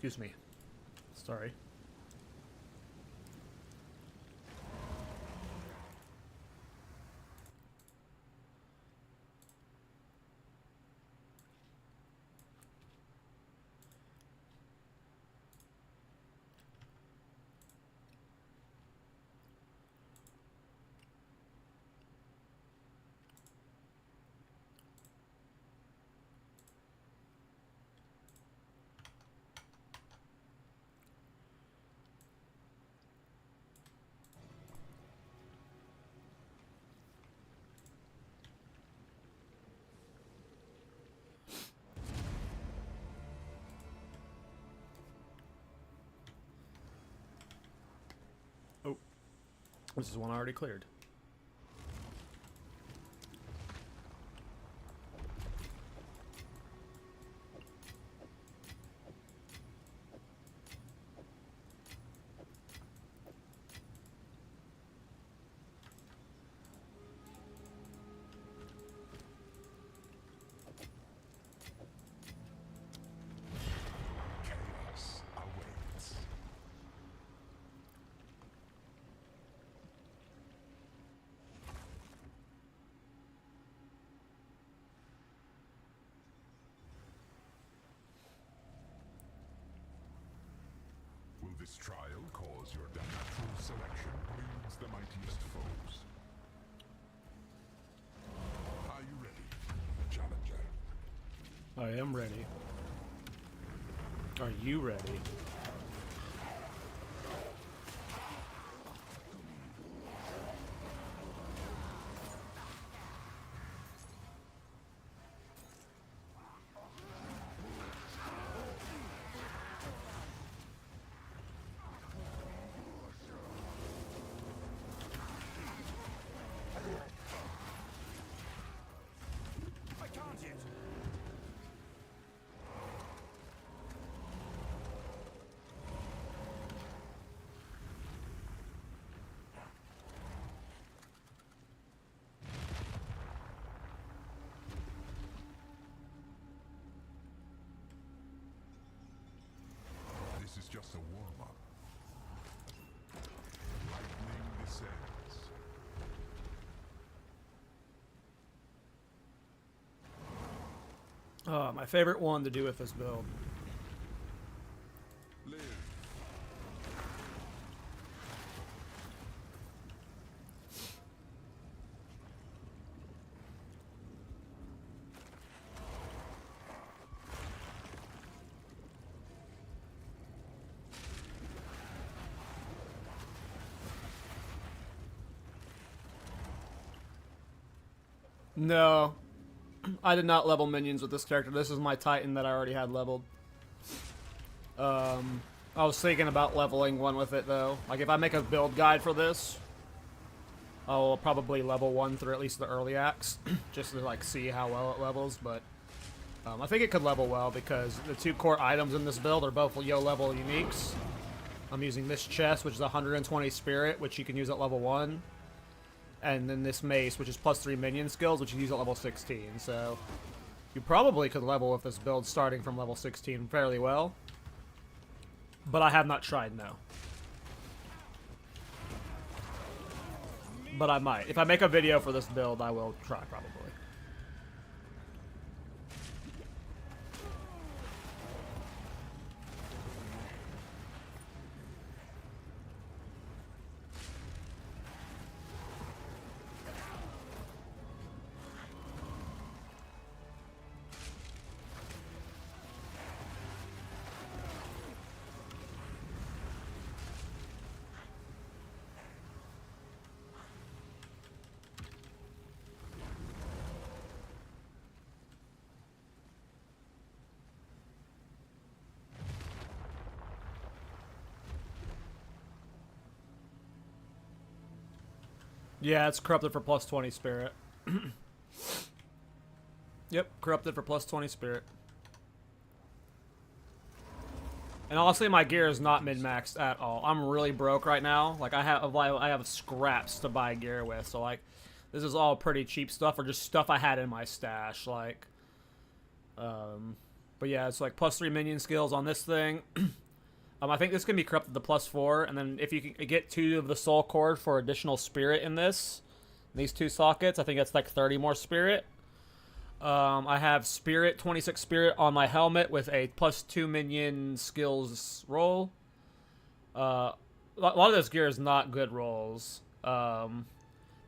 Excuse me. Sorry. Oh, this is one I already cleared. This trial cause your natural selection breeds the mightiest foes. Are you ready, challenger? I am ready. Are you ready? This is just a warm-up. Lightning descends. My favorite one to do with this build. Live. No. I did not level minions with this character. This is my Titan that I already had leveled. I was thinking about leveling one with it, though. Like, if I make a build guide for this, I'll probably level one through at least the early acts, just to, like, see how well it levels, but I think it could level well, because the two core items in this build are both low-level uniques. I'm using this chest, which is 120 spirit, which you can use at level 1. And then this mace, which is +3 minion skills, which you use at level 16. So you probably could level with this build starting from level 16 fairly well. But I have not tried, no. But I might. If I make a video for this build, I will try, probably. Yeah, it's corrupted for +20 spirit. Yep, corrupted for +20 spirit. And honestly, my gear is not min-maxed at all. I'm really broke right now. Like, I have scraps to buy gear with, so like, this is all pretty cheap stuff, or just stuff I had in my stash. Like, But yeah, it's like +3 minion skills on this thing. I think this can be corrupted to +4, and then if you can get 2 of the soul cord for additional spirit in these 2 sockets, I think that's like 30 more spirit. I have spirit, 26 spirit on my helmet with a +2 minion skills roll. A lot of this gear is not good rolls.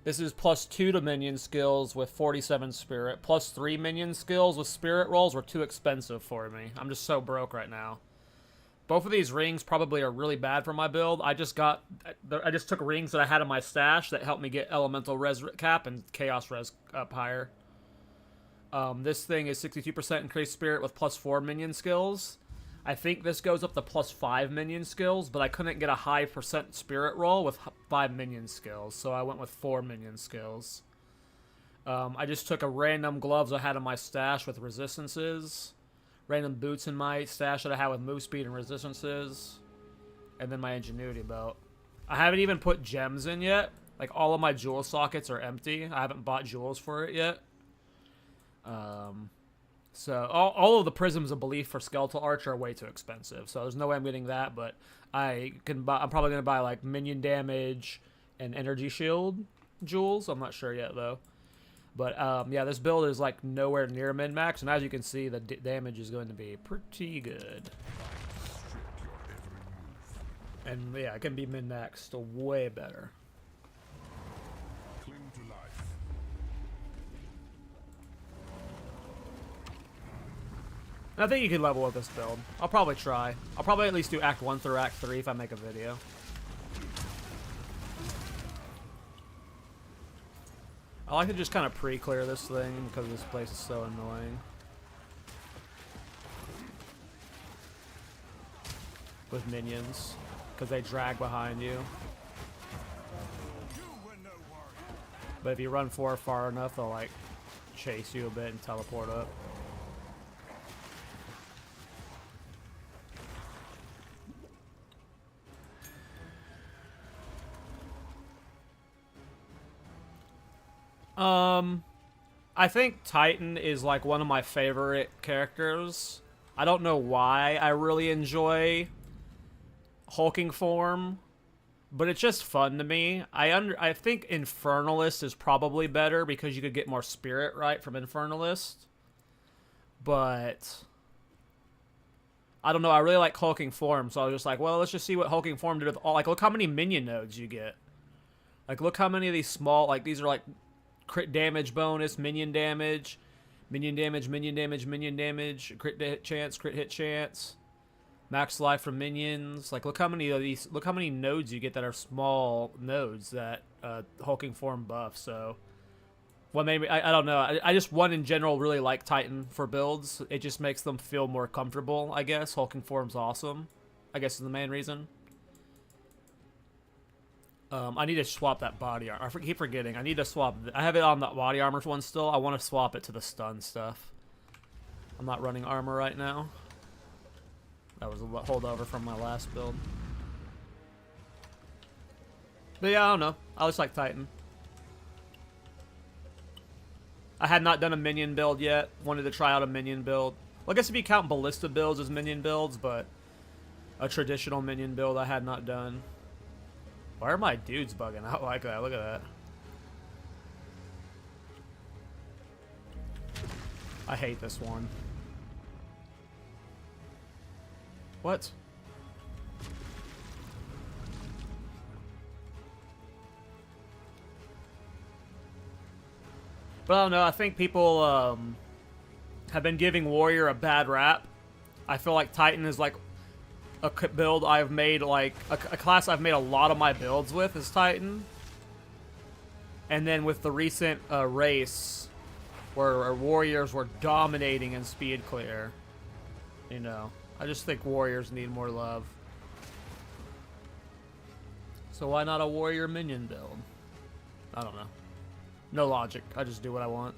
This is +2 to minion skills with 47 spirit. +3 minion skills with spirit rolls were too expensive for me. I'm just so broke right now. Both of these rings probably are really bad for my build. I just took rings that I had in my stash that helped me get elemental res cap and chaos res up higher. This thing is 62% increased spirit with +4 minion skills. I think this goes up to +5 minion skills, but I couldn't get a high percent spirit roll with 5 minion skills, so I went with 4 minion skills. I just took a random gloves I had in my stash with resistances, random boots in my stash that I had with move speed and resistances, and then my ingenuity belt. I haven't even put gems in yet. Like, all of my jewel sockets are empty. I haven't bought jewels for it yet. So all of the prisms of belief for Skeletal Arch are way too expensive. So there's no way I'm getting that, but I'm probably gonna buy like minion damage and energy shield jewels. I'm not sure yet though. But yeah, this build is like nowhere near min max, and as you can see, the damage is going to be pretty good. And yeah, it can be min maxed way better. I think you can level with this build. I'll probably try. I'll probably at least do Act 1 through Act 3 if I make a video. I like to just kind of pre-clear this thing because this place is so annoying. With minions. Because they drag behind you. But if you run forward far enough, they'll like chase you a bit and teleport up. I think Titan is like one of my favorite characters. I don't know why I really enjoy hulking form, but it's just fun to me. I think Infernalist is probably better because you could get more spirit right from Infernalist. But I don't know, I really like hulking form, so I was just like, well, let's just see what hulking form did with all, like, look how many minion nodes you get. Like, look how many of these small, like, these are like crit damage bonus, minion damage, minion damage, minion damage, minion damage, crit hit chance, max life from minions. Like, look how many of these, look how many nodes you get that are small nodes that hulking form buff. So, well, maybe, I don't know. I just, one in general, really like Titan for builds. It just makes them feel more comfortable, I guess. Hulking form's awesome, I guess is the main reason. I need to swap that body armor. I keep forgetting. I need to swap. I have it on the body armor one still. I want to swap it to the stun stuff. I'm not running armor right now. That was a holdover from my last build. But yeah, I don't know. I just like Titan. I had not done a minion build yet. Wanted to try out a minion build. Well, I guess if you count ballista builds as minion builds, but a traditional minion build I had not done. Why are my dudes bugging out like that? Look at that. I hate this one. What? But I don't know, I think people have been giving Warrior a bad rap. I feel like Titan is like a build I've made, like a class I've made a lot of my builds with is Titan. And then with the recent race where our Warriors were dominating in speed clear, you know, I just think Warriors need more love. So why not a Warrior minion build? I don't know. No logic. I just do what I want.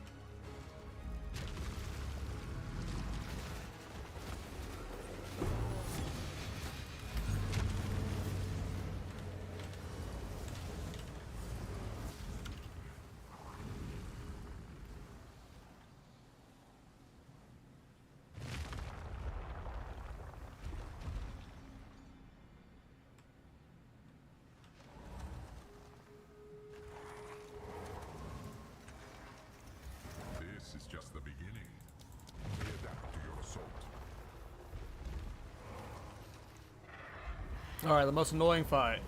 Alright, the most annoying fight.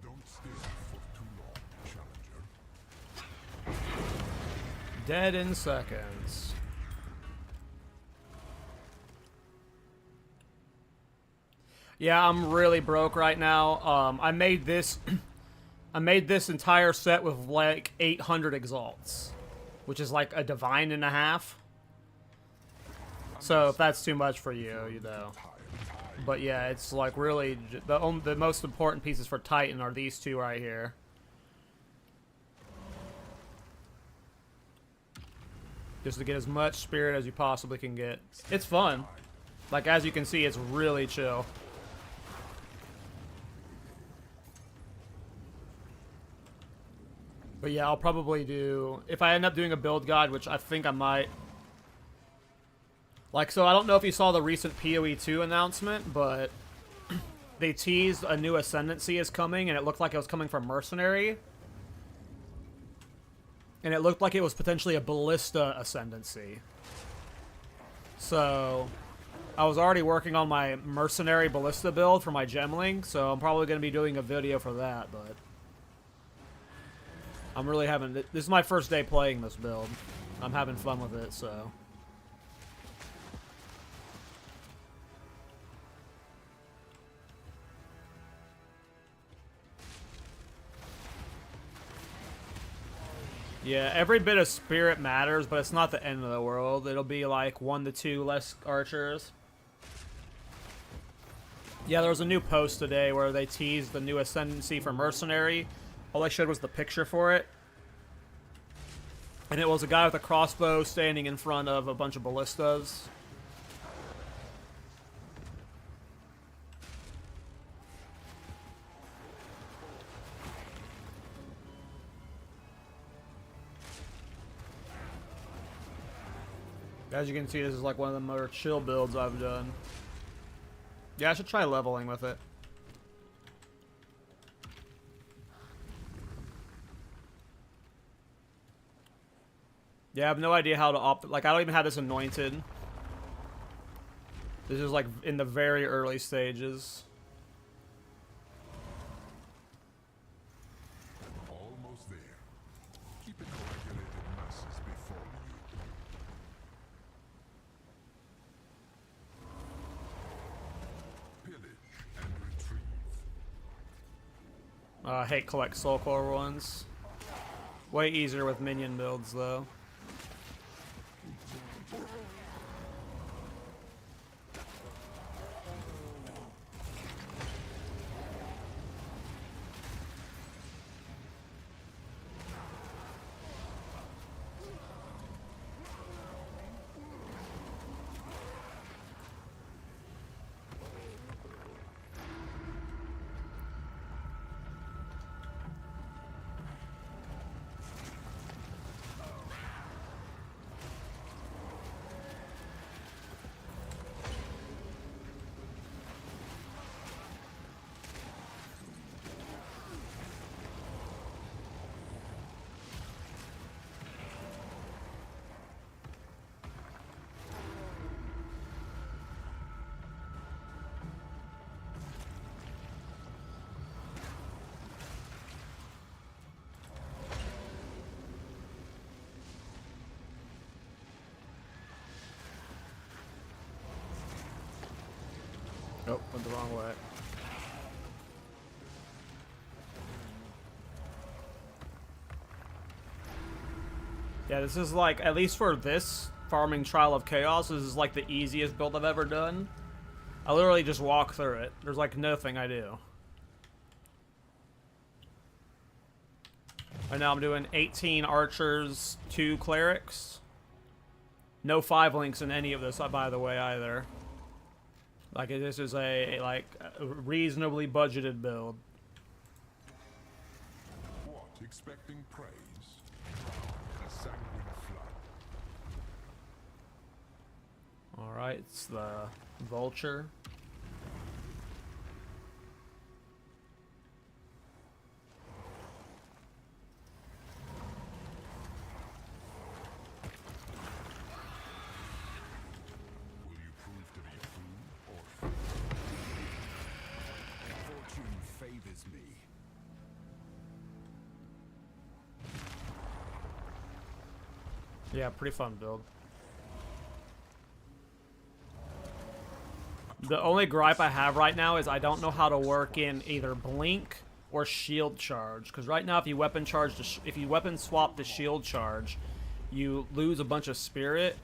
Don't stay for too long, challenger. Dead in seconds. Yeah, I'm really broke right now. I made this I made this entire set with like 800 exalts, which is like a divine and a half. So if that's too much for you, you know. But yeah, it's like really the most important pieces for Titan are these two right here. Just to get as much spirit as you possibly can get. It's fun. Like as you can see, it's really chill. But yeah, I'll probably do, if I end up doing a build guide, which I think I might. Like, so I don't know if you saw the recent PoE 2 announcement, but they teased a new Ascendancy is coming, and it looked like it was coming from Mercenary. And it looked like it was potentially a Ballista Ascendancy. So, I was already working on my Mercenary Ballista build for my Gemling, so I'm probably going to be doing a video for that, but I'm really having, this is my first day playing this build. I'm having fun with it, so. Yeah, every bit of spirit matters, but it's not the end of the world. It'll be like 1 to 2 less archers. Yeah, there was a new post today where they teased the new Ascendancy for Mercenary. All I showed was the picture for it. And it was a guy with a crossbow standing in front of a bunch of ballistas. As you can see, this is like one of the more chill builds I've done. Yeah, I should try leveling with it. Yeah, I have no idea how to like, I don't even have this anointed. This is like in the very early stages. Almost there. Keep it regulated masses before you. Pillage and retrieve. I hate collect soul core ones. Way easier with minion builds though. Oh, went the wrong way. Yeah, this is like, at least for this farming Trial of Chaos, this is like the easiest build I've ever done. I literally just walk through it. There's like nothing I do. Right now I'm doing 18 archers, 2 clerics. No 5 links in any of this, by the way, either. Like, this is a reasonably budgeted build. What? Expecting praise? A sanguine flood. Alright, it's the vulture. Will you prove to be a fool or fool? Yeah, pretty fun build. The only gripe I have right now is I don't know how to work in either blink or shield charge. Because right now, if you weapon charge, if you weapon swap the shield charge, you lose a bunch of spirit.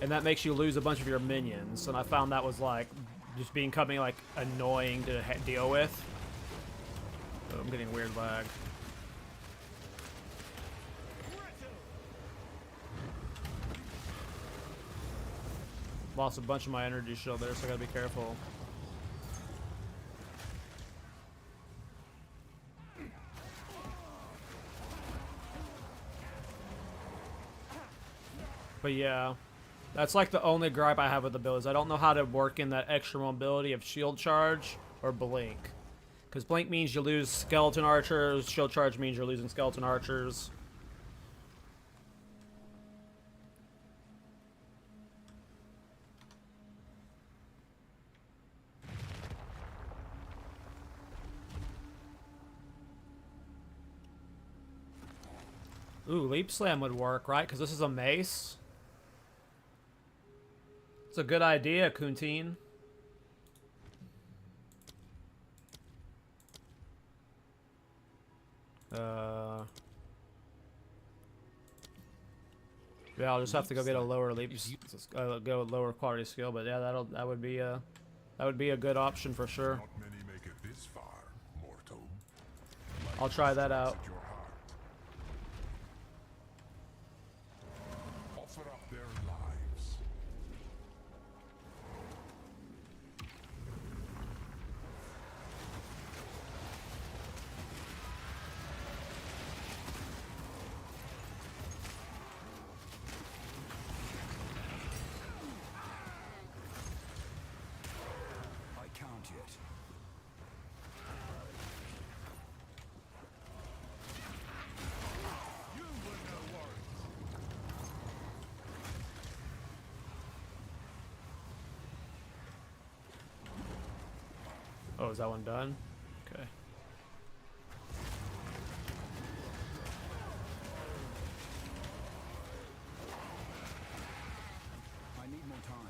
And that makes you lose a bunch of your minions. And I found that was like just becoming like annoying to deal with. Oh, I'm getting weird lag. Lost a bunch of my energy shield there, so I gotta be careful. But yeah, that's like the only gripe I have with the build is I don't know how to work in that extra mobility of shield charge or blink. Because blink means you lose skeleton archers, shield charge means you're losing skeleton archers. Ooh, Leap Slam would work, right? Because this is a mace. It's a good idea, Kuntine. Yeah, I'll just have to go get a lower leap, go lower quality skill. But yeah, that would be a good option for sure. Not many make it this far, mortal. I'll try that out. Your heart. Offer up their lives. I can't yet. You were no worries. Oh, is that one done? Okay. I need more time.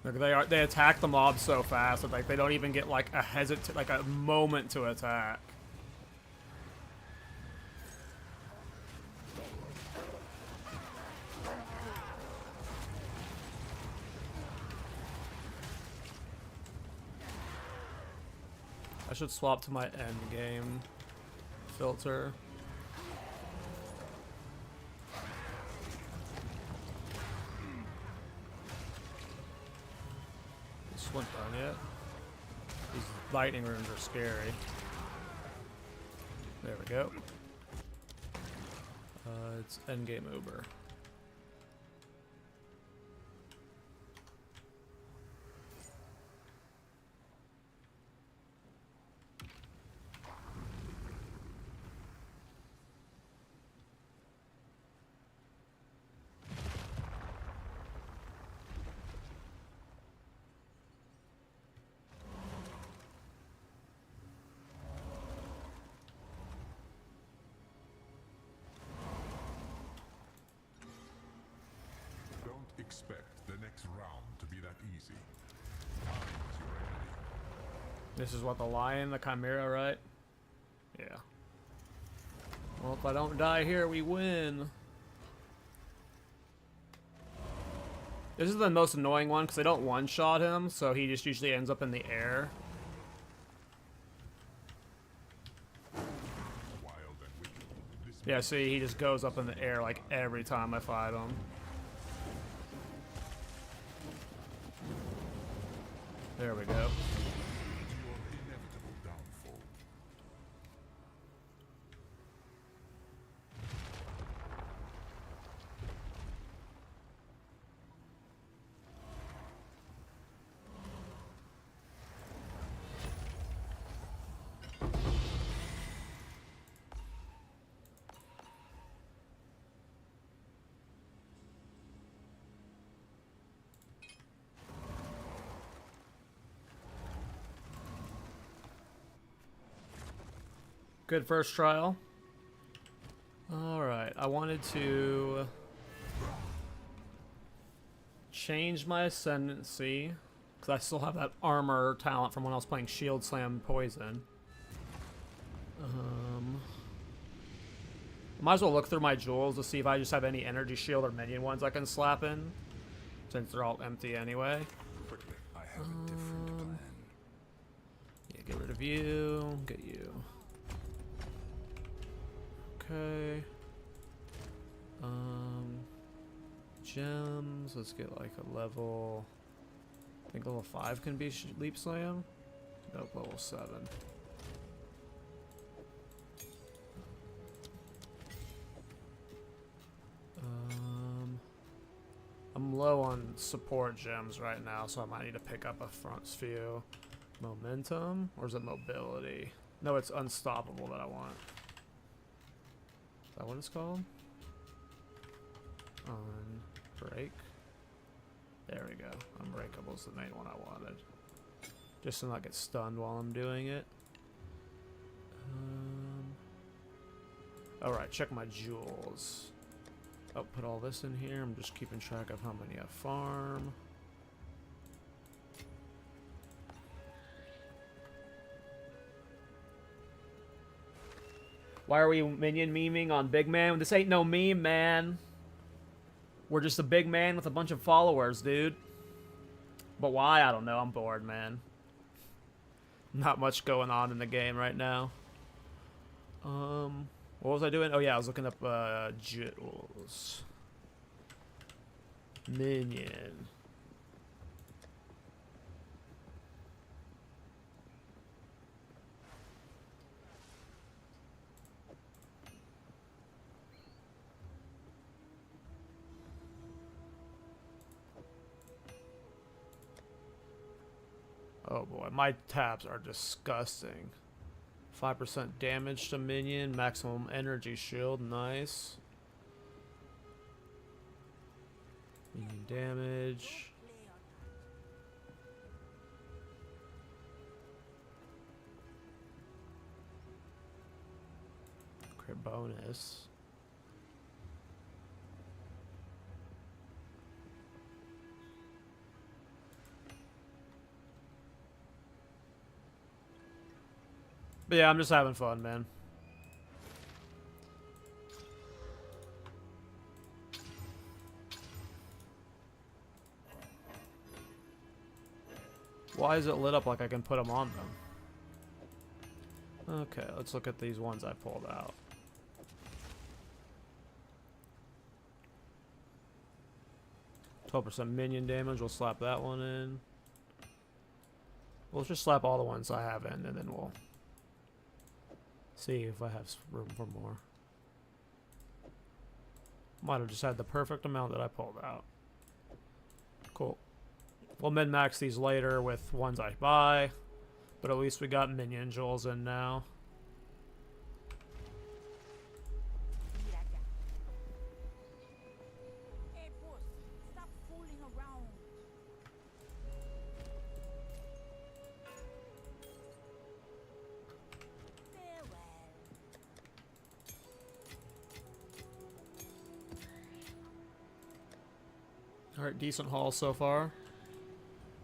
Look, they attack the mob so fast that like they don't even get like a moment to attack. I should swap to my Endgame filter. This one done yet? These lightning runes are scary. There we go. It's Endgame Uber. Don't expect the next round to be that easy. Time is your enemy. This is what the lion, the chimera, right? Yeah. Well, if I don't die here, we win. This is the most annoying one because they don't one-shot him, so he just usually ends up in the air. Wild and wicked. This Yeah, see, he just goes up in the air like every time I fight him. There we go. your inevitable downfall. Good first trial. Alright, I wanted to change my Ascendancy, because I still have that armor talent from when I was playing Shield Slam Poison. Might as well look through my jewels to see if I just have any energy shield or minion ones I can slap in, since they're all empty anyway. Quickly, I have a different plan. Yeah, get rid of you, get you. Okay. Gems, let's get like a level, I think level 5 can be Leap Slam? Nope, level 7. I'm low on support gems right now, so I might need to pick up a front few. Momentum, or is it mobility? No, it's unstoppable that I want. Is that what it's called? Unbreak. There we go. Unbreakable is the main one I wanted. Just to not get stunned while I'm doing it. Alright, check my jewels. Oh, put all this in here. I'm just keeping track of how many I farm. Why are we minion memeing on Big Man? This ain't no meme, man. We're just a big man with a bunch of followers, dude. But why? I don't know. I'm bored, man. Not much going on in the game right now. What was I doing? Oh yeah, I was looking up jewels. Minion. Oh boy, my tabs are disgusting. 5% damage to minion, maximum energy shield, nice. Minion damage. Crit bonus. But yeah, I'm just having fun, man. Why is it lit up like I can put them on them? Okay, let's look at these ones I pulled out. %12 minion damage, we'll slap that one in. We'll just slap all the ones I have in, and then we'll see if I have room for more. Might have just had the perfect amount that I pulled out. Cool. We'll min-max these later with ones I buy, but at least we got minion jewels in now. Hey, boss, stop fooling around. Farewell. Alright, decent haul so far.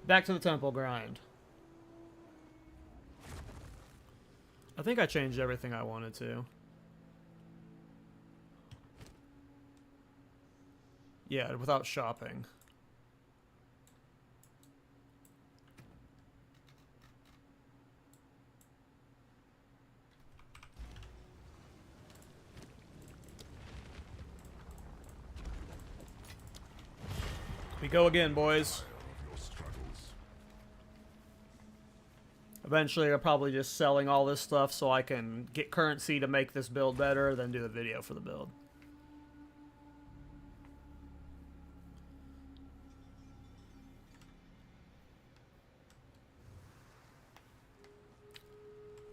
Back to the temple grind. I think I changed everything I wanted to. Yeah, without shopping. We go again, boys. Eventually, I'm probably just selling all this stuff so I can get currency to make this build better, then do the video for the build.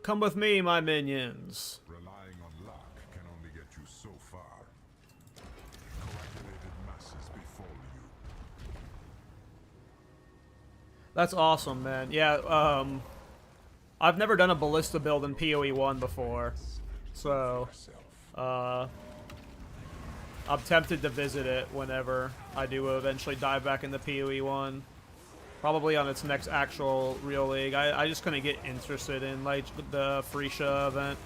Come with me, my minions. Relying on luck can only get you so far. Coagulated masses befall you. That's awesome, man. Yeah, I've never done a ballista build in PoE 1 before. So, I'm tempted to visit it whenever I do eventually dive back into PoE 1. Probably on its next actual real league. I just couldn't get interested in like the Freesia event.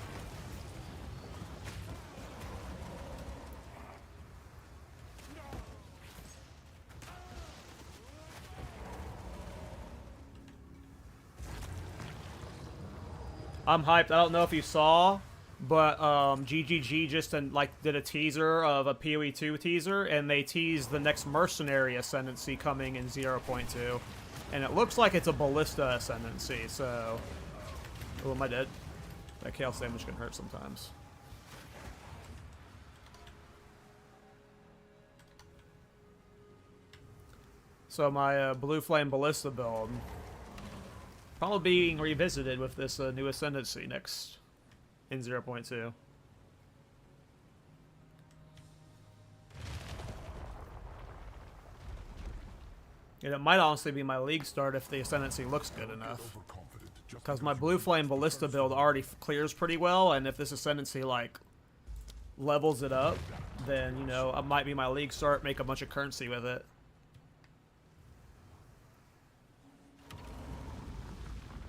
I'm hyped. I don't know if you saw, but GGG just did a teaser of a PoE 2 teaser, and they teased the next Mercenary Ascendancy coming in 0.2, and it looks like it's a Ballista Ascendancy. So, oh, am I dead? That chaos damage can hurt sometimes. So my Blue Flame Ballista build probably being revisited with this new Ascendancy next in 0.2. And it might honestly be my league start if the Ascendancy looks good enough. Because my Blue Flame Ballista build already clears pretty well, and if this Ascendancy, like, levels it up, then, you know, it might be my league start, make a bunch of currency with it.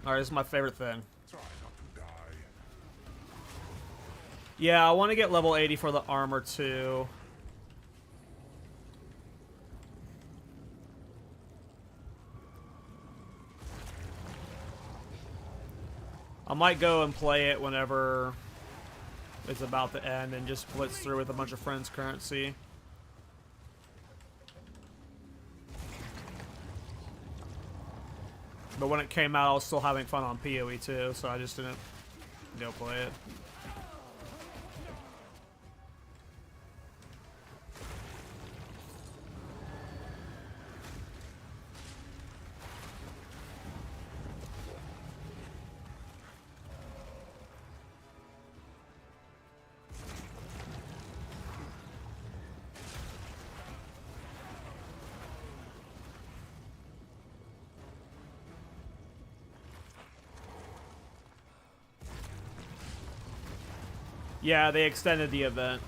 Alright, this is my favorite thing. Yeah, I want to get level 80 for the armor, too. I might go and play it whenever it's about to end and just blitz through with a bunch of friends' currency. But when it came out, I was still having fun on PoE too, so I just didn't go play it. Yeah, they extended the event.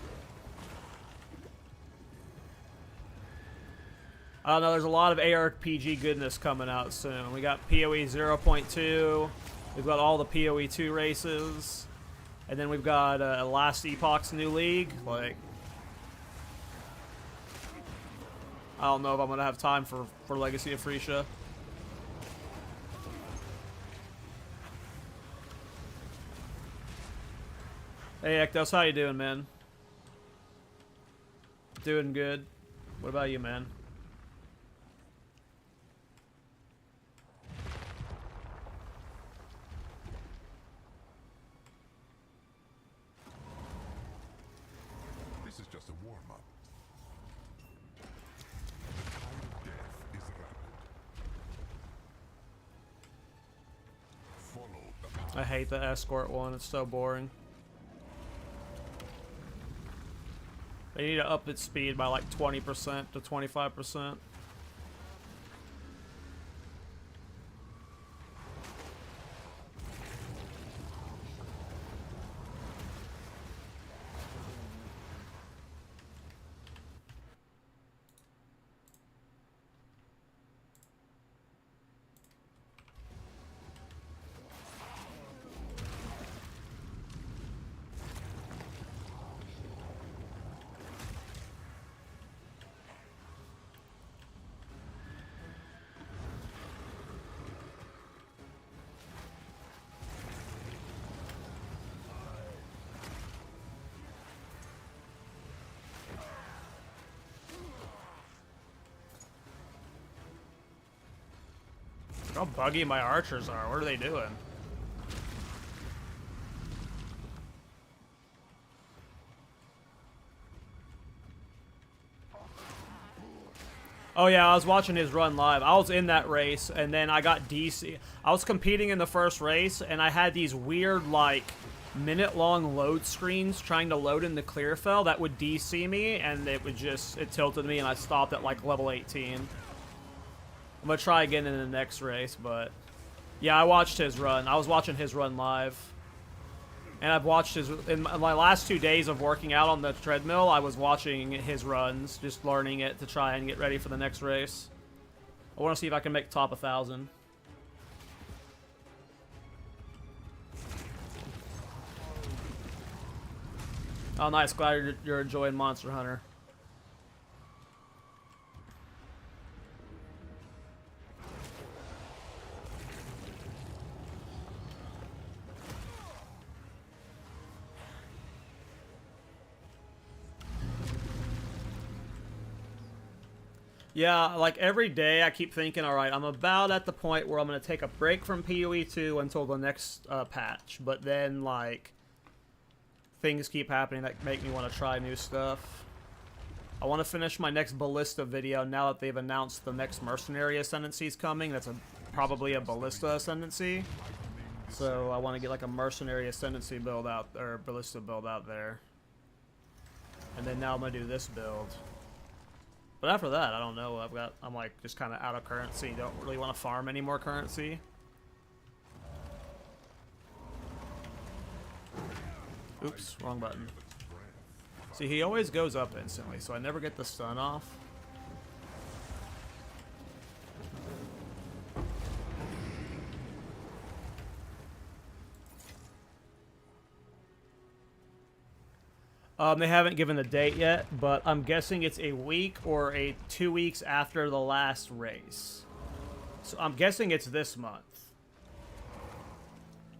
I don't know, there's a lot of ARPG goodness coming out soon. We got PoE 0.2, we've got all the PoE 2 races, and then we've got Last Epoch's new league. Like, I don't know if I'm going to have time for Legacy of Freesia. Hey Ektos, how you doing, man? Doing good. What about you, man? This is just a warm-up. The time of death is rapid. Follow the path. I hate the escort one, it's so boring. They need to up its speed by like 20% to 25%. How buggy my archers are. What are they doing? Oh yeah, I was watching his run live. I was in that race, and then I got DC. I was competing in the first race, and I had these weird, like, minute-long load screens trying to load in the clear fell that would DC me, and it tilted me, and I stopped at, like, level 18. I'm gonna try again in the next race, but yeah, I watched his run. I was watching his run live. And I've watched his, in my last 2 days of working out on the treadmill, I was watching his runs, just learning it to try and get ready for the next race. I want to see if I can make top 1,000. Oh, nice. Glad you're enjoying Monster Hunter. Yeah, like every day I keep thinking, alright, I'm about at the point where I'm going to take a break from PoE 2 until the next patch. But then, like, things keep happening that make me want to try new stuff. I want to finish my next Ballista video now that they've announced the next Mercenary Ascendancy is coming. That's probably a Ballista Ascendancy. So I want to get like a Mercenary Ascendancy build out, or Ballista build out there. And then now I'm going to do this build. But after that, I don't know. I'm like just kind of out of currency. Don't really want to farm any more currency. Oops, wrong button. See, he always goes up instantly, so I never get the stun off. They haven't given a date yet, but I'm guessing it's a week or 2 weeks after the last race. So I'm guessing it's this month.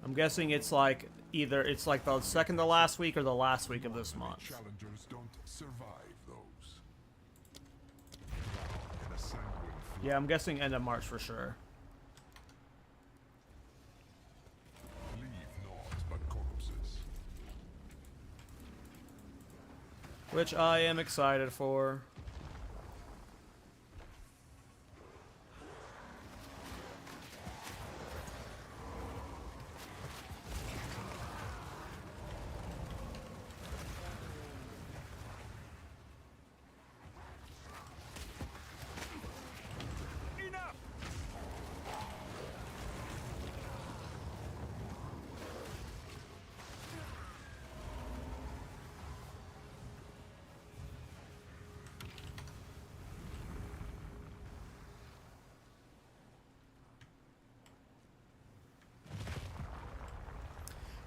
I'm guessing it's like either it's like the second to last week or the last week of this month. Challengers don't survive those. Yeah, I'm guessing end of March for sure. Leave naught but corpses. Which I am excited for.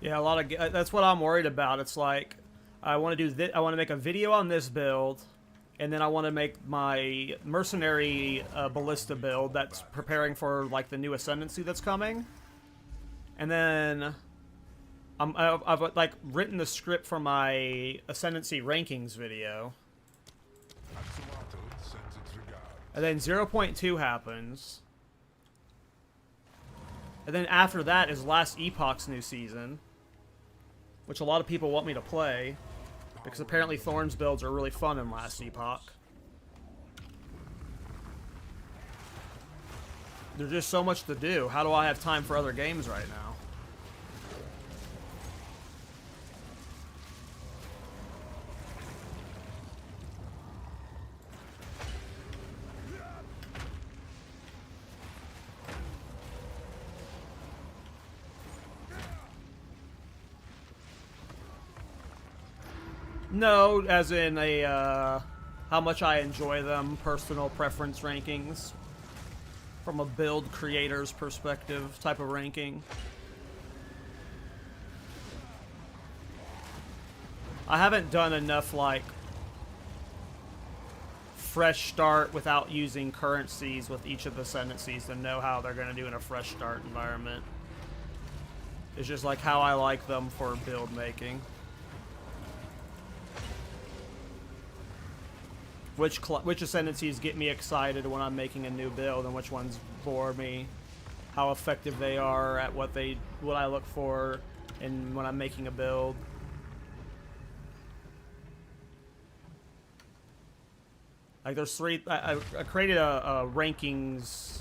Yeah, a lot of that's what I'm worried about. It's like I want to do this. I want to make a video on this build, and then I want to make my mercenary ballista build that's preparing for like the new Ascendancy that's coming. And then I've like written the script for my Ascendancy rankings video. And then 0.2 happens. And then after that is Last Epoch's new season, which a lot of people want me to play, because apparently Thorn's builds are really fun in Last Epoch. There's just so much to do. How do I have time for other games right now? No, as in a, how much I enjoy them, personal preference rankings. From a build creator's perspective type of ranking. I haven't done enough, like, fresh start without using currencies with each of the Ascendancies to know how they're going to do in a fresh start environment. It's just like how I like them for build making. Which Ascendancies get me excited when I'm making a new build, and which ones bore me. How effective they are at what I look for in when I'm making a build. Like there's three. I created a rankings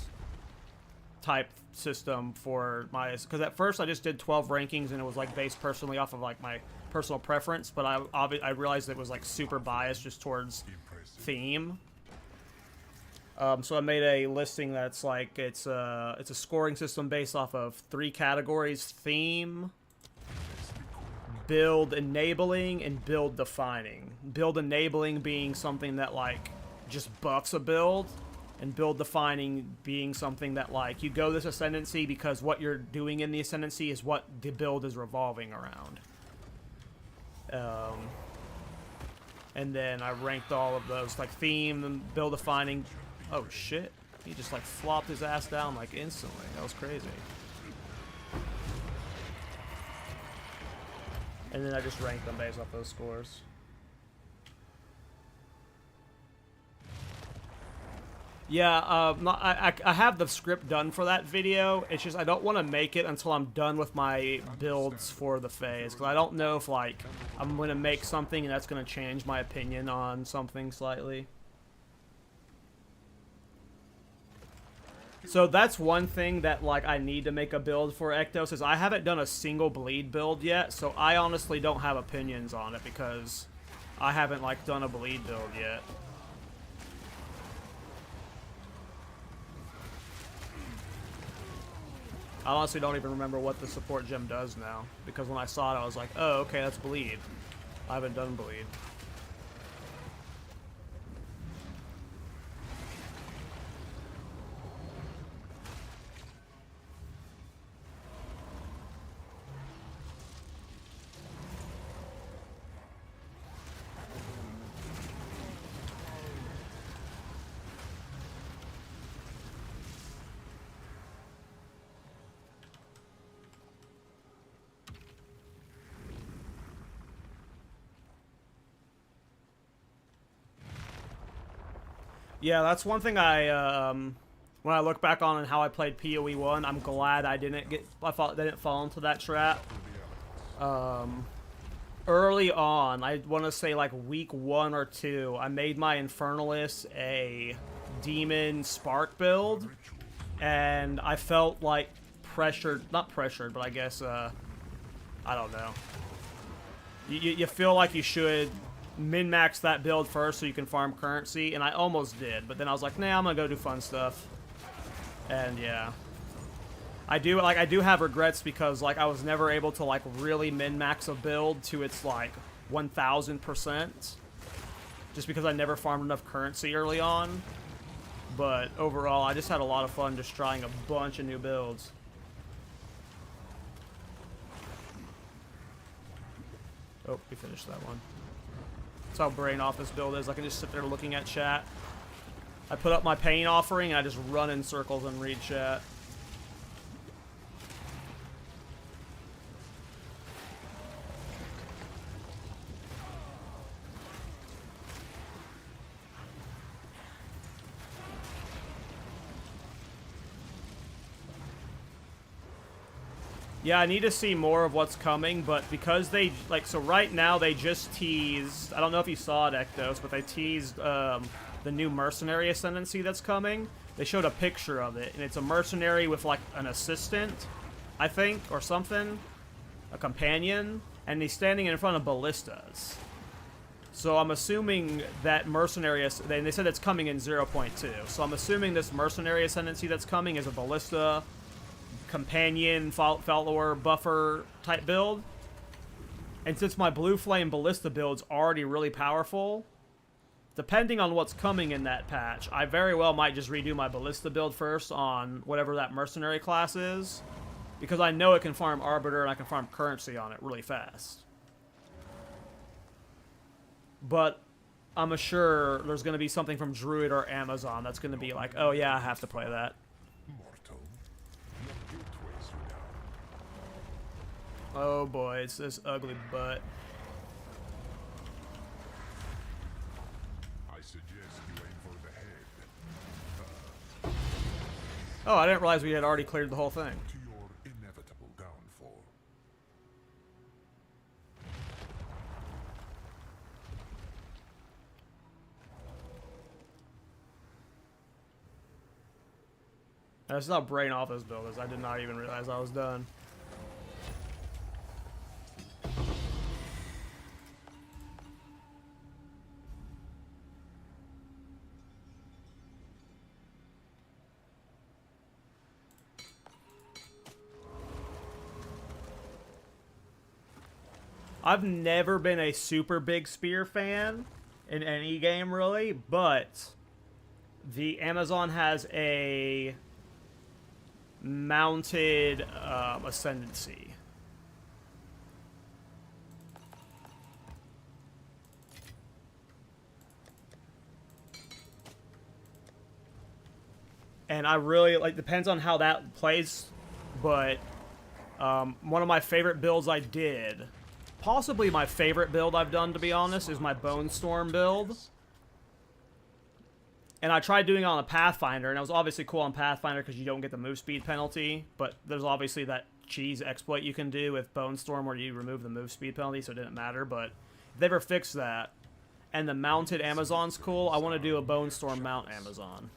type system for my, because at first I just did 12 rankings and it was like based personally off of like my personal preference, but I realized it was like super biased just towards theme. So I made a listing that's like it's a scoring system based off of 3 categories: theme, build enabling and build defining. Build enabling being something that like just buffs a build, and build defining being something that like you go this Ascendancy because what you're doing in the Ascendancy is what the build is revolving around. And then I ranked all of those, like theme and build defining. Oh shit, he just like flopped his ass down like instantly. That was crazy. And then I just ranked them based off those scores. Yeah, I have the script done for that video. It's just I don't want to make it until I'm done with my builds for the phase, because I don't know if like I'm going to make something and that's going to change my opinion on something slightly. So that's one thing that like I need to make a build for Ektos, is I haven't done a single bleed build yet, so I honestly don't have opinions on it because I haven't like done a bleed build yet. I honestly don't even remember what the support gem does now, because when I saw it I was like, oh okay, that's bleed. I haven't done bleed. Yeah, that's one thing when I look back on and how I played PoE 1, I'm glad I didn't fall into that trap. Early on, I want to say like week 1 or 2, I made my Infernalis a demon spark build, and I felt like pressured, not pressured, but I guess, I don't know. You feel like you should min-max that build first so you can farm currency, and I almost did, but then I was like, nah, I'm gonna go do fun stuff. And yeah, I do have regrets because like I was never able to like really min-max a build to its like 1000%, just because I never farmed enough currency early on. But overall, I just had a lot of fun just trying a bunch of new builds. Oh, we finished that one. That's how brain off this build is. I can just sit there looking at chat. I put up my pain offering and I just run in circles and read chat. Yeah, I need to see more of what's coming, but because they, like, so right now they just teased, I don't know if you saw it, Ektos, but they teased the new Mercenary Ascendancy that's coming. They showed a picture of it, and it's a mercenary with, like, an assistant, I think, or something, a companion, and he's standing in front of ballistas. So I'm assuming that Mercenary, they said it's coming in 0.2, so I'm assuming this Mercenary Ascendancy that's coming is a ballista, companion, follower, buffer type build. And since my Blue Flame Ballista build's already really powerful, depending on what's coming in that patch, I very well might just redo my Ballista build first on whatever that Mercenary class is, because I know it can farm Arbiter and I can farm currency on it really fast. But I'm sure there's going to be something from Druid or Amazon that's going to be like, oh yeah, I have to play that. Oh boy, it's this ugly butt. I suggest you aim for the head. Oh, I didn't realize we had already cleared the whole thing. To your inevitable downfall. That's not brain off this build, as I did not even realize I was done. I've never been a super big spear fan in any game, really, but the Amazon has a mounted Ascendancy. And I really, like, depends on how that plays, but one of my favorite builds I did, possibly my favorite build I've done, to be honest, is my Bone Storm build. And I tried doing it on a Pathfinder, and it was obviously cool on Pathfinder because you don't get the move speed penalty, but there's obviously that cheese exploit you can do with Bone Storm where you remove the move speed penalty, so it didn't matter, but if they ever fix that, and the mounted Amazon's cool, I want to do a Bone Storm mount Amazon.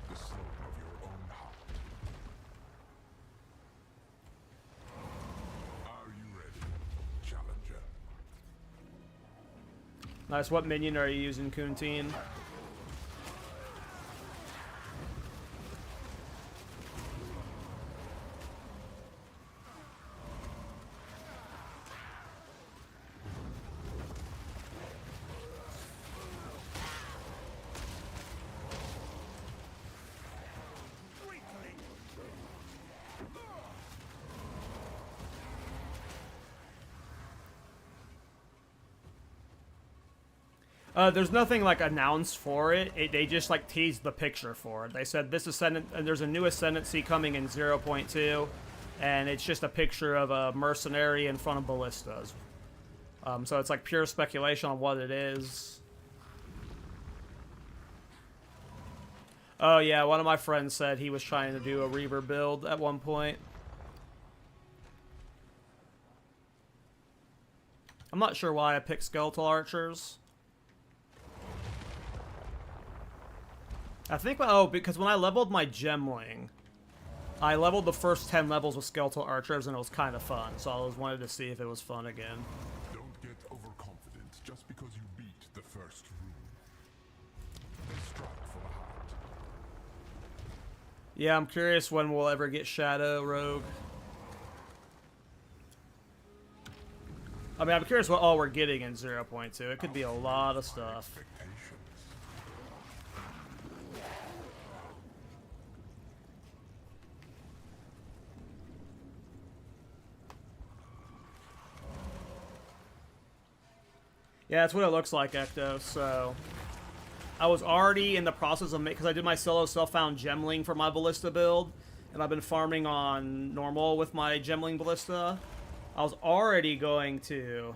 The slope of your own heart. Are you ready, challenger? Nice. What minion are you using, Kuntine? There's nothing like announced for it. They just like teased the picture for it. They said this there's a new Ascendancy coming in 0.2, and it's just a picture of a mercenary in front of ballistas. So it's like pure speculation on what it is. Oh yeah, one of my friends said he was trying to do a Reaver build at one point. I'm not sure why I picked Skeletal Archers. I think, oh, because when I leveled my Gemling, I leveled the first 10 levels with Skeletal Archers, and it was kind of fun, so I wanted to see if it was fun again. Don't get overconfident just because you beat the first room. They strike for the heart. Yeah, I'm curious when we'll ever get Shadow Rogue. I mean, I'm curious what all we're getting in 0.2. It could be a lot of stuff. Yeah, that's what it looks like, Ecto. So, I was already in the process of because I did my solo self-found Gemling for my Ballista build, and I've been farming on normal with my Gemling Ballista. I was already going to...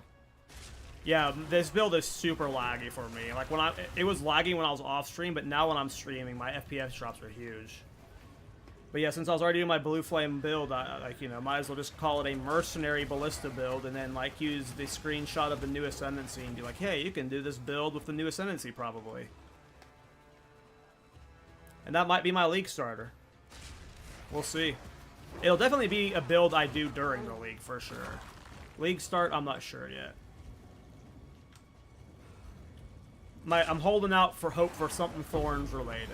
Yeah, this build is super laggy for me. Like, it was laggy when I was off stream, but now when I'm streaming, my FPS drops are huge. But yeah, since I was already doing my Blue Flame build, I might as well just call it a Mercenary Ballista build, and then, like, use the screenshot of the new Ascendancy and be like, hey, you can do this build with the new Ascendancy, probably. And that might be my League starter. We'll see. It'll definitely be a build I do during the League, for sure. League start, I'm not sure yet. I'm holding out for hope for something Thorns related.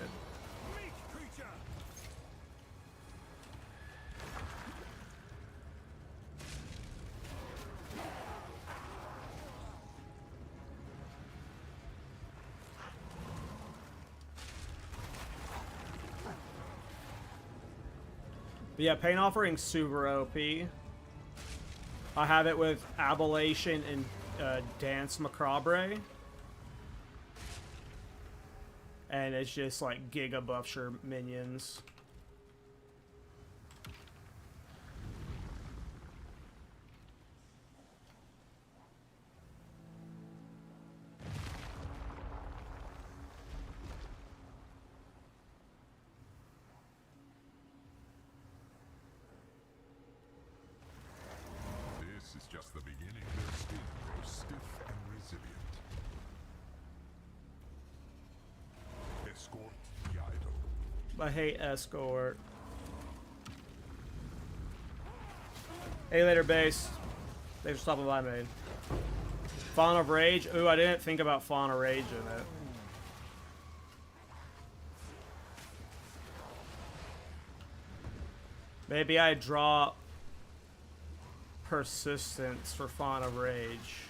But yeah, Pain Offering's super OP. I have it with Ablation and Dance Macabre. And it's just like Giga buffs your minions. This is just the beginning. Their skin grows stiff and resilient. Escort the idol. I hate Escort. Hey later, base. Thanks for stopping by, maid. Fawn of Rage. Ooh, I didn't think about Fawn of Rage in it. Maybe I drop persistence for Fawn of Rage.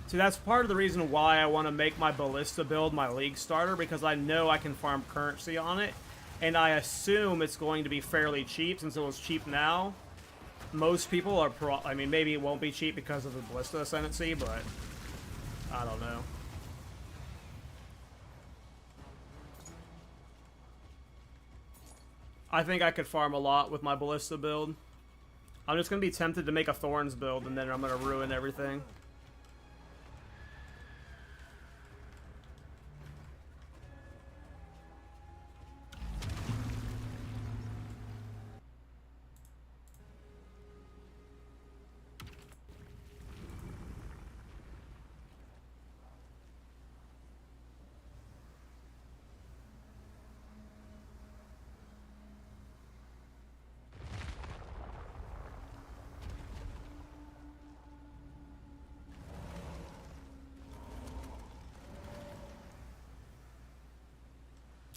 See, that's part of the reason why I want to make my Ballista build my League starter, because I know I can farm currency on it, and I assume it's going to be fairly cheap, since it was cheap now. Most people are I mean, maybe it won't be cheap because of the Ballista Ascendancy, but I don't know. I think I could farm a lot with my Ballista build. I'm just going to be tempted to make a Thorns build, and then I'm going to ruin everything.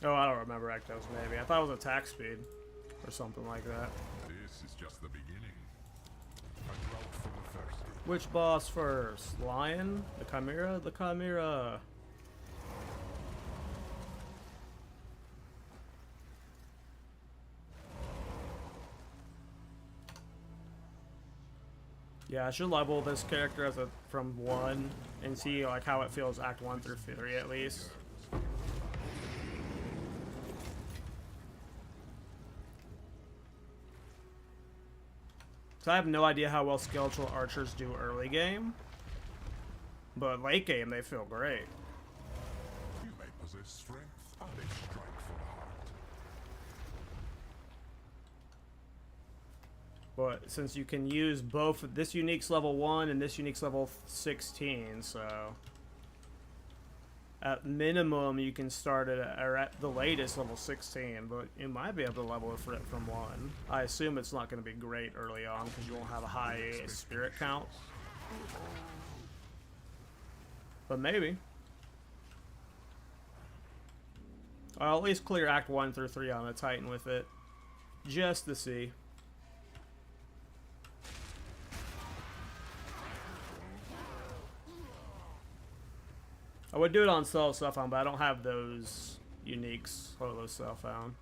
Oh, I don't remember Ectos, maybe. I thought it was attack speed or something like that. This is just the beginning. A drought for the thirsty. Which boss first? Lion? The Chimera? The Chimera. Yeah, I should level this character as from 1 and see like how it feels Act 1 through 3 at least. So I have no idea how well Skeletal archers do early game, but late game they feel great. You may possess strength and a strike for the heart. But since you can use both, this unique's level 1 and this unique's level 16, so at minimum you can start it at, or at the latest level 16, but you might be able to level it from 1. I assume it's not going to be great early on because you won't have a high spirit count. But maybe. I'll at least clear Act 1 through 3 on a Titan with it, just to see. I would do it on solo self-found, but I don't have those uniques solo self-found.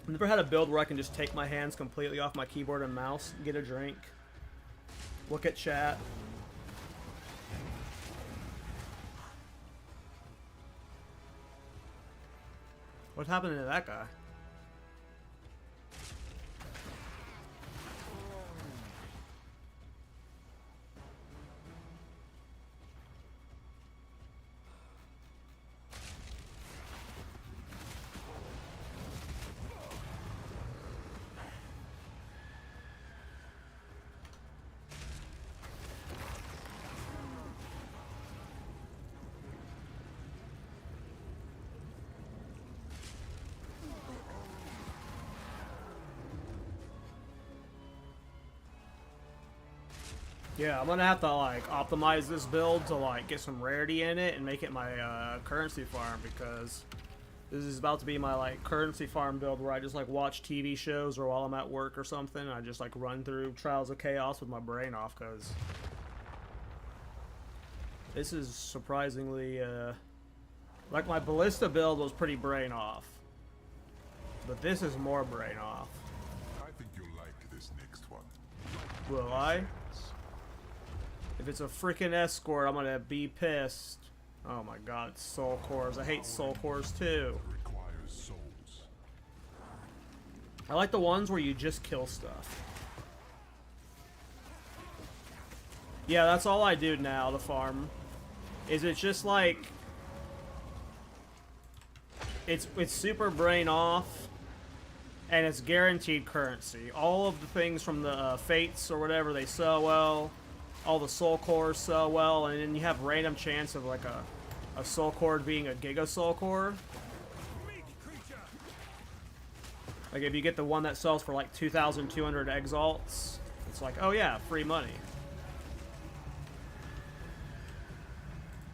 I've never had a build where I can just take my hands completely off my keyboard and mouse, get a drink, look at chat. What happened to that guy? Yeah, I'm gonna have to like optimize this build to like get some rarity in it and make it my currency farm, because this is about to be my like currency farm build where I just like watch TV shows or while I'm at work or something. I just like run through Trials of Chaos with my brain off, because this is surprisingly like my Ballista build was pretty brain off, but this is more brain off. I think you'll like this next one. Will I? If it's a freaking escort, I'm gonna be pissed. Oh my god, soul cores. I hate soul cores too. Requires souls. I like the ones where you just kill stuff. Yeah, that's all I do now to farm. Is it's just like it's super brain off, and it's guaranteed currency. All of the things from the fates or whatever, they sell well. All the soul cores sell well, and then you have random chance of like a A soul core being a giga soul core. Like if you get the one that sells for like 2,200 exalts, it's like, oh yeah, free money.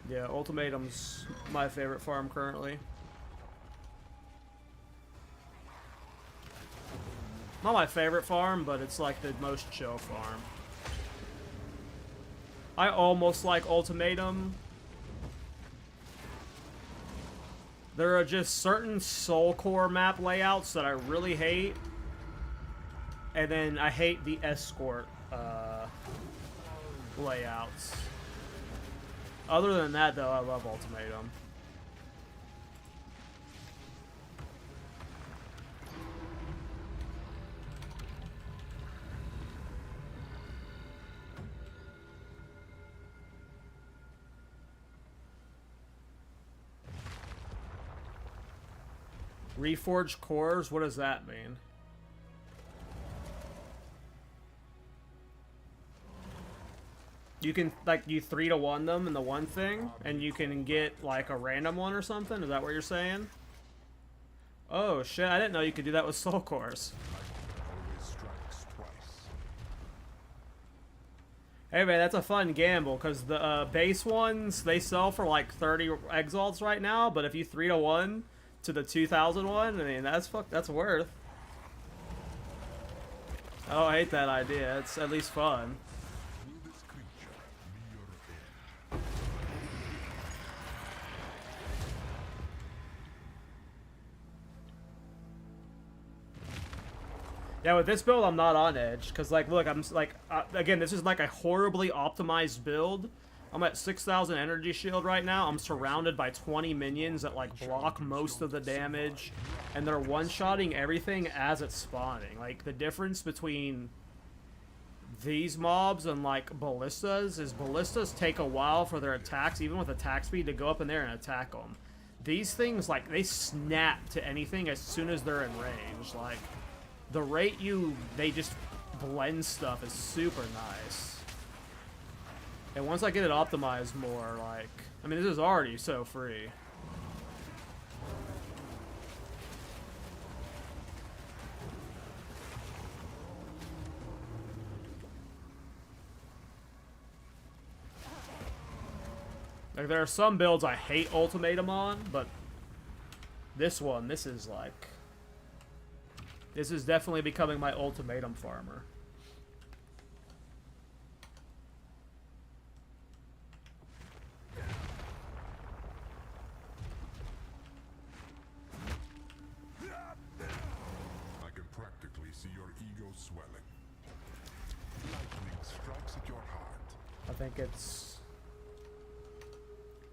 Yeah, Ultimatum's my favorite farm currently. Not my favorite farm, but it's like the most chill farm. I almost like Ultimatum. There are just certain Soul Core map layouts that I really hate. And then I hate the Escort layouts. Other than that, though, I love Ultimatum. Reforged cores? What does that mean? You can, like, you 3-to-1 them in the one thing, and you can get, like, a random one or something? Is that what you're saying? Oh, shit, I didn't know you could do that with soul cores. Hey, man, that's a fun gamble, because the base ones, they sell for, like, 30 exalts right now, but if you 3-to-1... to the 2001, I mean, that's worth. Oh, I hate that idea. It's at least fun. Yeah, with this build, I'm not on edge. Because, like, look, I'm, like, again, this is, like, a horribly optimized build. I'm at 6,000 energy shield right now. I'm surrounded by 20 minions that, like, block most of the damage. And they're one-shotting everything as it's spawning. Like, the difference between these mobs and, like, ballistas is ballistas take a while for their attacks, even with attack speed, to go up in there and attack them. These things, like, they snap to anything as soon as they're in range. Like, the rate they just blend stuff is super nice. And once I get it optimized more, like... I mean, this is already so free. Like, there are some builds I hate Ultimatum on, but... this is like... this is definitely becoming my Ultimatum farmer. I think it's...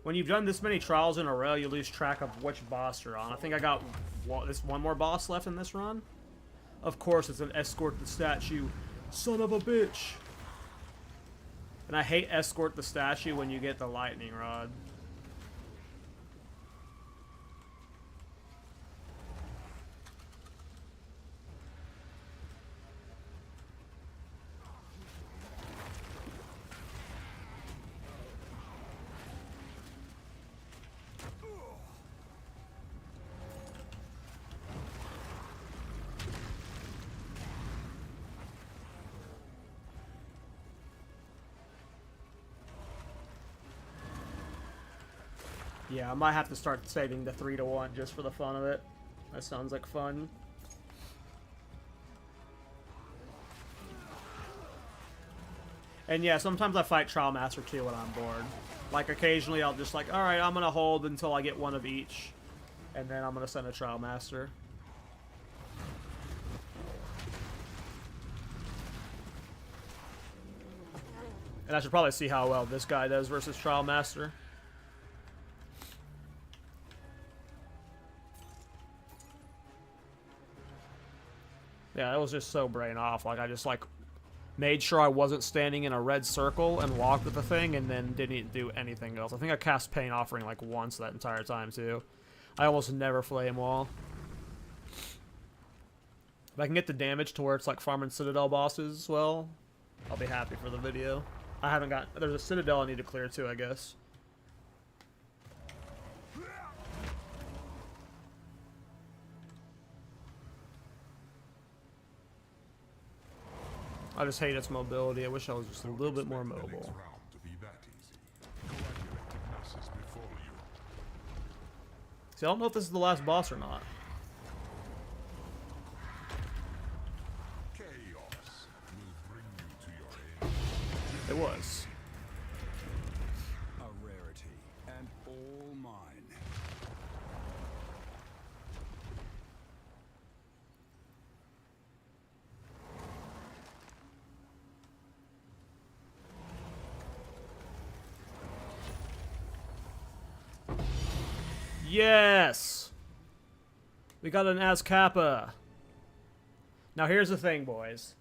when you've done this many trials in a row, you lose track of which boss you're on. I think I got one more boss left in this run. Of course, it's an Escort the Statue. Son of a bitch! And I hate Escort the Statue when you get the Lightning Rod. Yeah, I might have to start saving the 3-to-1 just for the fun of it. That sounds like fun. And yeah, sometimes I fight Trial Master too when I'm bored. Like, occasionally I'll just like, alright, I'm gonna hold until I get one of each. And then I'm gonna send a Trial Master. And I should probably see how well this guy does versus Trial Master. Yeah, that was just so brain off. Like, I just, like, made sure I wasn't standing in a red circle and walked with the thing and then didn't do anything else. I think I cast Pain Offering, like, once that entire time, too. I almost never Flame Wall. If I can get the damage to where it's, like, farming Citadel bosses as well, I'll be happy for the video. I haven't got... there's a Citadel I need to clear, too, I guess. I just hate its mobility. I wish I was just a little bit more Expect the next mobile. round to be that easy. Coagulated masses before you. See, I don't know if this is the last boss or not. Chaos will bring you to your end. It was. A rarity, and all mine. Yes! We got an Azkappa. Now here's the thing, boys.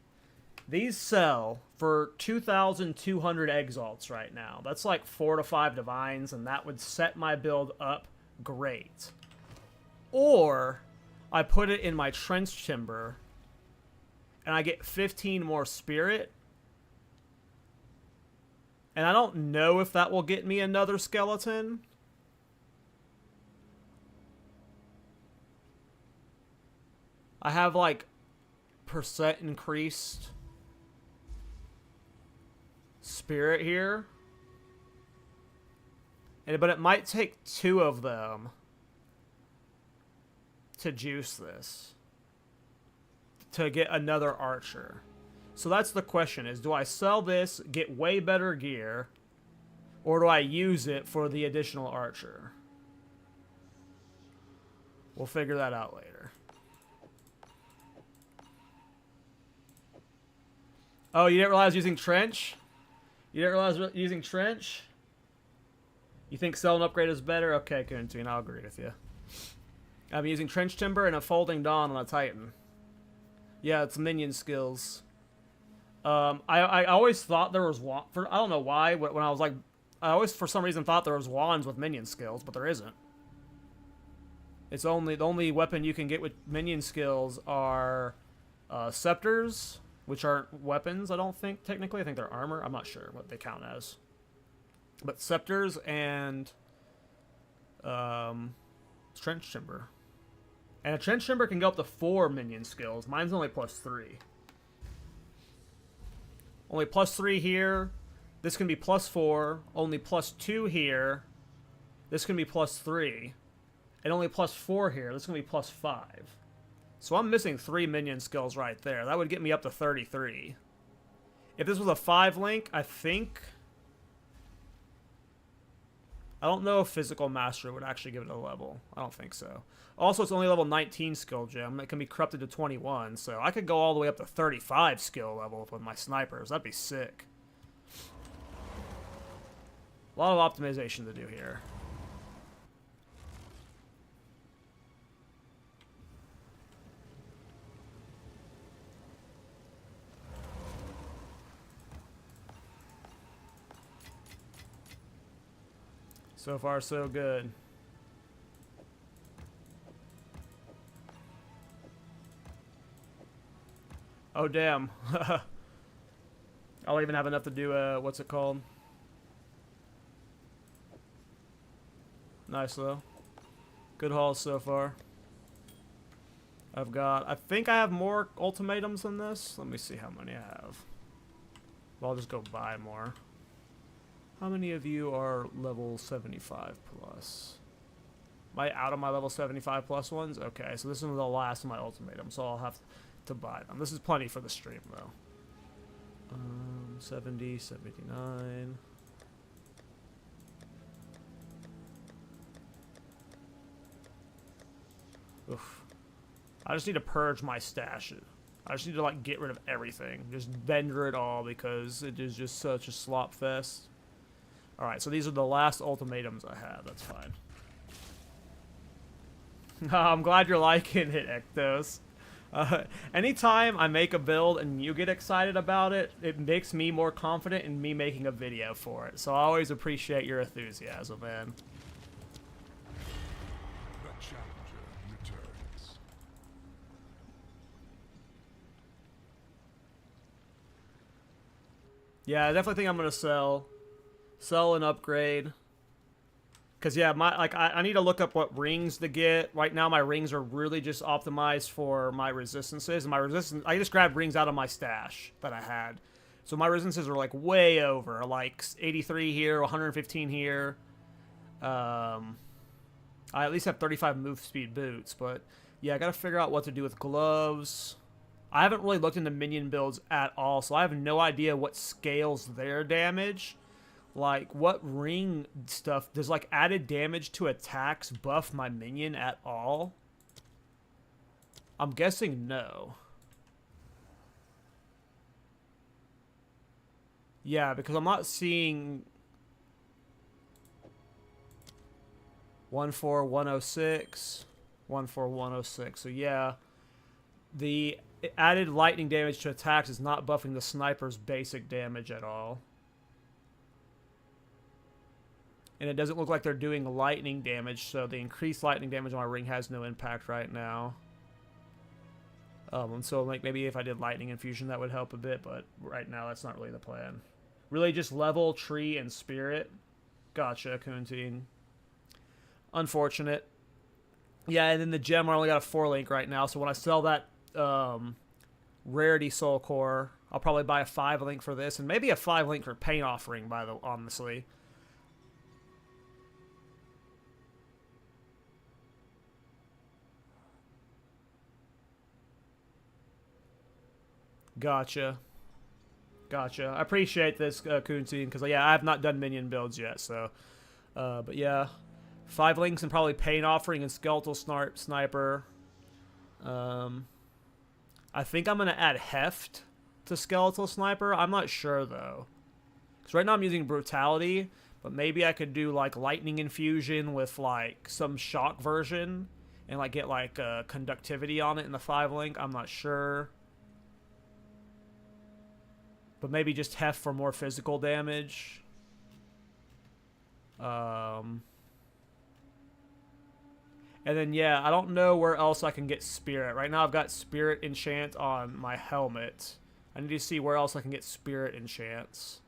These sell for 2,200 exalts right now. That's like 4 to 5 divines, and that would set my build up great. Or I put it in my trench timber, and I get 15 more spirit. And I don't know if that will get me another skeleton. I have like percent increased spirit here. But it might take 2 of them to juice this. To get another archer. So that's the question is, do I sell this, get way better gear, or do I use it for the additional archer? We'll figure that out later. Oh, you didn't realize using trench? You didn't realize using trench? You think sell and upgrade is better? Okay, Kuntine, I'll agree with you. I'm using trench timber and a folding dawn on a titan. Yeah, it's minion skills. I always thought there was I don't know why, when I was like, I always for some reason thought there was wands with minion skills, but there isn't. It's the only weapon you can get with minion skills are scepters, which aren't weapons, I don't think, technically. I think they're armor. I'm not sure what they count as. But scepters and trench timber. And a trench timber can go up to 4 minion skills. Mine's only +3. Only +3 here. This can be +4. Only +2 here. This can be +3. And only +4 here. This can be +5. So I'm missing 3 minion skills right there. That would get me up to 33. If this was a 5 link, I think... I don't know if Physical Mastery would actually give it a level. I don't think so. Also, it's only level 19 skill gem. It can be corrupted to 21, so I could go all the way up to 35 skill level with my snipers. That'd be sick. A lot of optimization to do here. So far, so good. Oh, damn. I'll even have enough to do, what's it called? Nice, though. Good hauls so far. I think I have more ultimatums than this. Let me see how many I have. Well, I'll just go buy more. How many of you are level 75 plus? Am I out of my level 75 plus ones? Okay, so this is the last of my ultimatum, so I'll have to buy them. This is plenty for the stream, though. 70, 79. Oof. I just need to purge my stash. I just need to, like, get rid of everything. Just vendor it all because it is just such a slop fest. Alright, so these are the last ultimatums I have. That's fine. I'm glad you're liking it, Ektos. Anytime I make a build and you get excited about it, it makes me more confident in me making a video for it. So I always appreciate your enthusiasm, man. The challenger returns. Yeah, I definitely think I'm going to sell and upgrade. Because, yeah, I need to look up what rings to get. Right now, my rings are really just optimized for my resistances. And I just grabbed rings out of my stash that I had. So my resistances are, like, way over. Like, 83 here, 115 here. I at least have 35 move speed boots. But, yeah, I got to figure out what to do with gloves. I haven't really looked into minion builds at all. So I have no idea what scales their damage. Like, what ring stuff does, like, added damage to attacks buff my minion at all? I'm guessing no. Yeah, because I'm not seeing 14106, 14106. So yeah, the added lightning damage to attacks is not buffing the sniper's basic damage at all. And it doesn't look like they're doing lightning damage, so the increased lightning damage on my ring has no impact right now. And so like maybe if I did lightning infusion that would help a bit, but right now that's not really the plan. Really just level, tree, and spirit. Gotcha, Kuntine. Unfortunate. Yeah, and then the gem, I only got a 4-link right now, so when I sell that rarity soul core, I'll probably buy a 5-link for this, and maybe a 5-link for paint offering, honestly. Gotcha. Gotcha. I appreciate this, Kuntine, because, yeah, I have not done minion builds yet, so. But, yeah. 5 links and probably Pain Offering and Skeletal Sniper. I think I'm going to add Heft to Skeletal Sniper. I'm not sure, though. Because right now I'm using Brutality, but maybe I could do, like, Lightning Infusion with, like, some Shock version and, like, get, like, Conductivity on it in the 5-link. I'm not sure. But maybe just Heft for more physical damage. And then, yeah, I don't know where else I can get Spirit. Right now I've got Spirit Enchant on my helmet. I need to see where else I can get Spirit Enchants.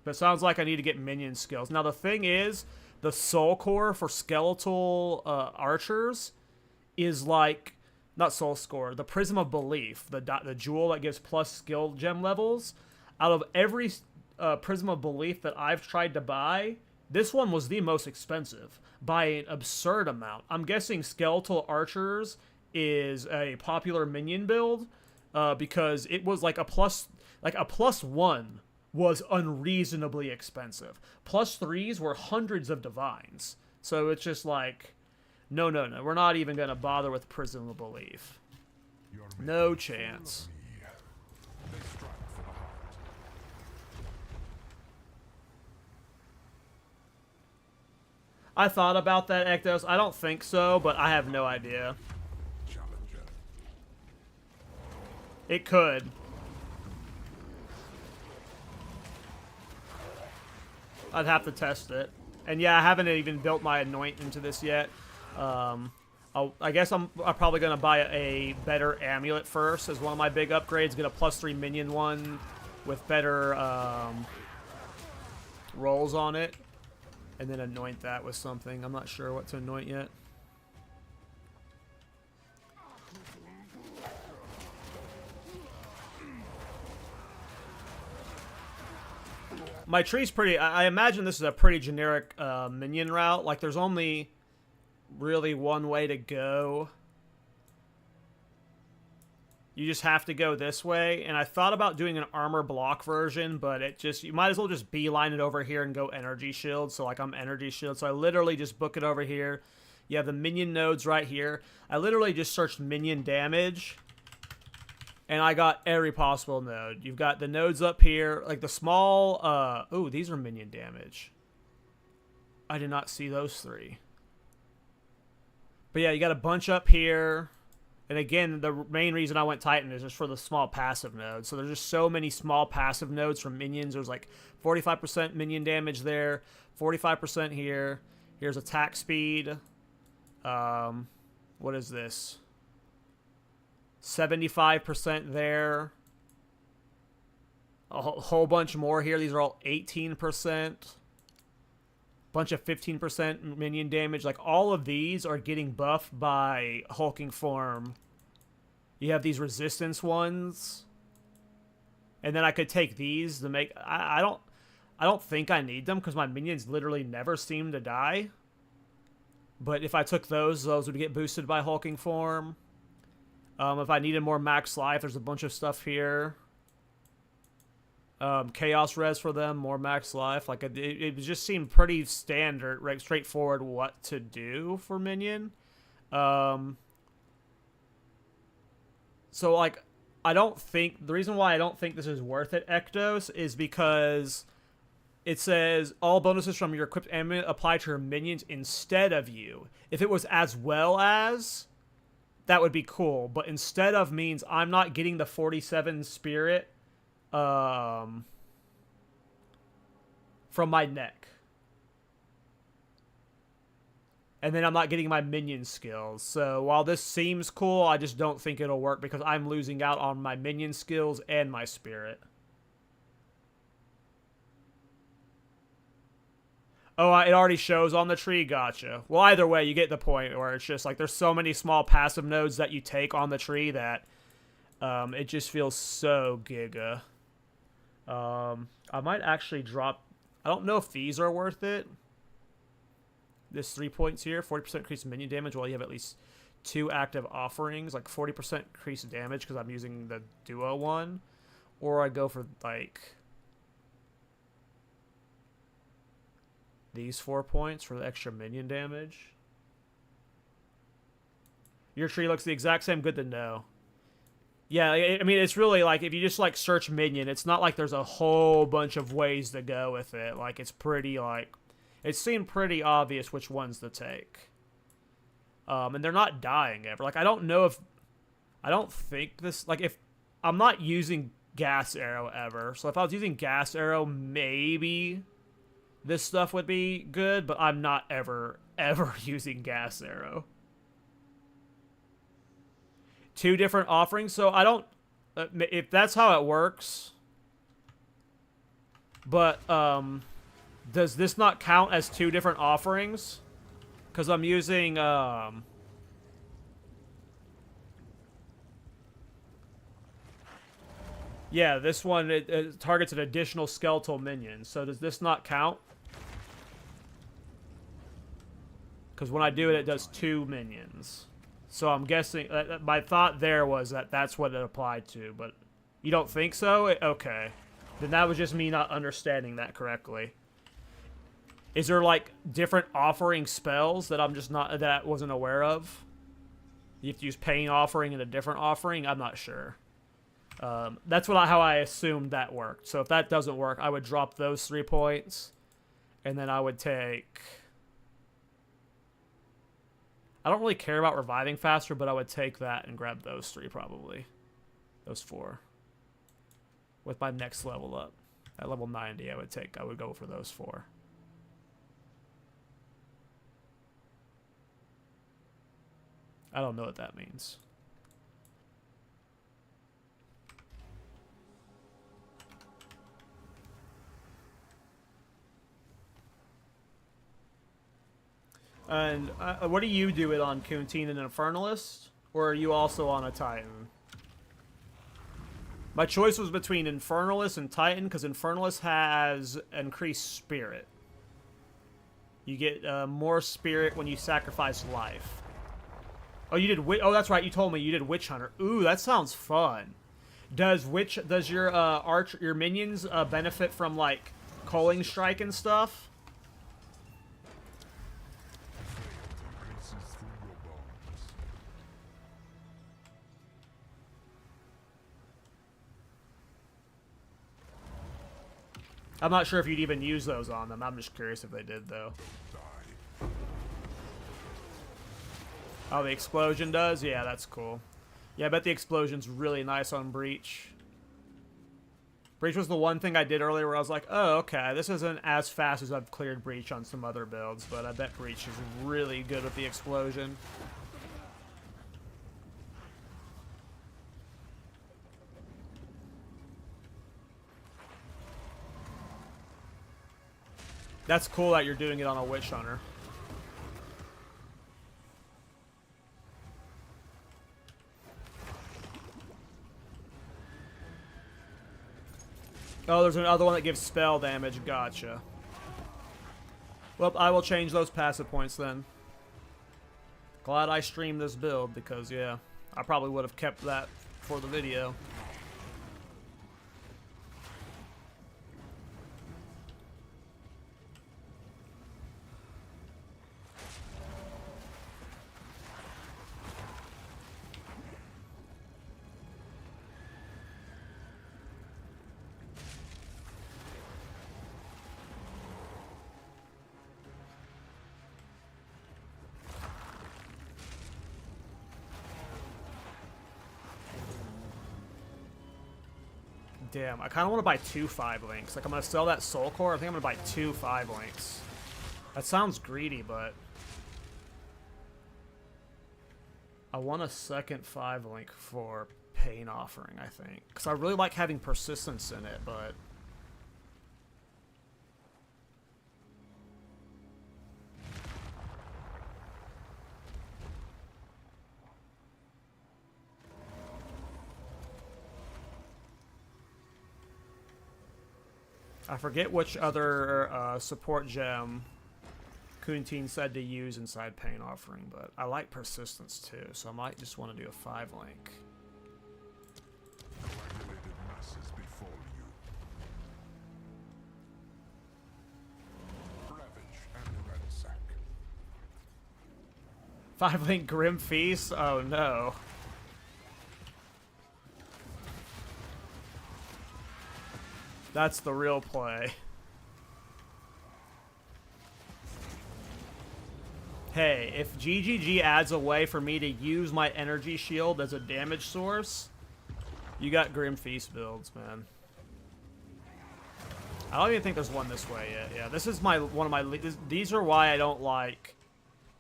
But it sounds like I need to get minion skills. Now, the thing is, the soul core for skeletal archers is like, not soul score, the Prism of Belief, the jewel that gives plus skill gem levels. Out of every Prism of Belief that I've tried to buy, this one was the most expensive by an absurd amount. I'm guessing skeletal archers is a popular minion build because it was like a plus 1 was unreasonably expensive. Plus 3s were hundreds of divines. So it's just like, no. We're not even going to bother with Prism of Belief. No chance. I thought about that, Ektos. I don't think so, but I have no idea. It could. I'd have to test it. And yeah, I haven't even built my anoint into this yet. I guess I'm probably going to buy a better amulet first as one of my big upgrades. Get a +3 minion one with better rolls on it. And then anoint that with something. I'm not sure what to anoint yet. My tree's pretty... I imagine this is a pretty generic minion route. Like, there's only really one way to go. You just have to go this way. And I thought about doing an armor block version, but it just... You might as well just beeline it over here and go energy shield. So, like, I'm energy shield. So I literally just book it over here. You have the minion nodes right here. I literally just searched minion damage. And I got every possible node. You've got the nodes up here. Like the small... ooh, these are minion damage. I did not see those 3. But yeah, you got a bunch up here. And again, the main reason I went Titan is just for the small passive nodes. So there's just so many small passive nodes from minions. There's like 45% minion damage there. 45% here. Here's attack speed. What is this? 75% there. a whole bunch more here. These are all 18%. Bunch of 15% minion damage. Like, all of these are getting buffed by hulking form. You have these resistance ones. And then I could take these to make... I don't think I need them because my minions literally never seem to die. But if I took those would get boosted by hulking form. If I needed more max life, there's a bunch of stuff here. Chaos res for them, more max life. Like, it just seemed pretty standard, right, straightforward what to do for minion. So, like, I don't think... The reason why I don't think this is worth it, Ektos, is because it says all bonuses from your equipped enemy apply to your minions instead of you. If it was as well as, that would be cool. But instead of means I'm not getting the 47 spirit from my neck. And then I'm not getting my minion skills. So while this seems cool, I just don't think it'll work because I'm losing out on my minion skills and my spirit. Oh, it already shows on the tree? Gotcha. Well, either way, you get the point where it's just like there's so many small passive nodes that you take on the tree that it just feels so giga. I might actually drop... I don't know if these are worth it. This 3 points here, 40% increased minion damage while you have at least 2 active offerings. Like 40% increased damage because I'm using the duo one. Or I go for like... these 4 points for the extra minion damage. Your tree looks the exact same. Good to know. Yeah, I mean, it's really like, if you just like search minion, it's not like there's a whole bunch of ways to go with it. Like, it's pretty like, it seemed pretty obvious which ones to take. And they're not dying ever. Like, I don't know if, I don't think this, like, if, I'm not using gas arrow ever. So if I was using gas arrow, maybe this stuff would be good, but I'm not ever using gas arrow. 2 different offerings, so I don't... if that's how it works... But, does this not count as 2 different offerings? Because I'm using, yeah, this one, it targets an additional skeletal minion. So does this not count? Because when I do it, it does 2 minions. So I'm guessing... my thought there was that that's what it applied to, but you don't think so? Okay. Then that was just me not understanding that correctly. Is there, like, different offering spells that I'm just not... that I wasn't aware of? You have to use Pain Offering and a different offering? I'm not sure. That's how I assumed that worked. So if that doesn't work, I would drop those 3 points. And then I would take... I don't really care about reviving faster, but I would take that and grab those 3 probably. Those 4. With my next level up. At level 90, I would go for those 4. I don't know what that means. And what do you do it on, Kuntine and Infernalis? Or are you also on a Titan? My choice was between Infernalis and Titan, because Infernalis has increased spirit. You get more spirit when you sacrifice life. Oh, you did oh, that's right, you told me you did Witch Hunter. Ooh, that sounds fun. Does your your minions benefit from like Culling Strike and stuff? I'm not sure if you'd even use those on them. I'm just curious if they did, though. Oh, the explosion does? Yeah, that's cool. Yeah, I bet the explosion's really nice on Breach. Breach was the one thing I did earlier where I was like, oh, okay, this isn't as fast as I've cleared Breach on some other builds, but I bet Breach is really good with the explosion. That's cool that you're doing it on a Witch Hunter. Oh, there's another one that gives spell damage. Gotcha. Well, I will change those passive points then. Glad I streamed this build because, yeah, I probably would have kept that for the video. Damn, I kind of want to buy 2 5-links. Like, I'm going to sell that soul core. I think I'm going to buy 2 5-links. That sounds greedy, but I want a second 5-link for Pain Offering, I think. Because I really like having persistence in it, but I forget which other support gem Kuntine said to use inside Pain Offering, but I like persistence too, so I might just want to do a 5-link. Coagulated masses befall you. Ravage and ransack. 5-link Grim Feast? Oh no. That's the real play. Hey, if GGG adds a way for me to use my energy shield as a damage source, you got Grim Feast builds, man. I don't even think there's one this way yet. Yeah, this is one of my. These are why I don't like.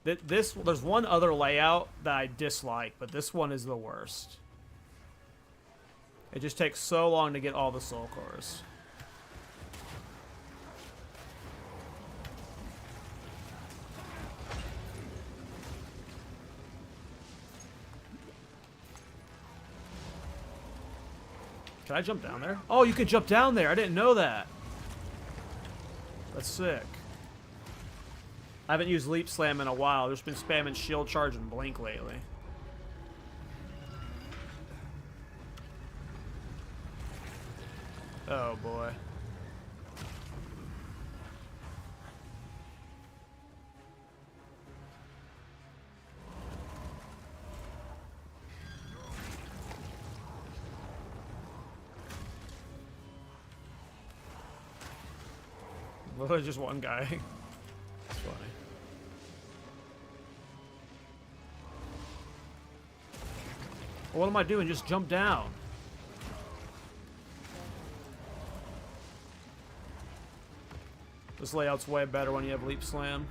There's one other layout that I dislike, but this one is the worst. It just takes so long to get all the soul cores. Can I jump down there? Oh, you can jump down there. I didn't know that. That's sick. I haven't used Leap Slam in a while. I've just been spamming Shield Charge and Blink lately. Oh, boy. Well, there's just one guy. It's funny. What am I doing? Just jump down. This layout's way better when you have Leap Slam.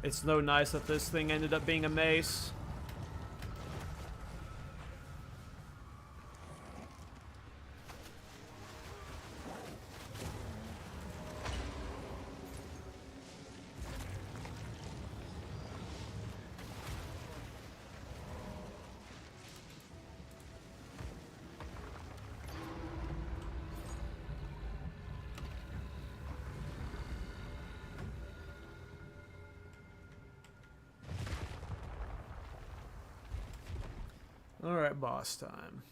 It's no nice that this thing ended up being a mace. Alright, boss time.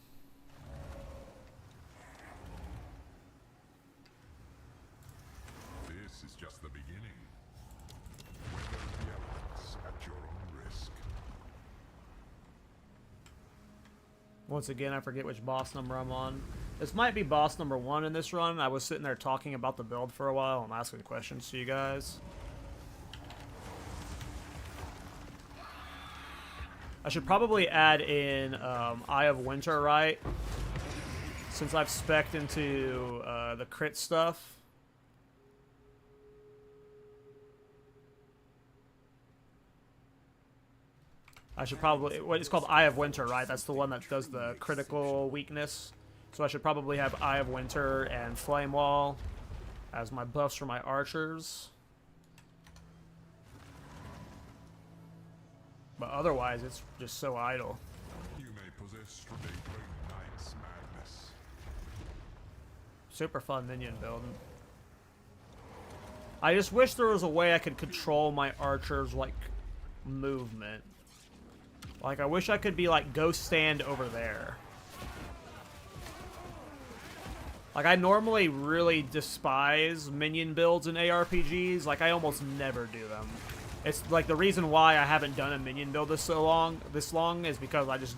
This is just the beginning. Weather the elements at your own risk. Once again, I forget which boss number I'm on. This might be boss number 1 in this run. I was sitting there talking about the build for a while. I'm asking questions to you guys. I should probably add in Eye of Winter, right? Since I've spec'd into the crit stuff. I should probably... It's called Eye of Winter, right? That's the one that does the critical weakness. So I should probably have Eye of Winter and Flame Wall as my buffs for my archers. But otherwise, it's just so idle. You may possess a great knight's madness. Super fun minion building. I just wish there was a way I could control my archers, like, movement. Like, I wish I could be like, go stand over there. Like, I normally really despise minion builds in ARPGs. Like, I almost never do them. It's like the reason why I haven't done a minion build this long is because I just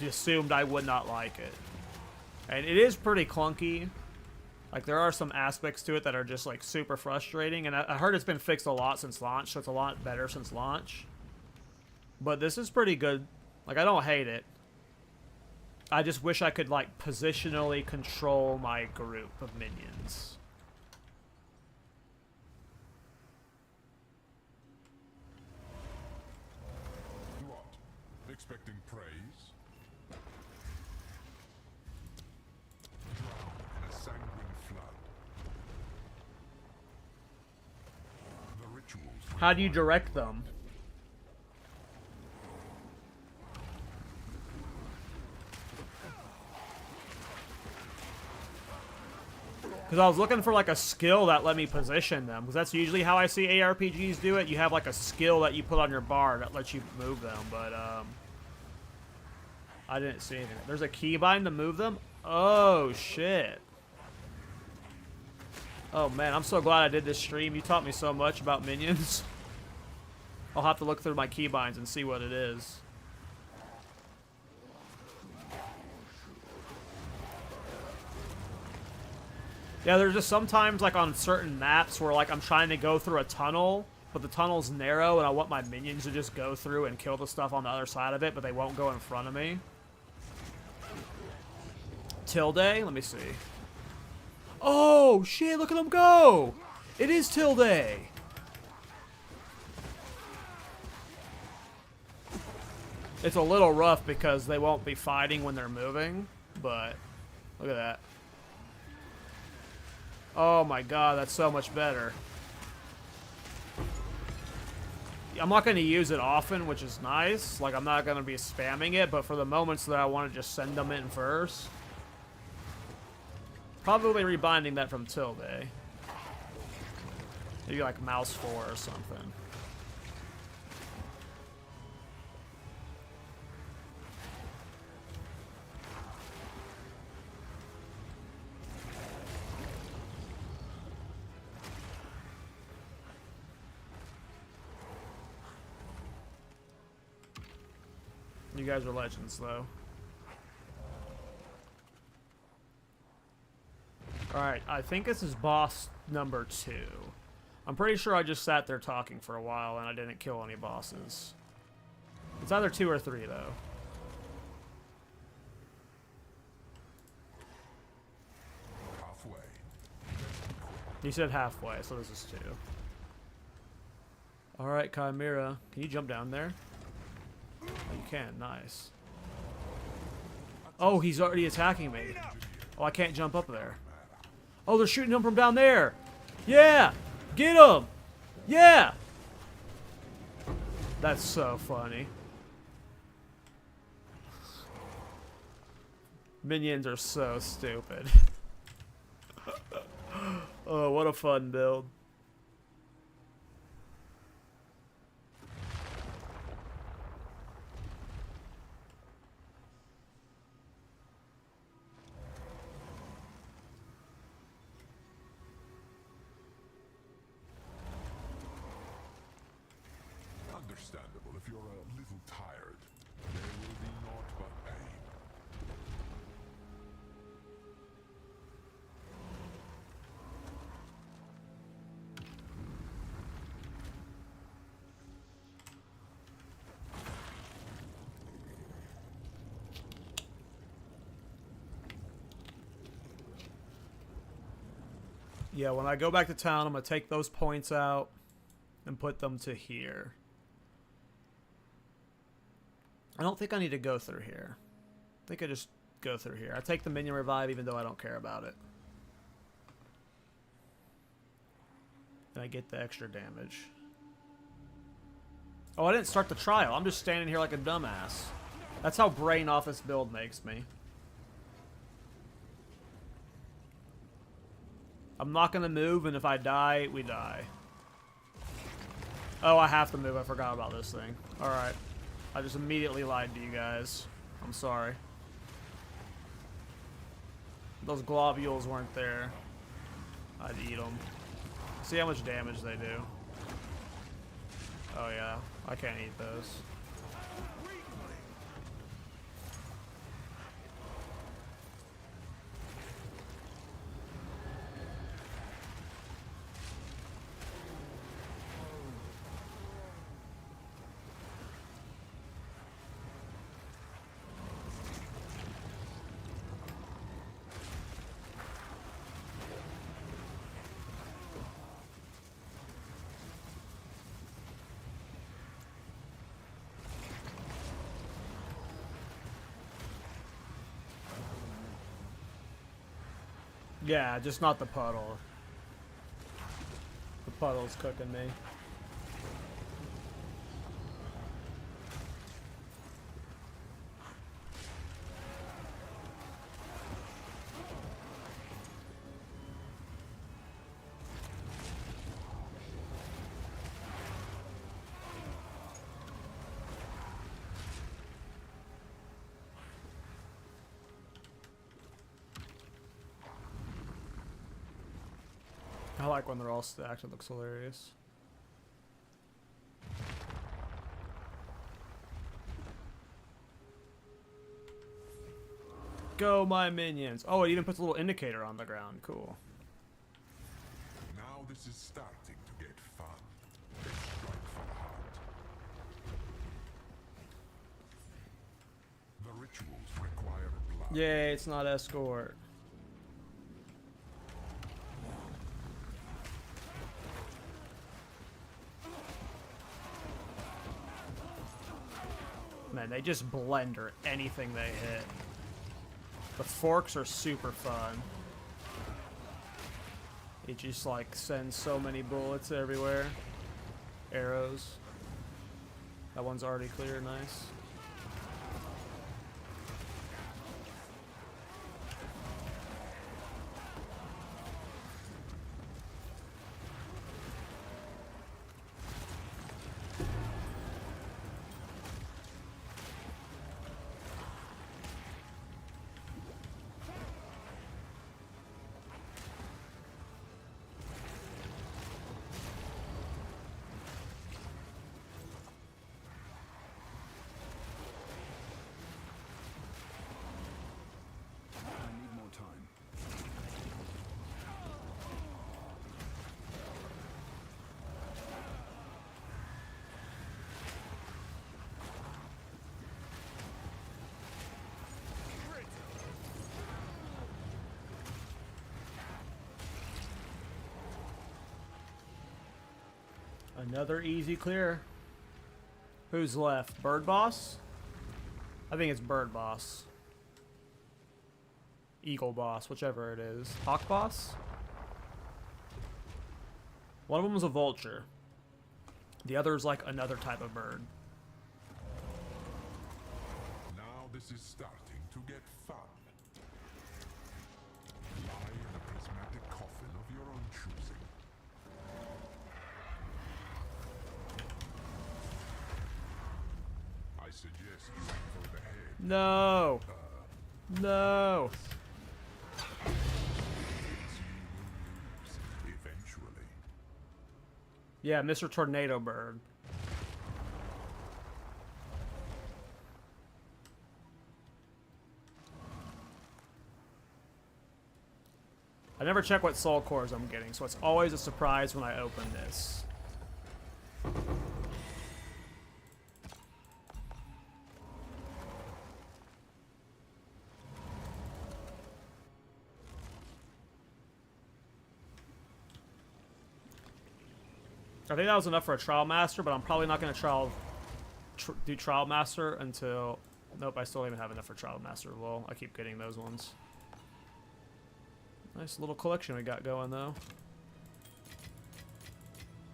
assumed I would not like it. And it is pretty clunky. Like, there are some aspects to it that are just, like, super frustrating. And I heard it's been fixed a lot since launch, so it's a lot better since launch. But this is pretty good. Like, I don't hate it. I just wish I could, like, positionally control my group of minions. What? Expecting praise? Drown in a sanguine flood. The rituals. How do you direct them? Because I was looking for, like, a skill that let me position them. Because that's usually how I see ARPGs do it. You have, like, a skill that you put on your bar that lets you move them. But, I didn't see anything. There's a keybind to move them? Oh, shit. Oh, man. I'm so glad I did this stream. You taught me so much about minions. I'll have to look through my keybinds and see what it is. Yeah, there's just sometimes, like, on certain maps where, like, I'm trying to go through a tunnel, but the tunnel's narrow, and I want my minions to just go through and kill the stuff on the other side of it, but they won't go in front of me. Tilde? Let me see. Oh, shit, look at them go! It is Tilde! It's a little rough because they won't be fighting when they're moving, but look at that. Oh my god, that's so much better. I'm not going to use it often, which is nice. Like, I'm not going to be spamming it, but for the moments that I want to just send them in first. Probably rebinding that from Tilde. Maybe like mouse 4 or something. You guys are legends, though. Alright, I think this is boss number 2. I'm pretty sure I just sat there talking for a while and I didn't kill any bosses. It's either 2 or 3, though. Halfway. You said halfway, so this is 2. Alright, Chimera. Can you jump down there? Oh, you can. Nice. Oh, he's already attacking me. Oh, I can't jump up there. Oh, they're shooting him from down there. Yeah! Get him! Yeah! That's so funny. Minions are so stupid. Oh, what a fun build. Understandable if you're a little tired. There will be naught but pain. Yeah, when I go back to town, I'm going to take those points out and put them to here. I don't think I need to go through here. I think I just go through here. I take the minion revive even though I don't care about it. And I get the extra damage. Oh, I didn't start the trial. I'm just standing here like a dumbass. That's how brain off this build makes me. I'm not gonna move, and if I die, we die. Oh, I have to move. I forgot about this thing. Alright. I just immediately lied to you guys. I'm sorry. Those globules weren't there. I'd eat them. See how much damage they do. Oh yeah, I can't eat those. Yeah, just not the puddle. The puddle's cooking me. I like when they're all stacked, it looks hilarious. Go, my minions! Oh, it even puts a little indicator on the ground. Cool. Now this is starting to get fun. A strike for the heart. The rituals require blood. Yay, it's not escort. Man, they just blender anything they hit. The forks are super fun. It just like sends so many bullets everywhere. Arrows. That one's already clear, nice. Another easy clear. Who's left? Bird Boss? I think it's Bird Boss. Eagle Boss, whichever it is. Hawk Boss? One of them was a vulture. The other is like another type of bird. Now this is starting to get fun. Lie in a prismatic coffin of your own choosing. I suggest you aim for the head. No! No! Eventually. Yeah, Mr. Tornado Bird. I never check what soul cores I'm getting, so it's always a surprise when I open this. I think that was enough for a Trial Master, but I'm probably not going to do Trial Master until... Nope, I still don't even have enough for Trial Master. Well, I keep getting those ones. Nice little collection we got going, though.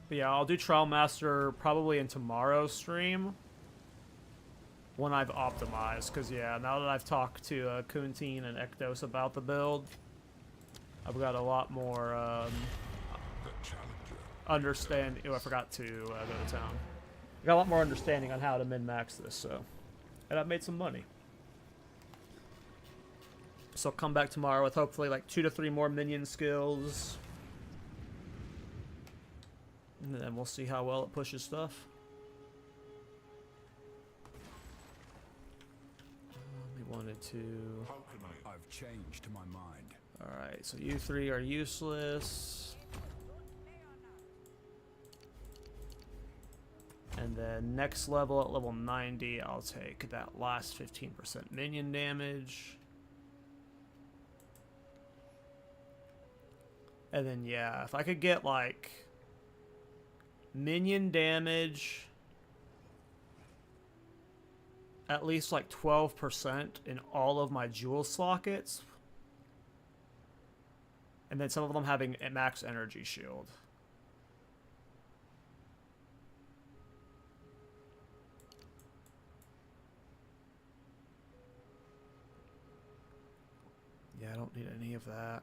But yeah, I'll do Trial Master probably in tomorrow's stream when I've optimized. Because, yeah, now that I've talked to Kuntine and Ekdos about the build, I've got a lot more understanding. Oh, I forgot to go to town. I got a lot more understanding on how to min-max this, so. And I've made some money. So I'll come back tomorrow with hopefully like 2 to 3 more minion skills. And then we'll see how well it pushes stuff. We wanted to... How can I've changed my mind. Alright, so you 3 are useless. And then next level at level 90, I'll take that last 15% minion damage. And then, yeah, if I could get, like, minion damage at least, like, 12% in all of my jewel sockets. And then some of them having a max energy shield. Yeah, I don't need any of that.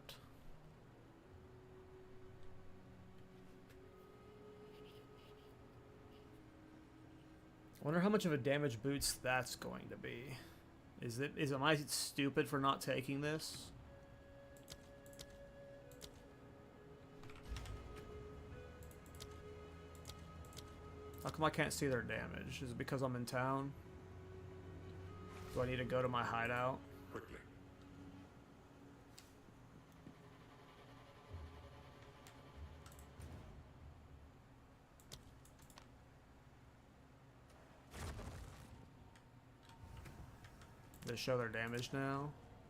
I wonder how much of a damage boost that's going to be. Am I stupid for not taking this? How come I can't see their damage? Is it because I'm in town? Do I need to go to my hideout? quickly? They show their damage now?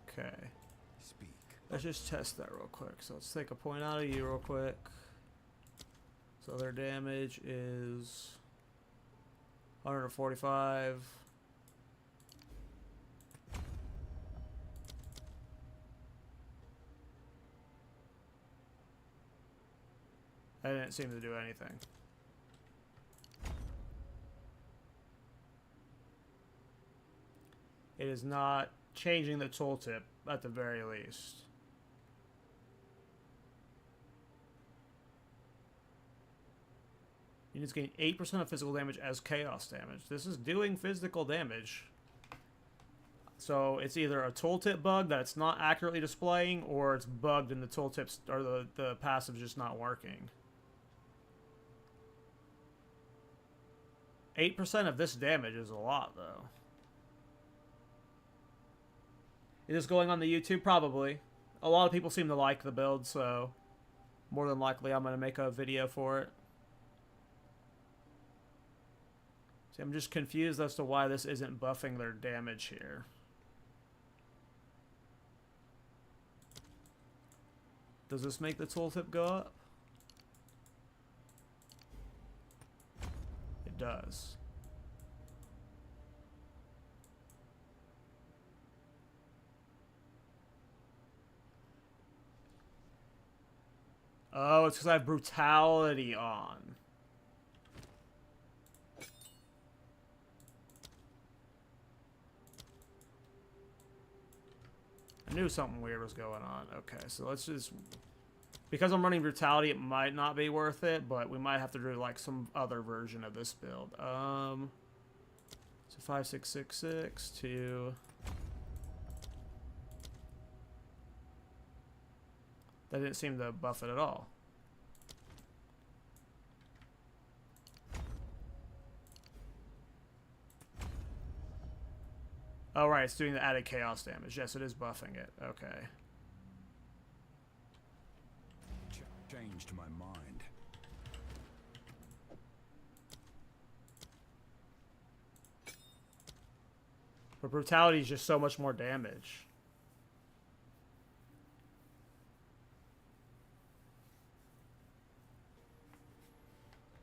Okay. Speak. Let's just test that real quick. So let's take a point out of you real quick. So their damage is 145. That didn't seem to do anything. It is not changing the tooltip at the very least. Units gain 8% of physical damage as chaos damage. This is doing physical damage. So it's either a tooltip bug that it's not accurately displaying, or it's bugged and the tooltips or the passive's just not working. 8% of this damage is a lot, though. Is this going on the YouTube? Probably. A lot of people seem to like the build, so more than likely I'm going to make a video for it. See, I'm just confused as to why this isn't buffing their damage here. Does this make the tooltip go up? It does. Oh, it's because I have brutality on. I knew something weird was going on. Okay, so let's just... Because I'm running brutality, it might not be worth it, but we might have to do, like, some other version of this build. So 5666 to... That didn't seem to buff it at all. Oh, right, it's doing the added chaos damage. Yes, it is buffing it. Okay. Changed my mind. But brutality is just so much more damage.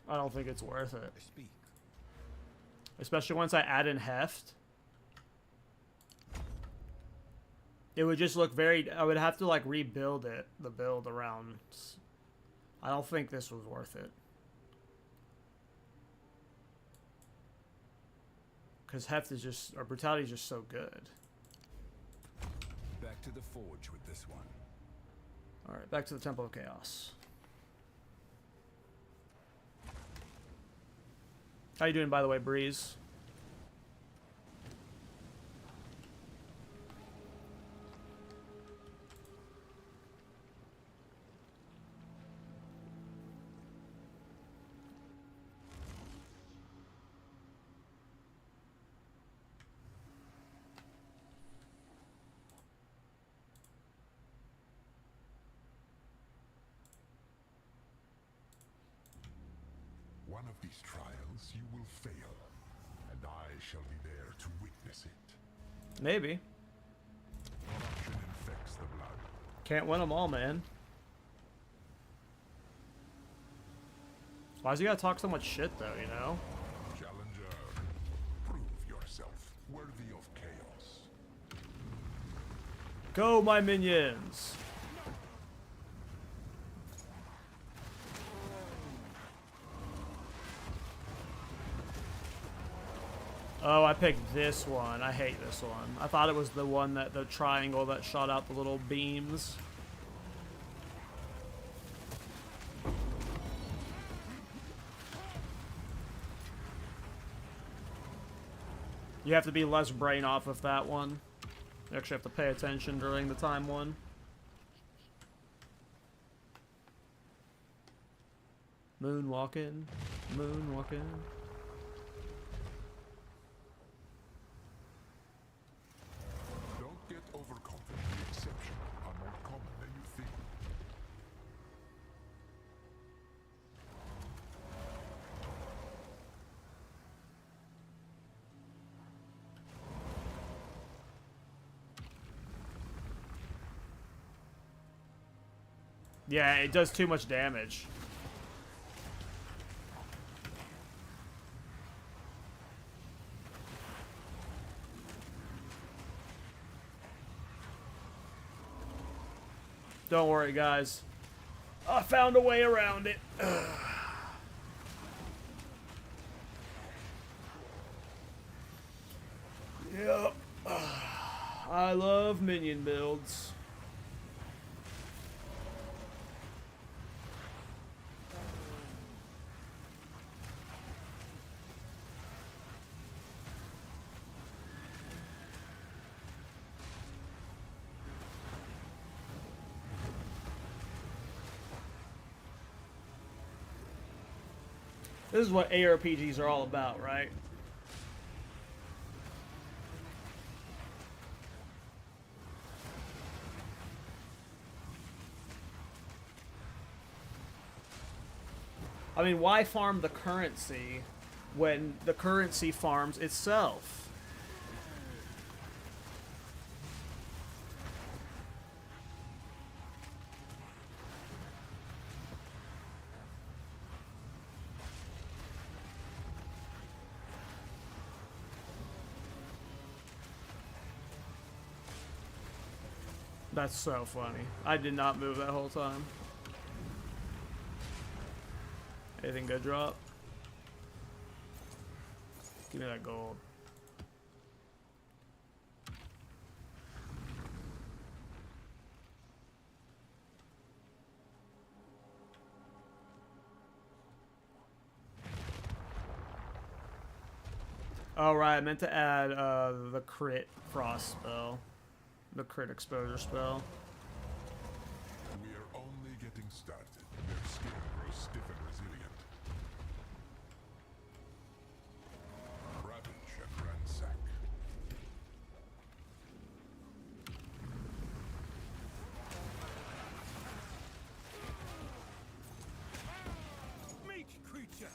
I don't think it's worth it. Speak. Especially once I add in heft. It would just look very... I would have to, like, rebuild it. The build around... I don't think this was worth it. Because heft is just, or brutality is just so good. Back to the forge with this one. Alright, back to the Temple of Chaos. How you doing, by the way, Breeze? One of these trials you will fail, and I shall be there to witness it. Maybe. Corruption infects the blood. Can't win them all, man. Why's he gotta talk so much shit, though, you know? Challenger, prove yourself worthy of chaos. Go, my minions! Oh, I picked this one. I hate this one. I thought it was the one that, the triangle that shot out the little beams. You have to be less brain off with that one. You actually have to pay attention during the time one. Moonwalking. Moonwalking. Don't get overconfident. The exceptions are more common than you think. Yeah, it does too much damage. Don't worry, guys. I found a way around it. Yep. I love minion builds. This is what ARPGs are all about, right? I mean, why farm the currency when the currency farms itself? That's so funny. I did not move that whole time. Anything good drop? Give me that gold. Oh right, I meant to add the crit frost spell. The crit exposure spell. We are only getting started. Their skin grows stiff and resilient. Ravage and ransack. Meat creature!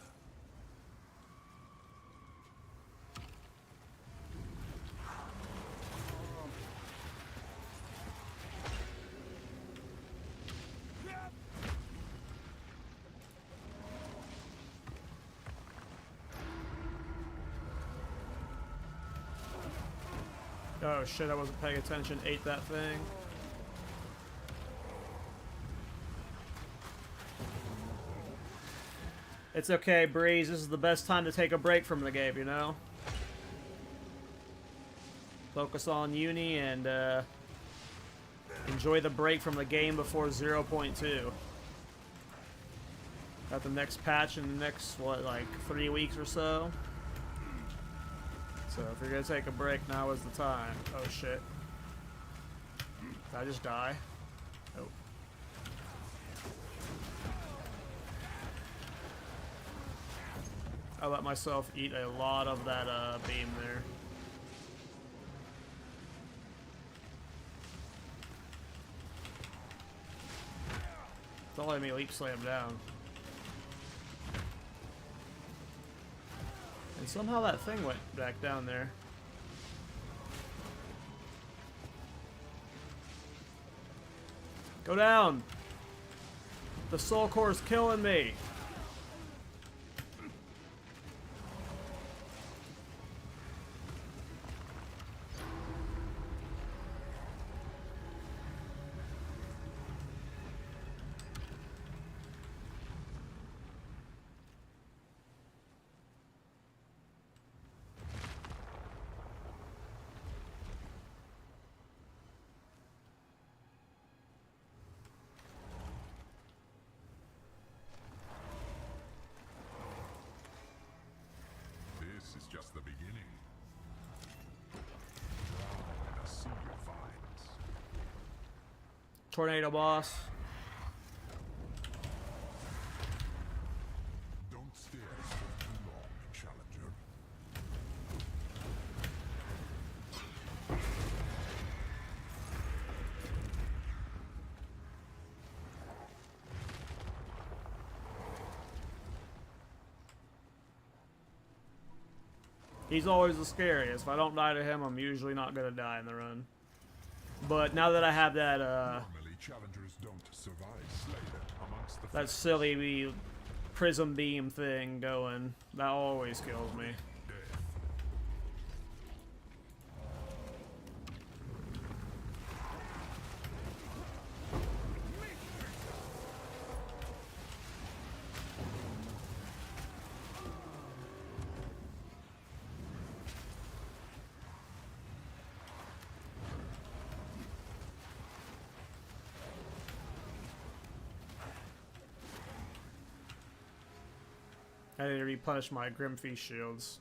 Oh shit, I wasn't paying attention. Ate that thing. It's okay, Breeze. This is the best time to take a break from the game, you know? Focus on uni and enjoy the break from the game before 0.2. Got the next patch in the next, what, like 3 weeks or so? So if you're gonna take a break, now is the time. Oh shit. Did I just die? Oh. I let myself eat a lot of that beam there. Don't let me leap slam down. And somehow that thing went back down there. Go down! The soul core is killing me! This is just the beginning. Drown in a sea of vines. Tornado boss. Don't stare for too long, Challenger. He's always the scariest. If I don't die to him, I'm usually not gonna die in the run. But now that I have that Normally, challengers don't survive Slayer amongst the that silly prism beam thing going, that always kills me. death. I need to replenish my Grimfeast shields.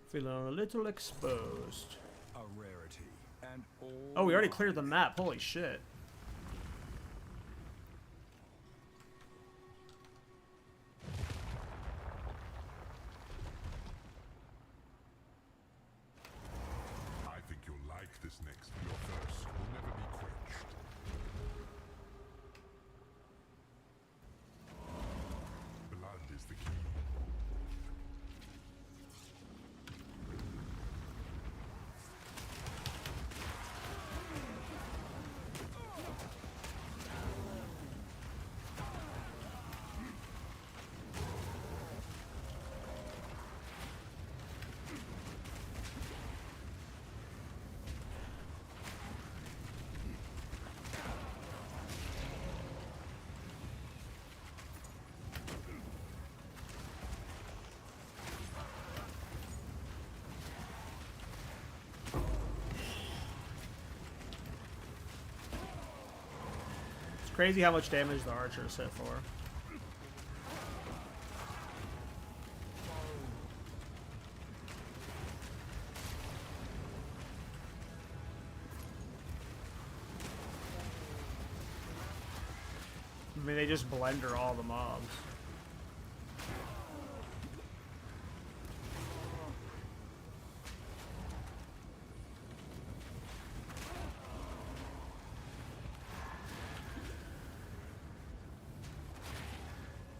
Feeling a little exposed. A rarity. And all Oh, we already cleared the map. Holy shit. I think you'll like this next. Your thirst will never be quenched. Blood is the key. It's crazy how much damage the archers hit for. I mean, they just blender all the mobs.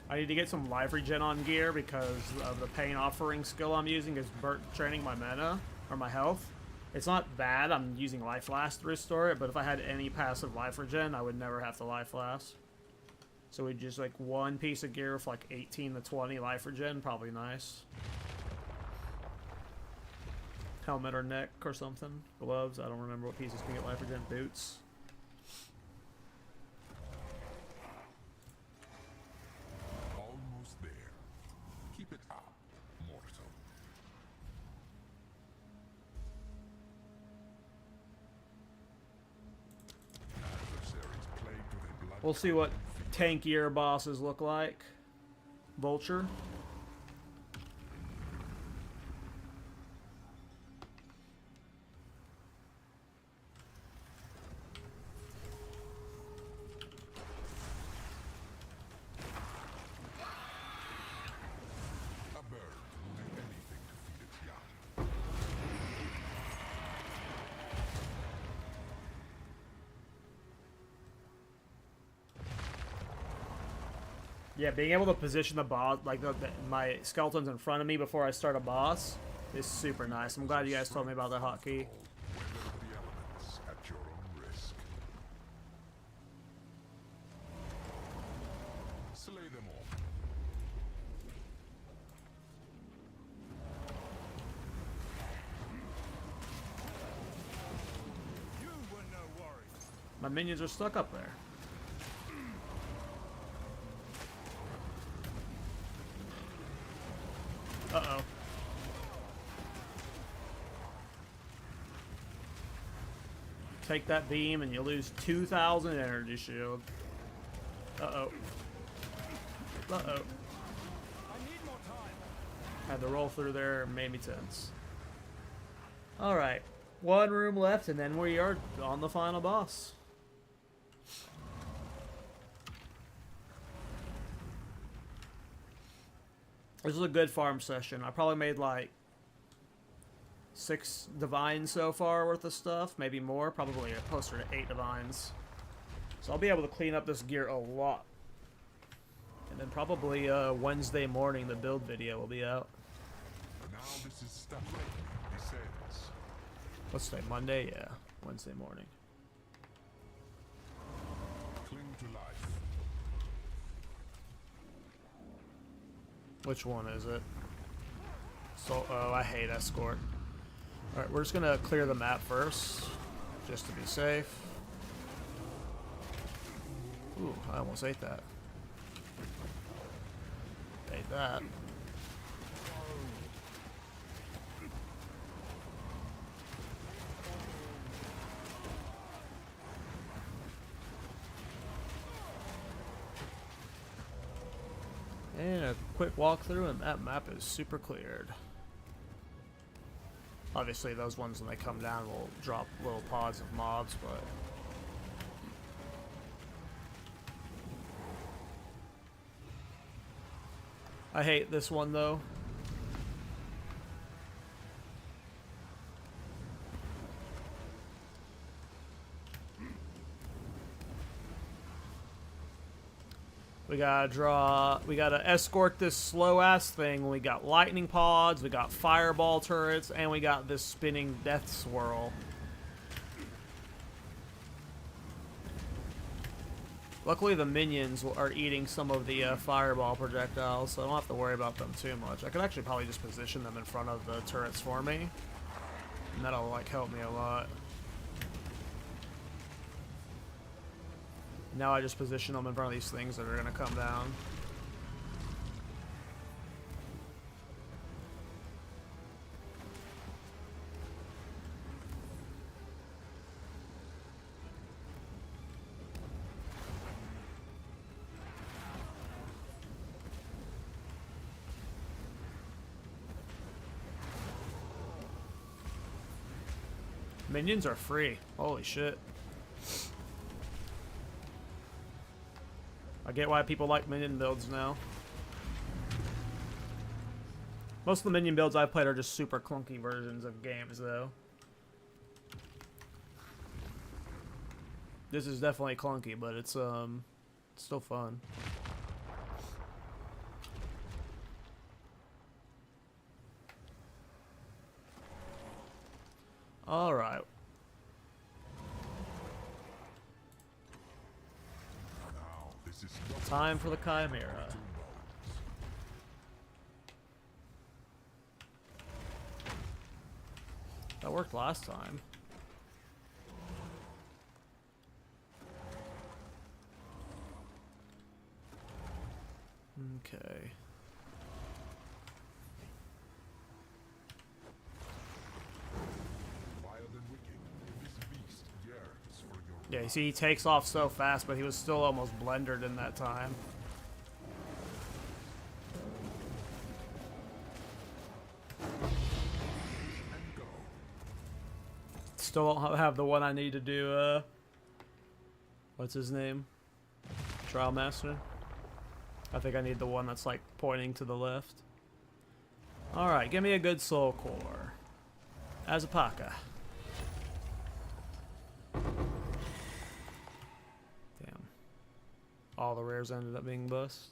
I need to get some life regen on gear because of the pain offering skill I'm using is draining my mana, or my health. It's not bad, I'm using life last to restore it, but if I had any passive life regen, I would never have to life last. So we just like one piece of gear with like 18 to 20 life regen, probably nice. Helmet or neck or something. Gloves, I don't remember what pieces can get life regen. Boots. Almost there. Keep it up, mortal. We'll see what tankier bosses look like. Vulture. A bird will do anything to feed its young. Yeah, being able to position the boss, like my skeletons in front of me before I start a boss, is super nice. I'm glad you guys told me about that hotkey. Weather the elements at your own risk. Slay them all. You were no worry. My minions are stuck up there. Uh-oh. Take that beam and you lose 2,000 energy shield. Uh-oh. Uh-oh. I need more time. Had to roll through there and made me tense. Alright. One room left and then we are on the final boss. This was a good farm session. I probably made like 6 divines so far worth of stuff. Maybe more. Probably closer to 8 divines. So I'll be able to clean up this gear a lot. And then probably Wednesday morning the build video will be out. Now this is stuff descends. What's today? Monday? Yeah. Wednesday morning. Cling to life. Which one is it? So, oh, I hate escort. Alright, we're just gonna clear the map first, just to be safe. Ooh, I almost ate that. Ate that. And a quick walkthrough, and that map is super cleared. Obviously, those ones when they come down will drop little pods of mobs, but I hate this one though. We gotta escort this slow ass thing. We got lightning pods, we got fireball turrets, and we got this spinning death swirl. Luckily the minions are eating some of the fireball projectiles, so I don't have to worry about them too much. I could actually probably just position them in front of the turrets for me, and that'll like help me a lot. Now I just position them in front of these things that are going to come down. Minions are free. Holy shit. I get why people like minion builds now. Most of the minion builds I've played are just super clunky versions of games, though. This is definitely clunky, but it's still fun. All right. Time for the Chimera. That worked last time. Okay. Yeah, you see, he takes off so fast, but he was still almost blendered in that time. Still don't have the one I need to do, what's his name? Trial Master? I think I need the one that's, like, pointing to the left. Alright, give me a good soul core. Azapaka. Damn. All the rares ended up being bust.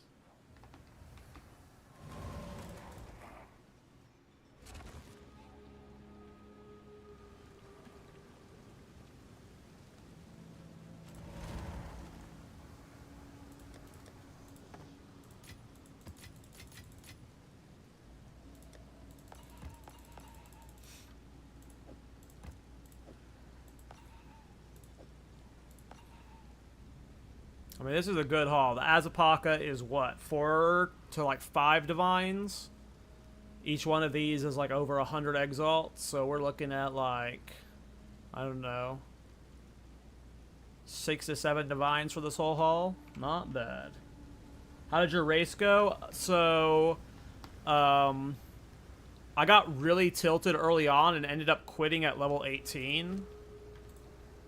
I mean, this is a good haul. The Azapaka is what? 4 to like 5 divines? Each one of these is like over 100 exalts, so we're looking at like, I don't know, 6 to 7 divines for this whole haul. Not bad. How did your race go? So, I got really tilted early on and ended up quitting at level 18.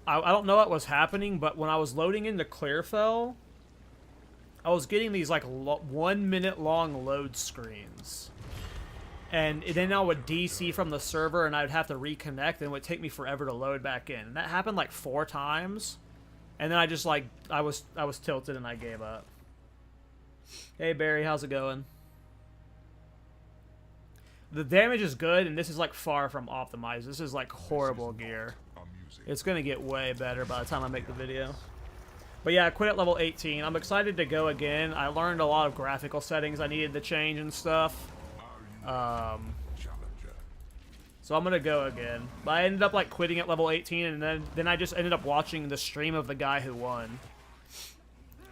I don't know what was happening, but when I was loading into Clearfell, I was getting these like 1 minute long load screens. And then I would DC from the server and I'd have to reconnect and it would take me forever to load back in. And that happened like 4 times. And then I just like, I was tilted and I gave up. Hey Barry, how's it going? The damage is good and this is like far from optimized. This is like horrible gear. It's going to get way better by the time I make the video. But yeah, I quit at level 18. I'm excited to go again. I learned a lot of graphical settings I needed to change and stuff. So I'm going to go again. But I ended up like quitting at level 18 and then I just ended up watching the stream of the guy who won.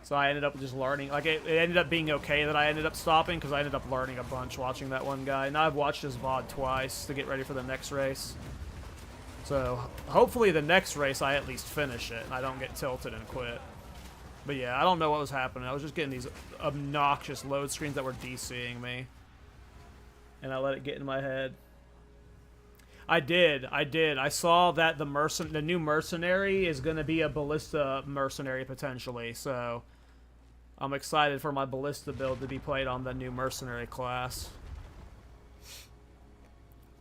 So I ended up just learning. Like it ended up being okay that I ended up stopping because I ended up learning a bunch watching that one guy. Now I've watched his VOD twice to get ready for the next race. So, hopefully the next race I at least finish it and I don't get tilted and quit. But yeah, I don't know what was happening. I was just getting these obnoxious load screens that were DCing me. And I let it get in my head. I did. I saw that the new mercenary is going to be a ballista mercenary potentially. So, I'm excited for my ballista build to be played on the new mercenary class.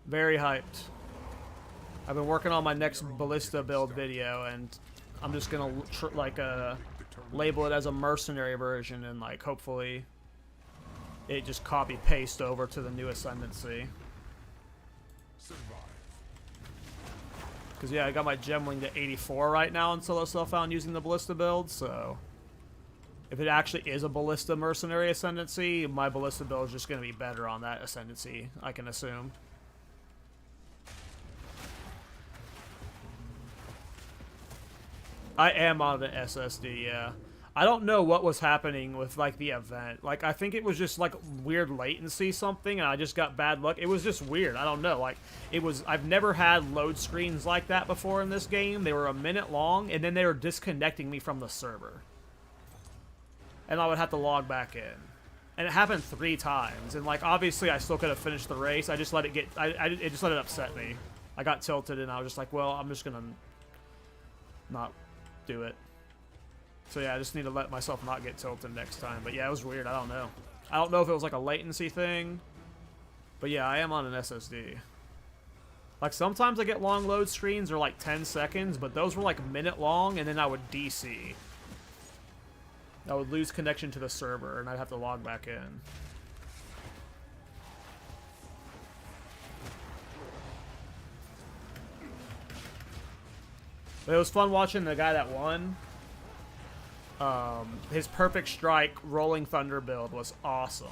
Very hyped. I've been working on my next ballista build video, and I'm just gonna label it as a mercenary version, and like hopefully it just copy paste over to the new Ascendancy. Because yeah, I got my gem wing to 84 right now in solo self-found using the ballista build, so if it actually is a ballista mercenary Ascendancy, my ballista build is just gonna be better on that Ascendancy, I can assume. I am on the SSD, yeah. I don't know what was happening with, like, the event. Like, I think it was just, like, weird latency something, and I just got bad luck. It was just weird. I don't know. Like, it was... I've never had load screens like that before in this game. They were a minute long, and then they were disconnecting me from the server. And I would have to log back in. And it happened 3 times. And, like, obviously I still could have finished the race. I just let it get... it just let it upset me. I got tilted, and I was just like, well, I'm just gonna... not... do it. So yeah, I just need to let myself not get tilted next time. But yeah, it was weird. I don't know. I don't know if it was like a latency thing. But yeah, I am on an SSD. Like sometimes I get long load screens or like 10 seconds, but those were like minute long and then I would DC. I would lose connection to the server and I'd have to log back in. But it was fun watching the guy that won. His Perfect Strike Rolling Thunder build was awesome.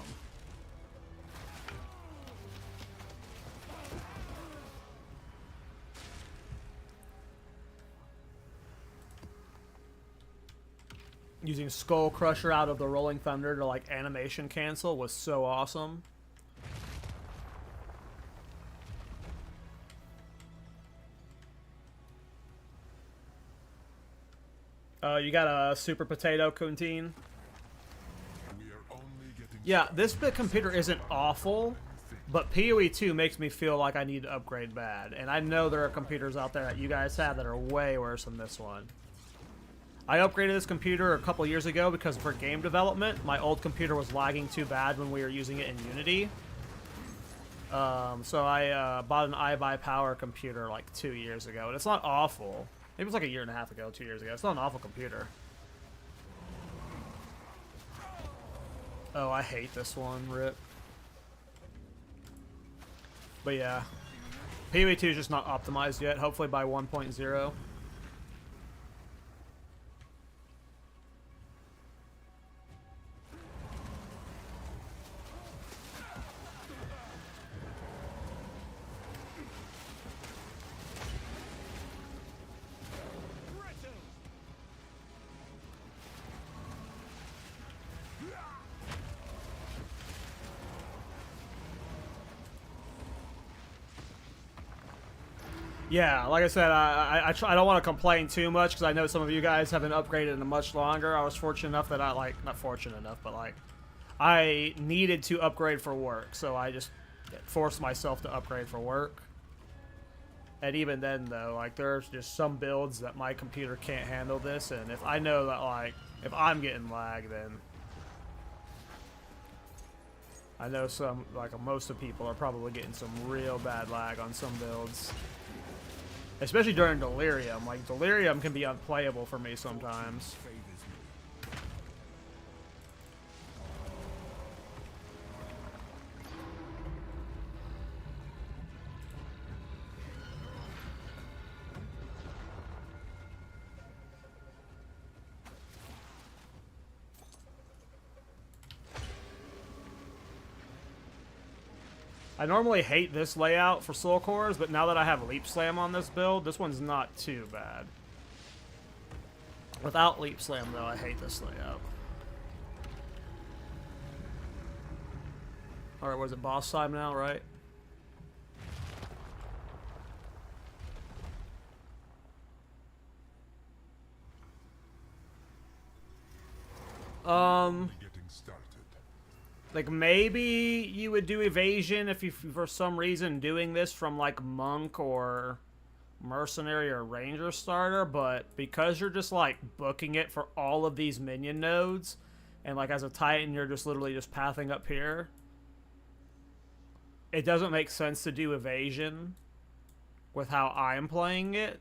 Using Skull Crusher out of the Rolling Thunder to like animation cancel was so awesome. You got a super potato, Kuntine? We are only getting Yeah, this bit computer isn't awful, but PoE 2 makes me feel like I need to upgrade bad. And I know there are computers out there that you guys have that are way worse than this one. I upgraded this computer a couple years ago because for game development, my old computer was lagging too bad when we were using it in Unity. So I bought an iBuyPower computer like 2 years ago, and it's not awful. Maybe it was like a year and a half ago, 2 years ago. It's not an awful computer. Oh, I hate this one, rip. But yeah, PoE 2 is just not optimized yet. Hopefully by 1.0. Yeah, like I said, I don't want to complain too much because I know some of you guys haven't upgraded in much longer. I was fortunate enough that not fortunate enough, but like, I needed to upgrade for work, so I just forced myself to upgrade for work. And even then, though, like, there's just some builds that my computer can't handle this, and if I know that, like, if I'm getting lag, then I know some, like, most of people are probably getting some real bad lag on some builds. Especially during Delirium. Like, Delirium can be unplayable for me sometimes. I normally hate this layout for soul cores, but now that I have Leap Slam on this build, this one's not too bad. Without Leap Slam, though, I hate this layout. Alright, was it boss time now, right? getting started. Like, maybe you would do evasion if you, for some reason, doing this from, like, monk or mercenary or ranger starter, but because you're just, like, booking it for all of these minion nodes, and, like, as a titan, you're just literally just pathing up here, it doesn't make sense to do evasion with how I'm playing it.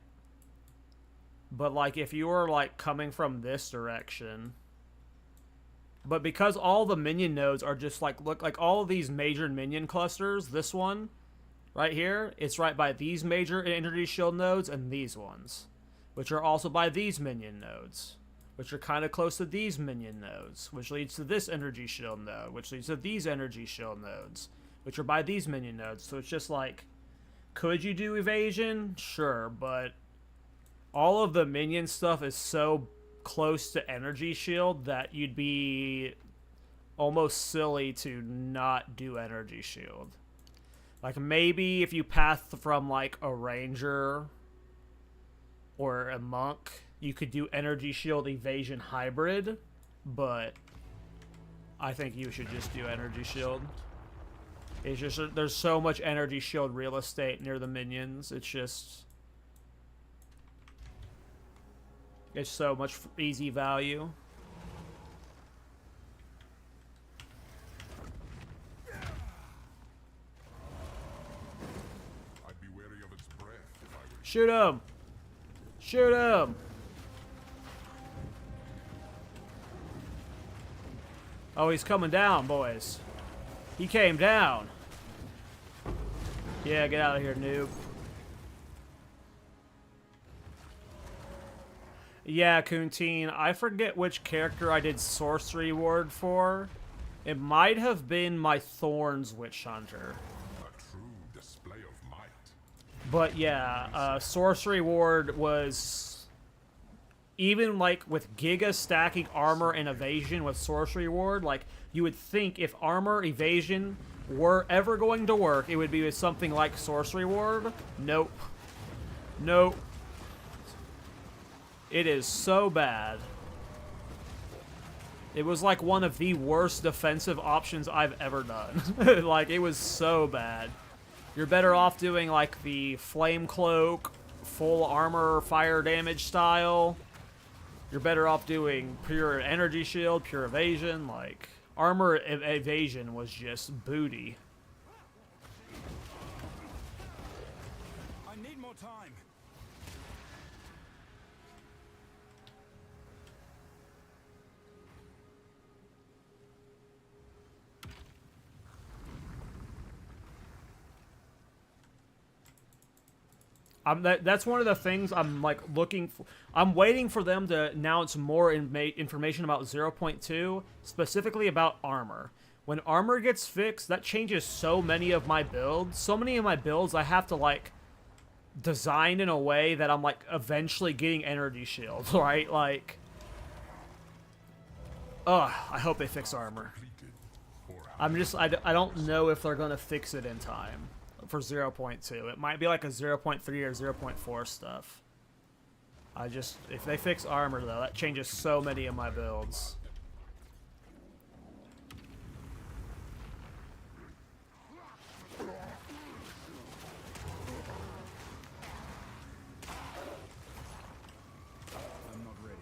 But, like, if you were, like, coming from this direction... But because all the minion nodes are just like, look, like all of these major minion clusters, this one right here, it's right by these major energy shield nodes and these ones, which are also by these minion nodes, which are kind of close to these minion nodes, which leads to this energy shield node, which leads to these energy shield nodes, which are by these minion nodes. So it's just like, could you do evasion? Sure, but all of the minion stuff is so close to energy shield that you'd be almost silly to not do energy shield. Like, maybe if you path from like a ranger or a monk, you could do energy shield evasion hybrid, but I think you should just do energy shield. It's just, there's so much energy shield real estate near the minions, it's just... It's so much easy value. I'd be wary of its breath if I were... Shoot him! Shoot him! Oh, he's coming down, boys. He came down. Yeah, get out of here, noob. Yeah, Kuntine, I forget which character I did Sorcery Ward for. It might have been my Thorns Witch Hunter. A true display of might. But yeah, Sorcery Ward was... Even, like, with Giga stacking armor and evasion with Sorcery Ward, like, you would think if armor evasion were ever going to work, it would be with something like Sorcery Ward. Nope. Nope. It is so bad. It was like one of the worst defensive options I've ever done. Like, it was so bad. You're better off doing, like, the Flame Cloak, full armor, fire damage style. You're better off doing pure energy shield, pure evasion. Like, armor evasion was just booty. I need more time. That's one of the things I'm like looking for. I'm waiting for them to announce more information about 0.2, specifically about armor. When armor gets fixed, that changes so many of my builds. So many of my builds I have to like design in a way that I'm like eventually getting energy shield, right? Like, ugh, I hope they fix armor. I don't know if they're gonna fix it in time for 0.2. It might be like a 0.3 or 0.4 stuff. If they fix armor though, that changes so many of my builds. I'm not ready.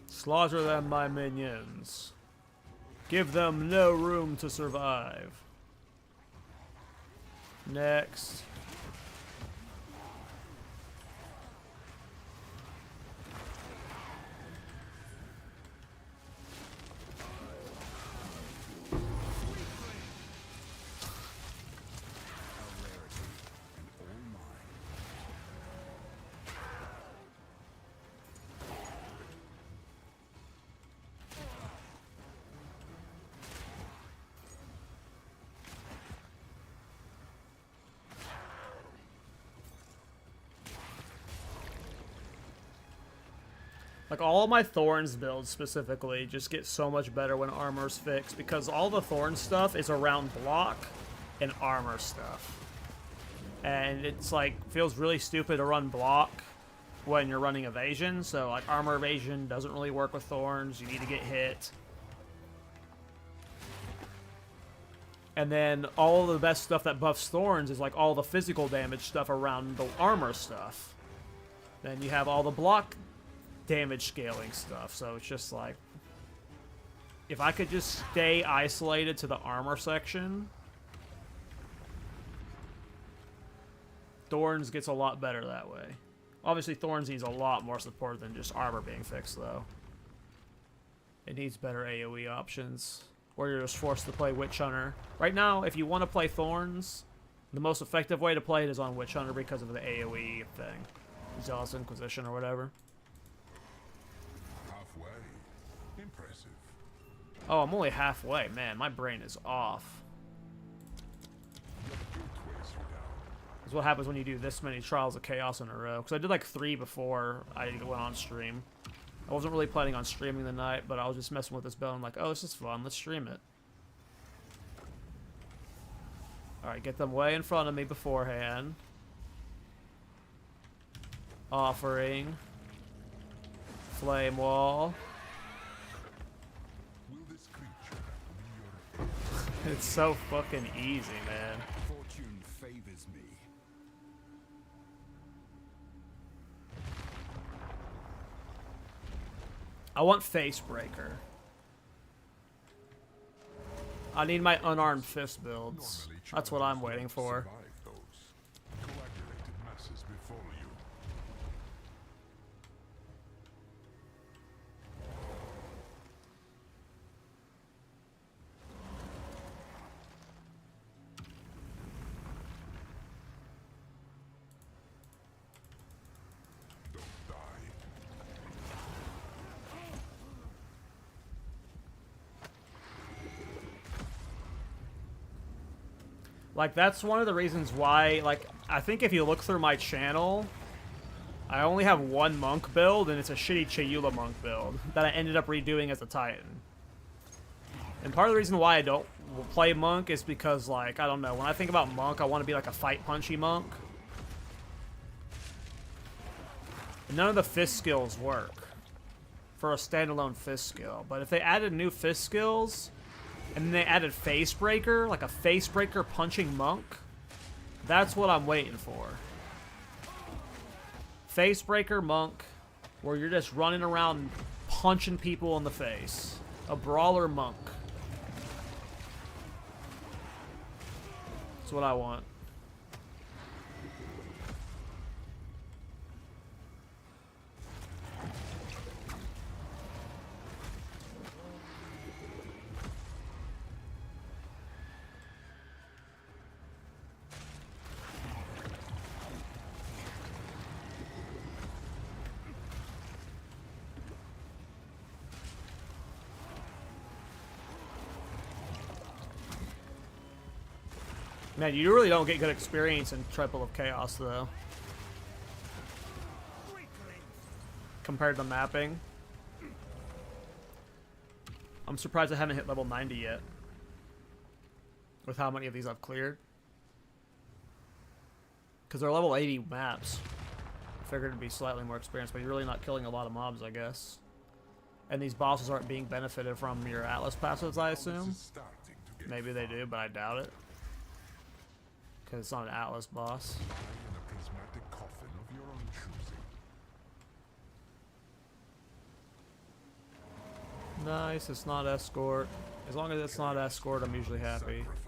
Slaughter them, my minions. Give them no room to survive. Next. Like, all of my Thorns builds specifically just get so much better when armor's fixed, because all the Thorn stuff is around block and armor stuff. And it's like, feels really stupid to run block when you're running evasion, so like armor evasion doesn't really work with Thorns, you need to get hit. And then all of the best stuff that buffs Thorns is like all the physical damage stuff around the armor stuff. Then you have all the block damage scaling stuff, so it's just like, if I could just stay isolated to the armor section, Thorns gets a lot better that way. Obviously Thorns needs a lot more support than just armor being fixed though. It needs better AoE options, or you're just forced to play Witch Hunter. Right now, if you want to play Thorns, the most effective way to play it is on Witch Hunter because of the AoE thing. Zealous Inquisition or whatever. Impressive. Oh, I'm only halfway. Man, my brain is off. That's what happens when you do this many Trials of Chaos in a row. Because I did like 3 before I went on stream. I wasn't really planning on streaming the night, but I was just messing with this build. I'm like, oh, this is fun. Let's stream it. Alright, get them way in front of me beforehand. Offering. Flame Wall. It's so fucking easy, man. Fortune favors me. I want Facebreaker. I need my unarmed fist builds. That's what I'm waiting for. Like, that's one of the reasons why, like, I think if you look through my channel, I only have one monk build, and it's a shitty Chayula monk build that I ended up redoing as a Titan. And part of the reason why I don't play Monk is because, like, I don't know, when I think about Monk, I want to be like a fight punchy Monk. And none of the fist skills work for a standalone fist skill. But if they added new fist skills, and then they added Face Breaker, like a Face Breaker punching Monk, that's what I'm waiting for. Face Breaker Monk, where you're just running around punching people in the face. A brawler Monk. That's what I want. Man, you really don't get good experience in Triple of Chaos, though. Compared to mapping. I'm surprised I haven't hit level 90 yet. With how many of these I've cleared. Because they're level 80 maps. I figured it'd be slightly more experienced, but you're really not killing a lot of mobs, I guess. And these bosses aren't being benefited from your Atlas passives, I assume. Maybe they do, but I doubt it. Because it's not an Atlas boss. In a prismatic coffin of your own choosing. Nice, it's not escort. As long as it's not escort, I'm usually happy. Sacrifice.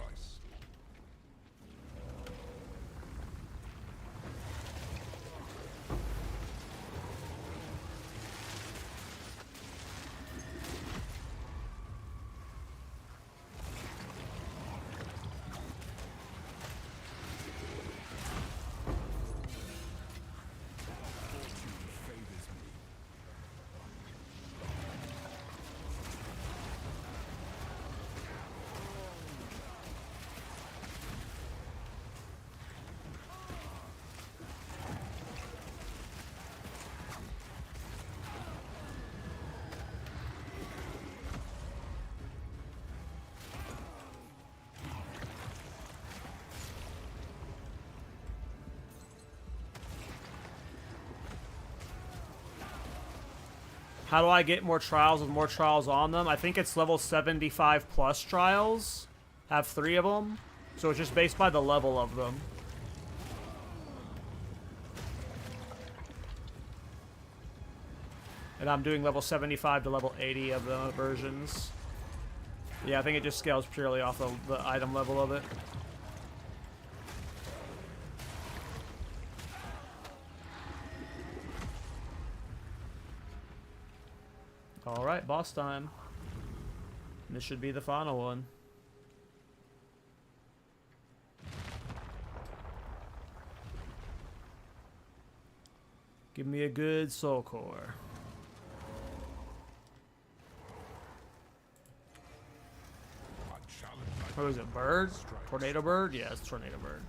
How do I get more trials with more trials on them? I think it's level 75 plus trials. Have 3 of them. So it's just based by the level of them. And I'm doing level 75 to level 80 of the versions. Yeah, I think it just scales purely off the item level of it. Alright, boss time. This should be the final one. Give me a good soul core. What was it, bird? Tornado bird? Yeah, it's tornado bird.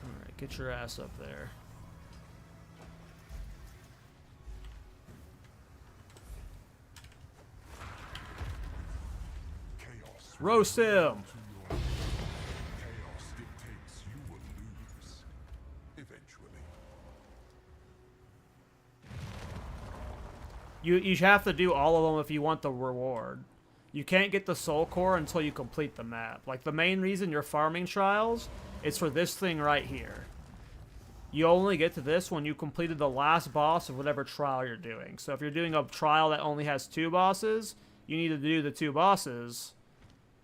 Alright, get your ass up there. Roast him! Chaos dictates you will lose. Eventually. You have to do all of them if you want the reward. You can't get the soul core until you complete the map. Like, the main reason you're farming trials is for this thing right here. You only get to this when you completed the last boss of whatever trial you're doing. So if you're doing a trial that only has 2 bosses, you need to do the 2 bosses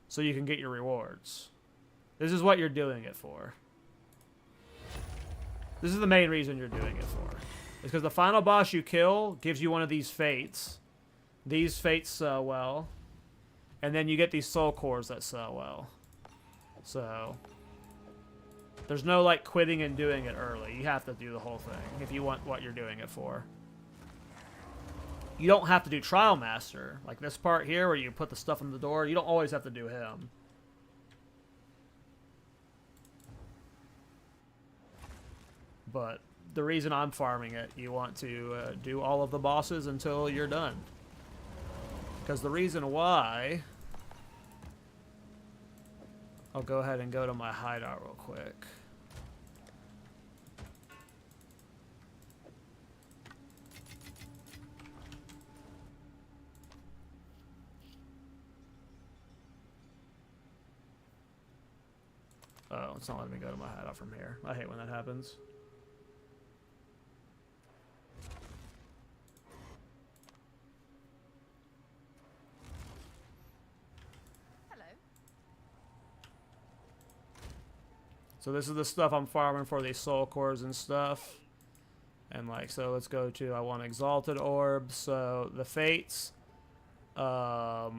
so you can get your rewards. This is what you're doing it for. This is the main reason you're doing it for. It's because the final boss you kill gives you one of these fates. These fates sell well. And then you get these soul cores that sell well. So there's no like quitting and doing it early. You have to do the whole thing if you want what you're doing it for. You don't have to do Trial Master. Like this part here where you put the stuff in the door. You don't always have to do him. But the reason I'm farming it, you want to do all of the bosses until you're done. Because the reason why... I'll go ahead and go to my hideout real quick. Oh, it's not letting me go to my hideout from here. I hate when that happens. Hello. So this is the stuff I'm farming for these soul cores and stuff. And like, so let's go to, I want exalted orbs. So the fates, the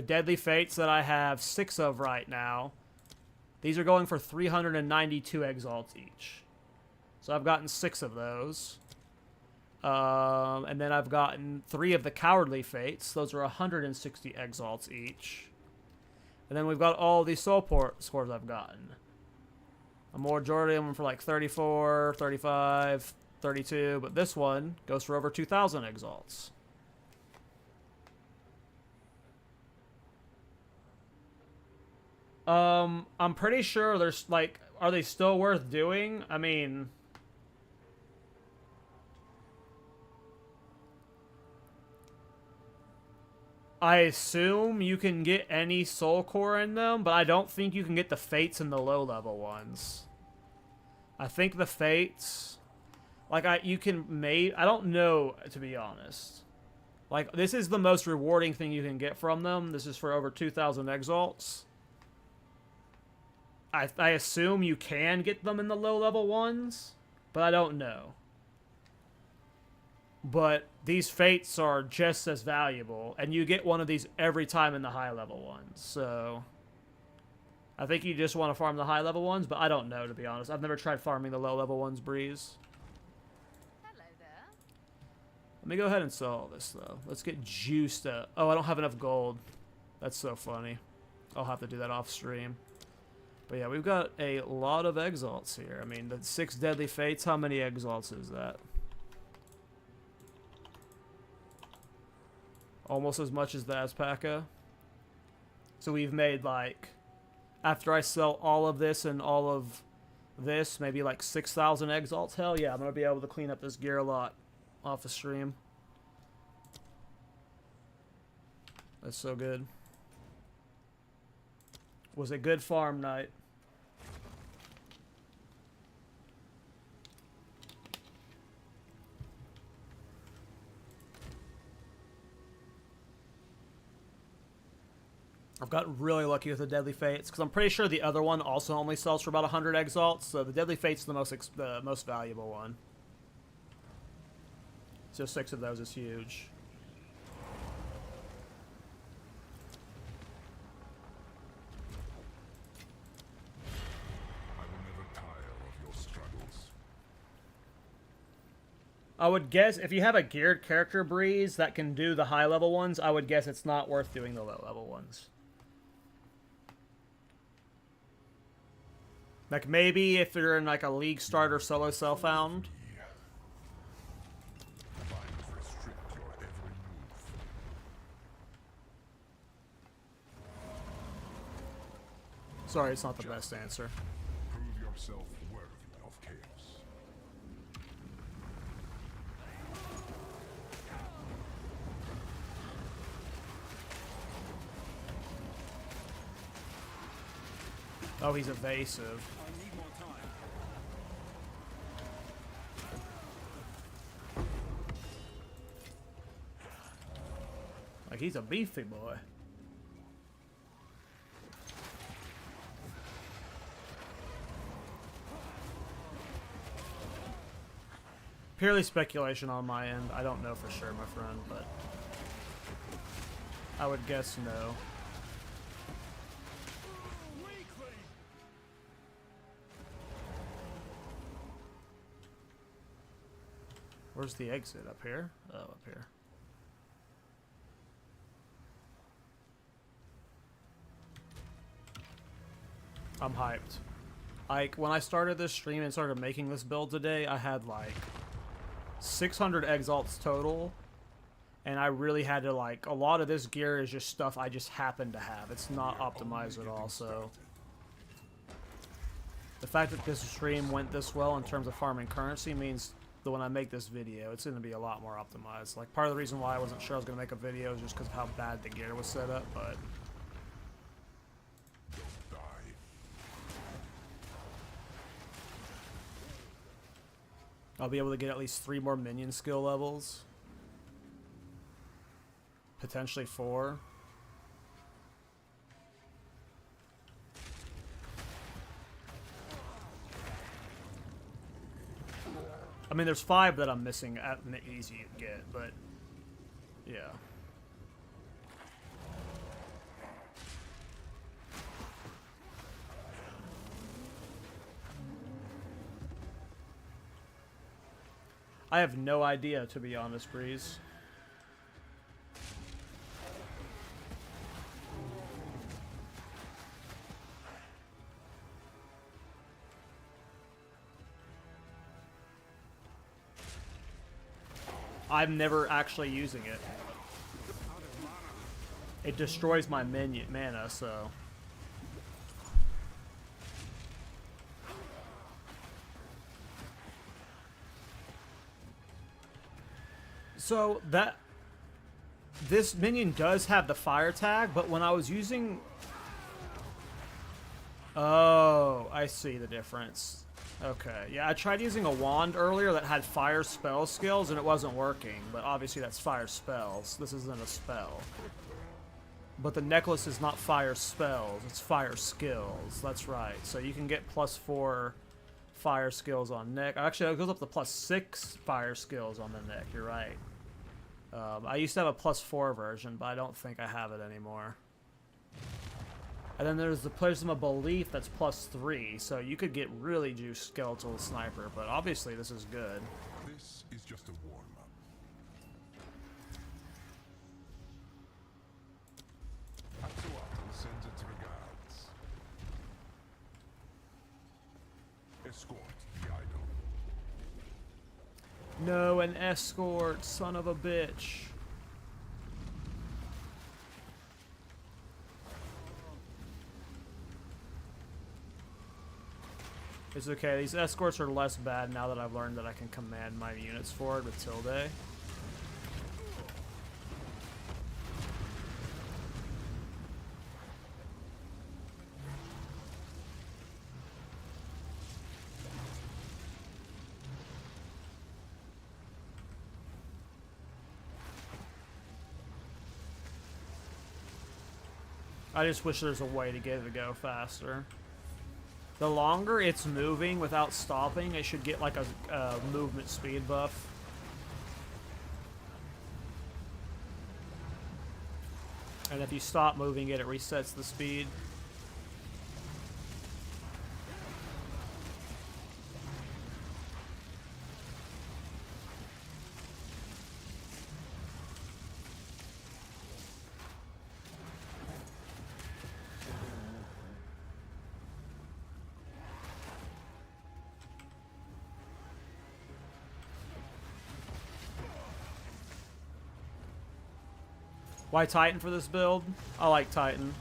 deadly fates that I have 6 of right now, these are going for 392 exalts each. So I've gotten 6 of those. And then I've gotten 3 of the cowardly fates. Those are 160 exalts each. And then we've got all these soul scores I've gotten. A majority of them for like 34, 35, 32, but this one goes for over 2,000 exalts. I'm pretty sure there's like, are they still worth doing? I mean, I assume you can get any soul core in them, but I don't think you can get the fates in the low level ones. I think the fates, like I don't know, to be honest. Like, this is the most rewarding thing you can get from them. This is for over 2,000 exalts. I assume you can get them in the low level ones, but I don't know. But these fates are just as valuable, and you get one of these every time in the high level ones. So I think you just want to farm the high level ones, but I don't know, to be honest. I've never tried farming the low level ones, Breeze. Hello there. Let me go ahead and sell all this, though. Let's get juiced up. Oh, I don't have enough gold. That's so funny. I'll have to do that off stream. But yeah, we've got a lot of exalts here. I mean, the 6 deadly fates, how many exalts is that? Almost as much as the Azpaka. So we've made, like, after I sell all of this and all of this, maybe like 6,000 exalts. Hell yeah, I'm going to be able to clean up this gear a lot off the stream. That's so good. Was a good farm night. I've got really lucky with the Deadly Fates, because I'm pretty sure the other one also only sells for about 100 exalts, so the Deadly Fate's the most valuable one. So 6 of those is huge. I will never tire of your struggles. I would guess, if you have a geared character, Breeze, that can do the high level ones, I would guess it's not worth doing the low level ones. Like, maybe if you're in, like, a League starter solo self-found. Vines restrict your every move. Sorry, it's not the best answer. Prove yourself worthy of chaos. Oh, he's evasive. I need more time. Like, he's a beefy boy. Purely speculation on my end. I don't know for sure, my friend, but I would guess no. Where's the exit? Up here? Oh, up here. I'm hyped. Like, when I started this stream and started making this build today, I had like 600 exalts total, And I really had to, like, a lot of this gear is just stuff I just happen to have. It's not optimized at all, so. The fact that this stream went this well in terms of farming currency means that when I make this video, it's going to be a lot more optimized. Like, part of the reason why I wasn't sure I was going to make a video is just because of how bad the gear was set up, but. I'll be able to get at least 3 more minion skill levels. Potentially 4. I mean, there's 5 that I'm missing at an easy to get, but yeah. I have no idea, to be honest, Breeze. I'm never actually using it. It destroys my minion mana, so. So this minion does have the fire tag, but when I was using, oh, I see the difference. Okay, yeah, I tried using a wand earlier that had fire spell skills and it wasn't working, but obviously that's fire spells. This isn't a spell. But the necklace is not fire spells, it's fire skills. That's right. So you can get +4 fire skills on neck. Actually, it goes up to +6 fire skills on the neck, you're right. I used to have a +4 version, but I don't think I have it anymore. And then there's the Prism of Belief that's +3, so you could get really juiced Skeletal Sniper, but obviously this is good. This is just a warm-up. Axolotl sends its regards. Escort the idol. No, an escort, son of a bitch. It's okay, these escorts are less bad now that I've learned that I can command my units forward with Tilde. I just wish there's a way to get it to go faster. The longer it's moving without stopping, it should get like a movement speed buff. And if you stop moving it, it resets the speed. Why Titan for this build? I like Titan.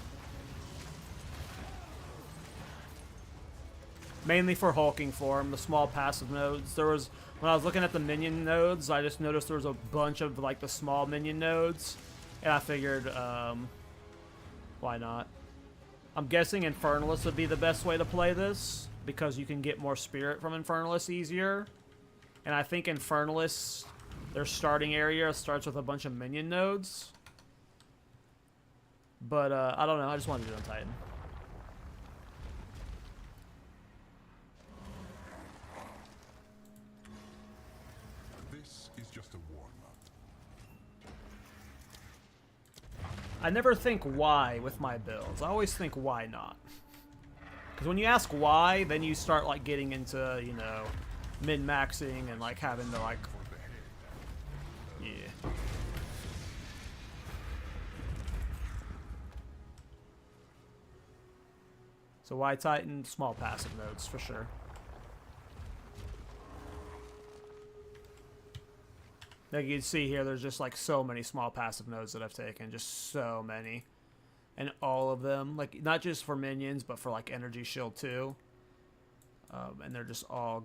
Mainly for hulking form, the small passive nodes. When I was looking at the minion nodes, I just noticed there was a bunch of like the small minion nodes. And I figured, why not? I'm guessing Infernalis would be the best way to play this, because you can get more spirit from Infernalis easier. And I think Infernalis, their starting area starts with a bunch of minion nodes. But, I don't know, I just wanted to do it on Titan. This is just a warm-up. I never think why with my builds. I always think why not. Because when you ask why, then you start, like, getting into, you know, min-maxing and, like, having to, like... Yeah. So why Titan? Small passive nodes, for sure. Like you can see here, there's just like so many small passive nodes that I've taken, just so many. And all of them, like not just for minions, but for like energy shield too. And they're just all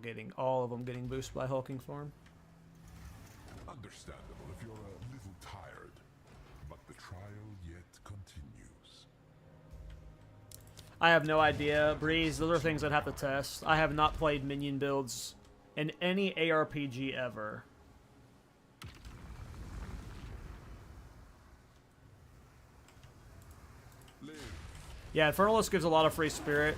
of them getting boosted by hulking form. Understandable if you're a little tired, but the trial yet continues. I have no idea, Breeze. Those are things I'd have to test. I have not played minion builds in any ARPG ever. Yeah, Infernalis gives a lot of free spirit.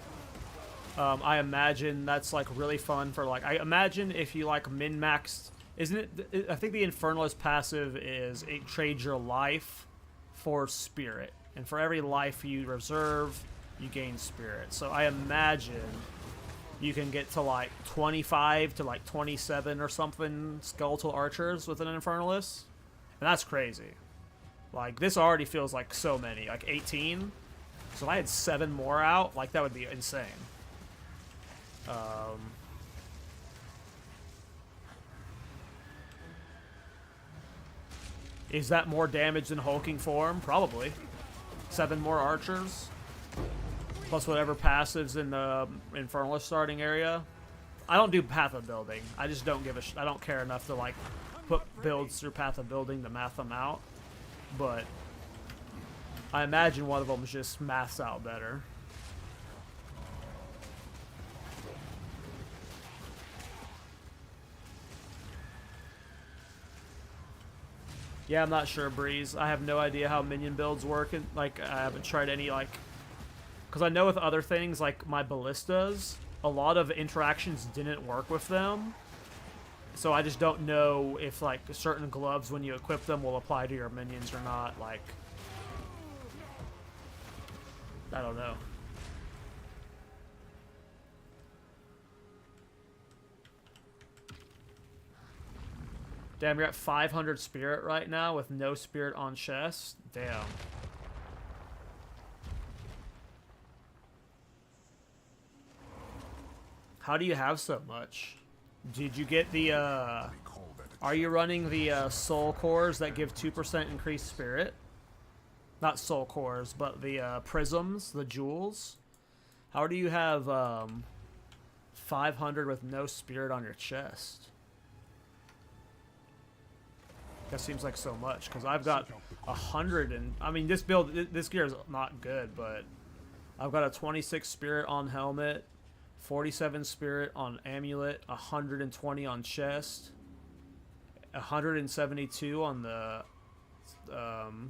I imagine that's like really fun for like. I imagine if you like min-maxed, isn't it? I think the Infernalis passive is it trades your life for spirit, and for every life you reserve, you gain spirit. So I imagine you can get to like 25 to like 27 or something skeletal archers with an Infernalis, and that's crazy. Like this already feels like so many, like 18. So if I had 7 more out, like that would be insane. Is that more damage than hulking form? Probably. 7 more archers. Plus whatever passives in the Infernalist starting area. I don't do path of building. I just don't give a I don't care enough to like put builds through path of building to math them out. But I imagine one of them is just maths out better. Yeah, I'm not sure, Breeze. I have no idea how minion builds work. And, like, I haven't tried any, like... Because I know with other things, like my ballistas, a lot of interactions didn't work with them. So I just don't know if, like, certain gloves, when you equip them, will apply to your minions or not. Like... I don't know. Damn, you're at 500 spirit right now with no spirit on chest? Damn. How do you have so much? Did you get the, Are you running the, soul cores that give 2% increased spirit? Not soul cores, but the, prisms, the jewels? How do you have, 500 with no spirit on your chest? That seems like so much, because I've got 100 and... I mean, this build, this gear is not good, but... I've got a 26 spirit on helmet, 47 spirit on amulet, 120 on chest, 172 on the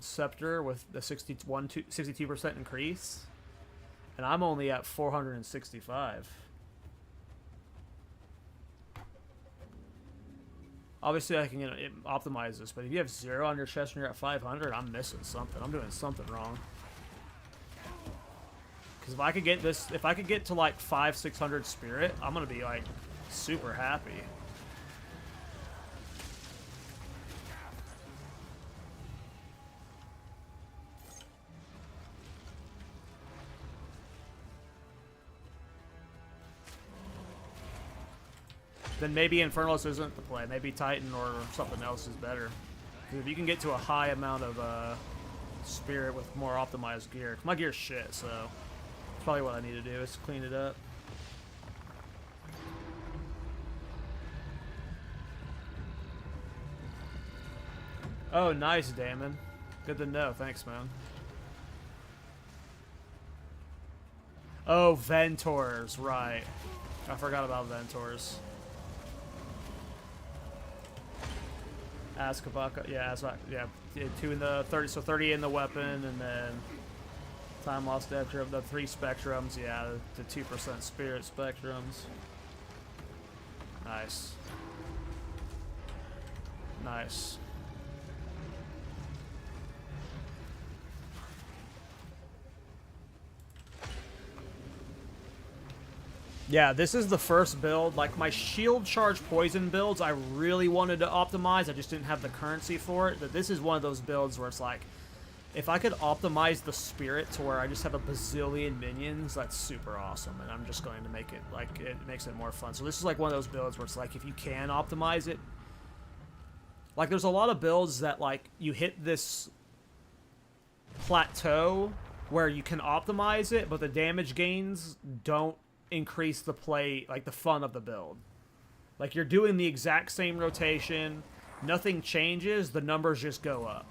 scepter with the 62% increase, and I'm only at 465. Obviously, I can optimize this, but if you have 0 on your chest and you're at 500, I'm missing something. I'm doing something wrong. Because if I could get this, if I could get to like 500-600 spirit, I'm gonna be like super happy. Then maybe Infernalis isn't the play. Maybe Titan or something else is better. If you can get to a high amount of spirit with more optimized gear. My gear's shit, so that's probably what I need to do is clean it up. Oh, nice, Damon. Good to know. Thanks, man. Oh, Ventors, right. I forgot about Ventors. Azkabaka, yeah, yeah, 2 in the 30, so 30 in the weapon, and then time lost after of the 3 spectrums, yeah, the 2% spirit spectrums. Nice. Nice. Yeah, this is the first build. Like, my shield charge poison builds, I really wanted to optimize. I just didn't have the currency for it. But this is one of those builds where it's like, if I could optimize the spirit to where I just have a bazillion minions, that's super awesome. And I'm just going to make it, like, it makes it more fun. So this is like one of those builds where it's like, if you can optimize it, Like, there's a lot of builds that, like, you hit this plateau where you can optimize it, but the damage gains don't increase the play, like, the fun of the build. Like, you're doing the exact same rotation, nothing changes, the numbers just go up.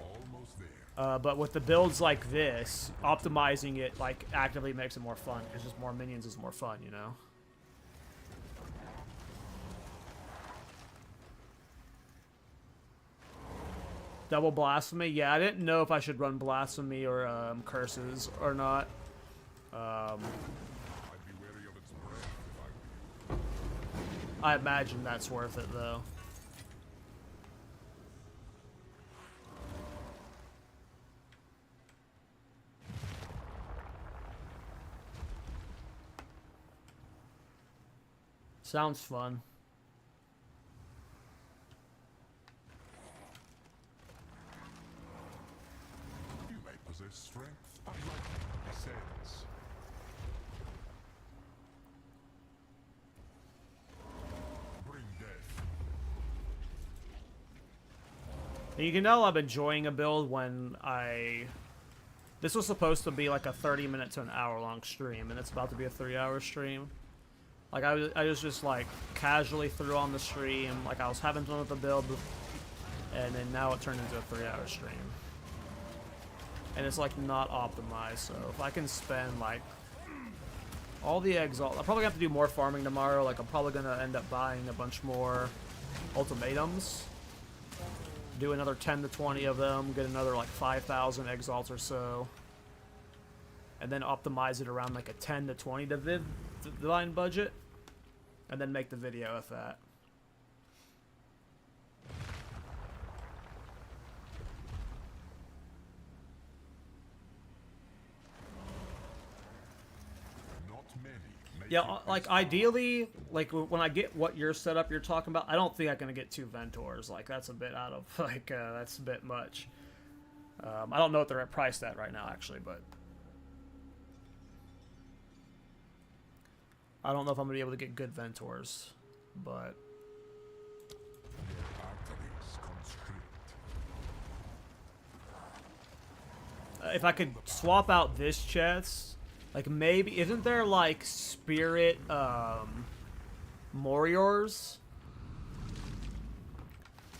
Almost there. But with the builds like this, optimizing it, like, actively makes it more fun, because just more minions is more fun, you know? Double Blasphemy? Yeah, I didn't know if I should run Blasphemy or Curses or not. I'd be wary of its breath if I were you. I imagine that's worth it, though. Sounds fun. You may possess strength unlike sense. Bring death. You can tell I'm enjoying a build when this was supposed to be like a 30-minute to an hour-long stream, and it's about to be a 3-hour stream. Like, I was just, like, casually threw on the stream, like, I was having fun with the build, and then now it turned into a 3-hour stream. And it's, like, not optimized, so if I can spend, like, all the Exile... I'm probably gonna have to do more farming tomorrow, like, I'm probably gonna end up buying a bunch more ultimatums. Do another 10 to 20 of them, get another, like, 5,000 Exalts or so. And then optimize it around, like, a 10 to 20 divine budget, and then make the video with that. Not many make Yeah, it like, this far. ideally, like, when I get what your setup you're talking about, I don't think I'm gonna get 2 Ventors. Like, that's a bit out of, like, that's a bit much. I don't know what they're priced at right now, actually, but I don't know if I'm gonna be able to get good Ventors, but Arteries constrict. if I could swap out this chest, like, maybe, isn't there, like, spirit, Moriors?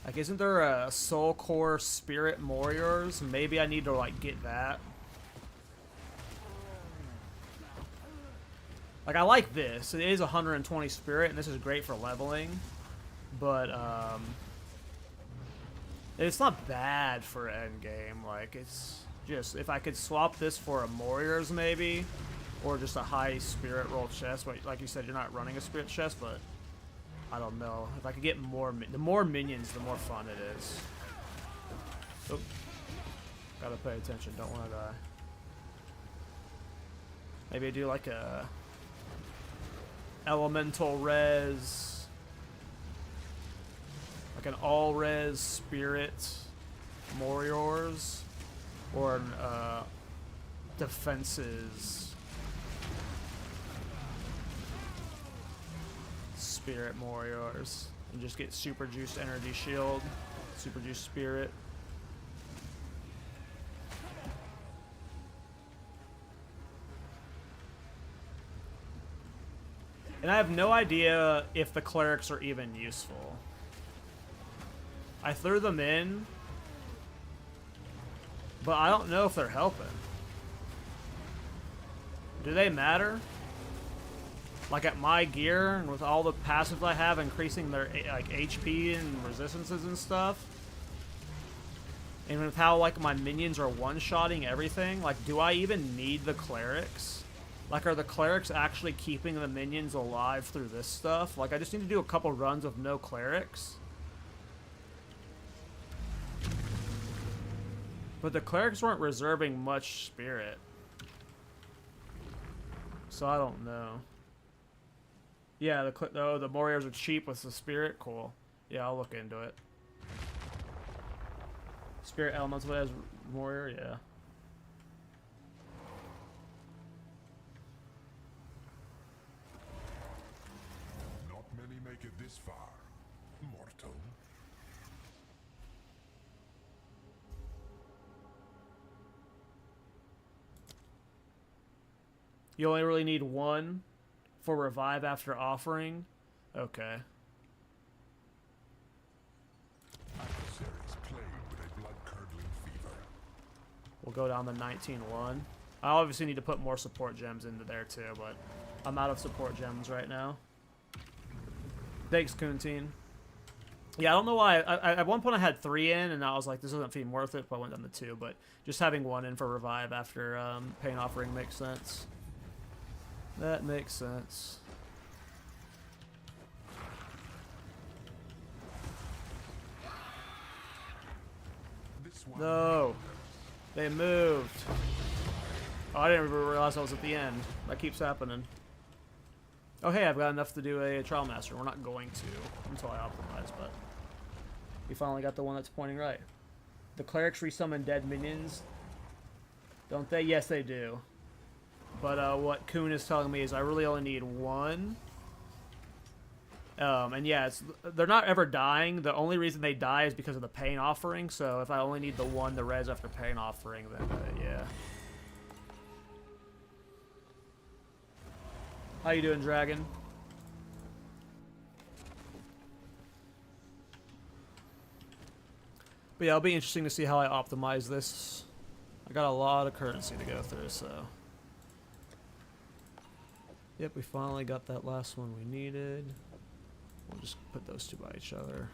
Like, isn't there a Soul Core Spirit Moriors? Maybe I need to, like, get that. Like, I like this. It is 120 spirit, and this is great for leveling. But, it's not bad for endgame. Like, it's just, if I could swap this for a Warriors, maybe, or just a high spirit roll chest. But, like you said, you're not running a spirit chest, but I don't know. If I could get more, the more minions, the more fun it is. Oop. Gotta pay attention, don't want to die. Maybe I do like a elemental res, like an all res spirit Moriors, or an defenses spirit Moriors, and just get super juiced energy shield, super juiced spirit. And I have no idea if the clerics are even useful. I threw them in, but I don't know if they're helping. Do they matter? Like, at my gear, and with all the passives I have increasing their, like, HP and resistances and stuff, and with how, like, my minions are one-shotting everything, like, do I even need the clerics? Like, are the clerics actually keeping the minions alive through this stuff? Like, I just need to do a couple runs of no clerics. But the clerics weren't reserving much spirit. So I don't know. Yeah, the warriors are cheap with the spirit. Cool. Yeah, I'll look into it. Spirit elemental as warrior, yeah. Not many make it this far, mortal. You only really need 1 for revive after offering. Okay. Adversaries plagued with a blood-curdling fever. We'll go down to 19-1. I obviously need to put more support gems into there too, but I'm out of support gems right now. Thanks, Kuntine. Yeah, I don't know why. At one point I had 3 in, and I was like, this doesn't seem worth it, but I went down to 2. But just having 1 in for revive after Pain Offering makes sense. That makes sense. This one No. They moved. Oh, I didn't even realize I was at the end. That keeps happening. Oh, hey, I've got enough to do a Trial Master. We're not going to until I optimize, but we finally got the one that's pointing right. The clerics resummon dead minions, don't they? Yes, they do. But what Kuhn is telling me is I really only need 1. And yeah, they're not ever dying. The only reason they die is because of the Pain Offering. So if I only need the 1 to res after Pain Offering, then yeah. How you doing, Dragon? But yeah, it'll be interesting to see how I optimize this. I got a lot of currency to go through, so. Yep, we finally got that last one we needed. We'll just put those 2 by each other.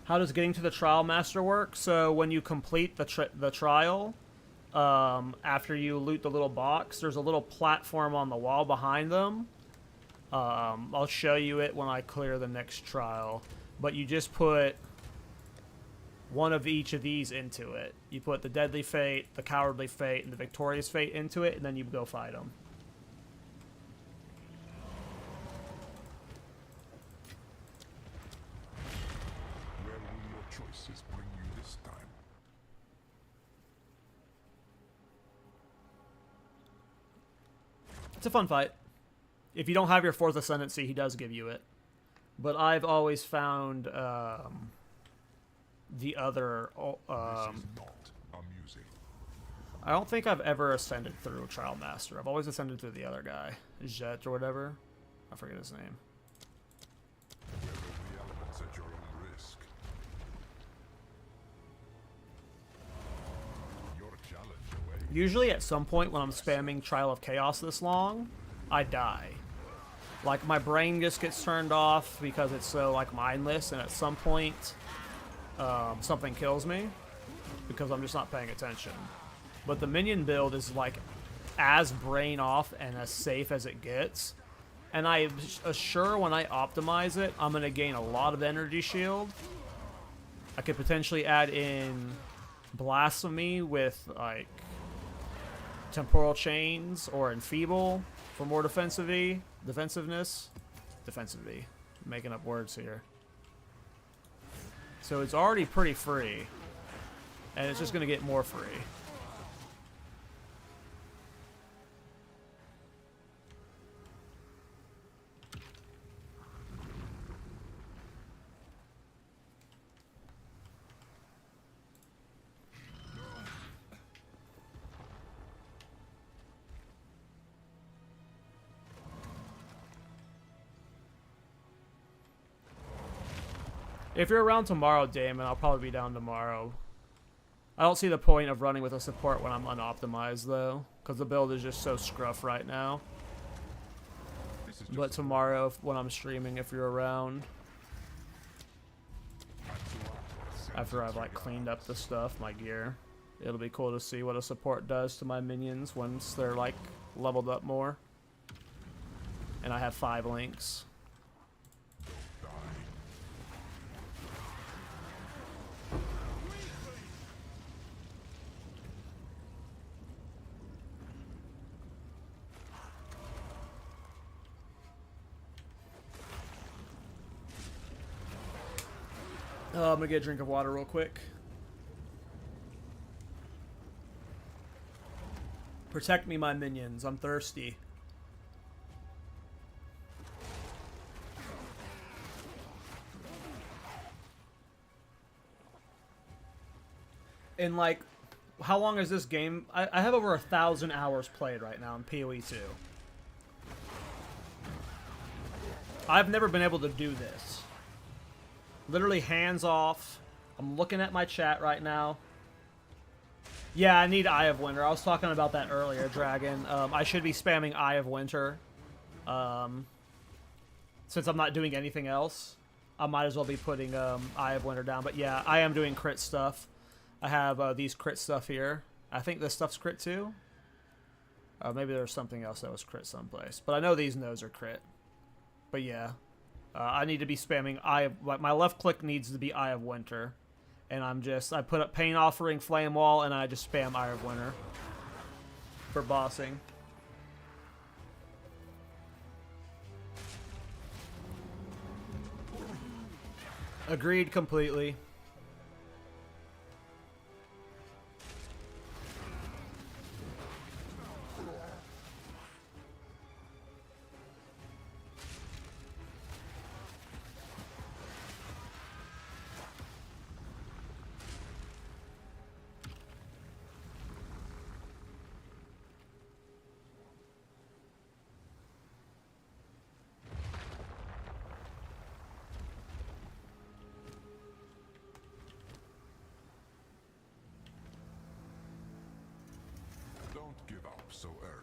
How does getting to the Trial Master work? So when you complete the trial, after you loot the little box, there's a little platform on the wall behind them. I'll show you it when I clear the next trial. But you just put 1 of each of these into it. You put the Deadly Fate, the Cowardly Fate, and the Victorious Fate into it, and then you go fight them. Where will your choices bring you this time? It's a fun fight. If you don't have your 4th Ascendancy, he does give you it. But I've always found the other... This is not amusing. I don't think I've ever ascended through Trial Master. I've always ascended through the other guy. Jet or whatever. I forget his name. Weather the elements at your own risk. Your challenge awaits. Usually at some point when I'm spamming Trial of Chaos this long, I die. Like, my brain just gets turned off because it's so, like, mindless, and at some point, something kills me because I'm just not paying attention. But the Minion build is, like, as brain off and as safe as it gets. And I'm sure when I optimize it, I'm going to gain a lot of energy shield. I could potentially add in Blasphemy with, like, Temporal Chains or Enfeeble for more defensiveness. Defensivity. I'm making up words here. So it's already pretty free. And it's just going to get more free. If you're around tomorrow, Damon, I'll probably be down tomorrow. I don't see the point of running with a support when I'm unoptimized, though, because the build is just so scruff right now. But tomorrow, when I'm streaming, if you're around, after I've, like, cleaned up the stuff, my gear, it'll be cool to see what a support does to my minions once they're, like, leveled up more. And I have 5 links. I'm gonna get a drink of water real quick. Protect me, my minions. I'm thirsty. And like, how long is this game? I have over 1,000 hours played right now in PoE 2. I've never been able to do this. Literally hands off. I'm looking at my chat right now. Yeah, I need Eye of Winter. I was talking about that earlier, Dragon. I should be spamming Eye of Winter. Since I'm not doing anything else, I might as well be putting Eye of Winter down. But yeah, I am doing crit stuff. I have these crit stuff here. I think this stuff's crit too. Maybe there's something else that was crit someplace. But I know these nodes are crit. But yeah. I need to be spamming Eye of... Like, my left click needs to be Eye of Winter. And I put up Pain Offering, Flame Wall, and I just spam Eye of Winter. For bossing. Agreed completely. Don't give up so early.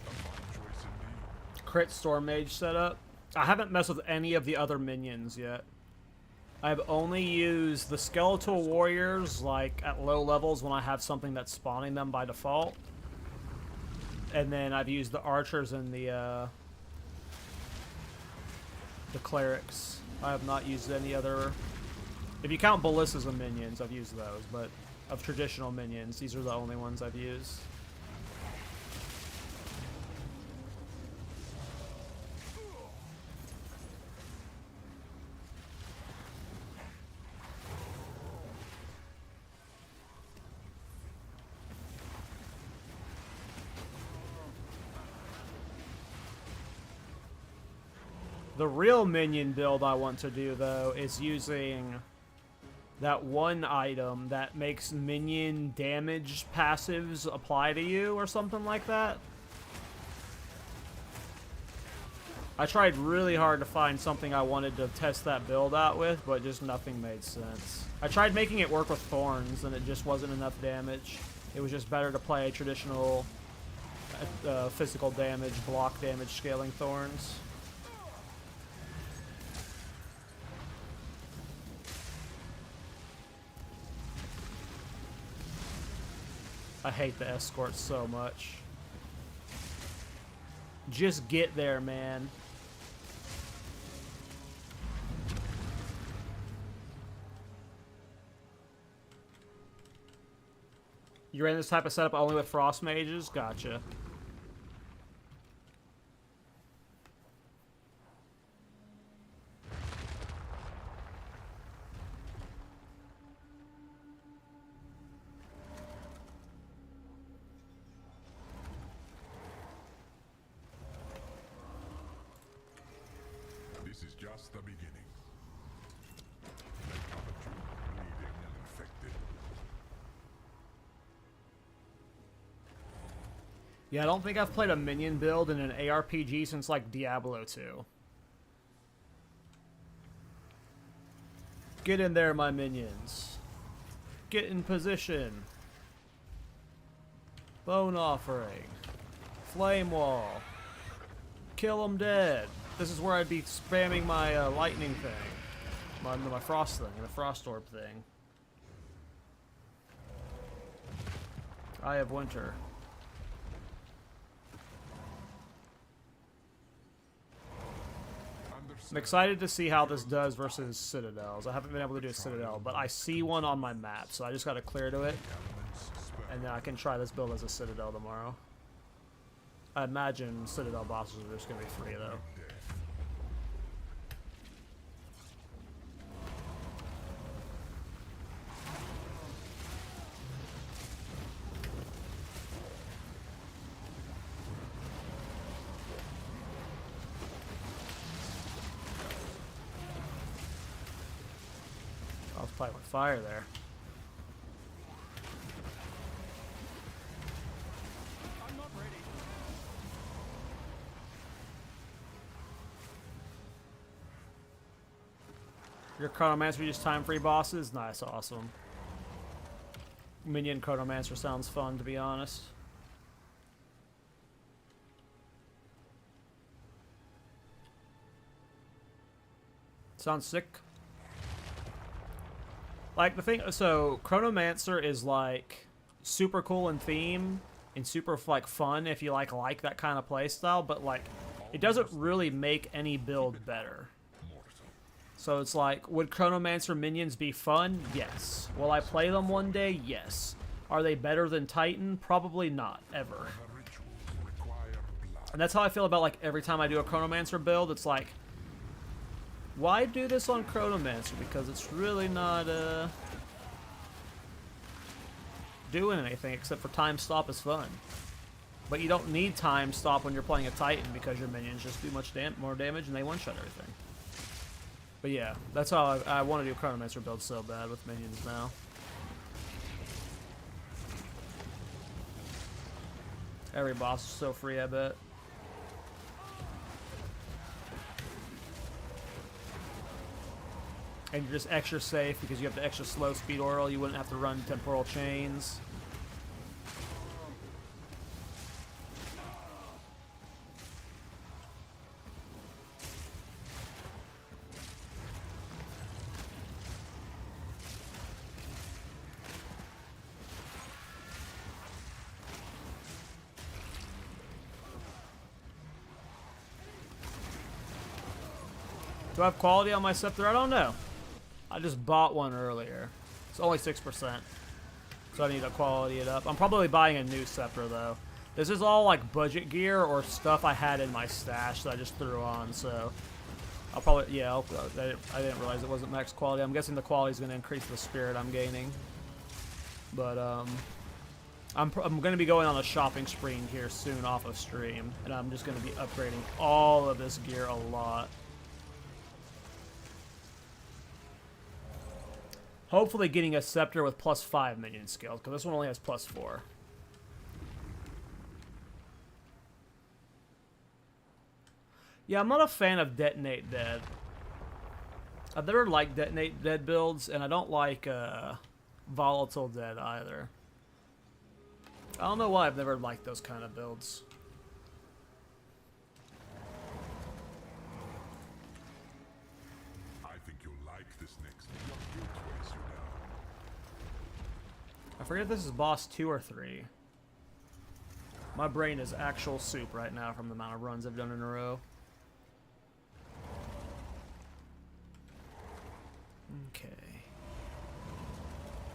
A fine choice indeed. Crit Storm Mage setup. I haven't messed with any of the other minions yet. I've only used the Skeletal Warriors, like, at low levels when I have something that's spawning them by default. And then I've used the Archers and the Clerics. I have not used any other... If you count Ballistas and minions, I've used those, but of traditional minions, these are the only ones I've used. The real minion build I want to do, though, is using that one item that makes minion damage passives apply to you or something like that. I tried really hard to find something I wanted to test that build out with, but just nothing made sense. I tried making it work with thorns, and it just wasn't enough damage. It was just better to play traditional physical damage, block damage scaling thorns. I hate the escort so much. Just get there, man. You ran this type of setup only with Frost Mages? Gotcha. This is just the beginning. They come at you, bleeding and infected. Yeah, I don't think I've played a minion build in an ARPG since, like, Diablo 2. Get in there, my minions. Get in position. Bone Offering. Flame Wall. Kill 'em dead. This is where I'd be spamming my lightning thing. My frost thing, the frost orb thing. Eye of Winter. I'm excited to see how this does versus Citadels. I haven't been able to do a Citadel, but I see one on my map, so I just gotta clear to it. And then I can try this build as a Citadel tomorrow. I imagine Citadel bosses are just gonna be free, though. Fight with fire there. I'm not ready. Your Chronomancer just time-free bosses? Nice, awesome. Minion Chronomancer sounds fun, to be honest. Sounds sick. Like, the thing, so, Chronomancer is, like, super cool in theme, and super, like, fun if you, like that kind of playstyle, but, like, it doesn't really make any build better. So it's like, would Chronomancer minions be fun? Yes. Will I play them one day? Yes. Are they better than Titan? Probably not, ever. And that's how I feel about, like, every time I do a Chronomancer build, it's like, why do this on Chronomancer? Because it's really not, doing anything except for time stop is fun. But you don't need time stop when you're playing a Titan because your minions just do much more damage and they one-shot everything. But yeah, that's how I want to do Chronomancer build so bad with minions now. Every boss is so free, I bet. And you're just extra safe because you have the extra slow speed oral. You wouldn't have to run temporal chains. Do I have quality on my scepter? I don't know. I just bought one earlier. It's only 6%. So I need to quality it up. I'm probably buying a new scepter though. This is all like budget gear or stuff I had in my stash that I just threw on, so I'll probably, yeah, I didn't realize it wasn't max quality. I'm guessing the quality is going to increase the spirit I'm gaining. But I'm going to be going on a shopping spree here soon off of stream, and I'm just going to be upgrading all of this gear a lot. Hopefully getting a scepter with +5 minion skills, because this one only has +4. Yeah, I'm not a fan of Detonate Dead. I've never liked Detonate Dead builds, and I don't like Volatile Dead either. I don't know why I've never liked those kind of builds. I think you'll like this next. Your guilt weighs you down. I forget if this is boss 2 or 3. My brain is actual soup right now from the amount of runs I've done in a row. Okay.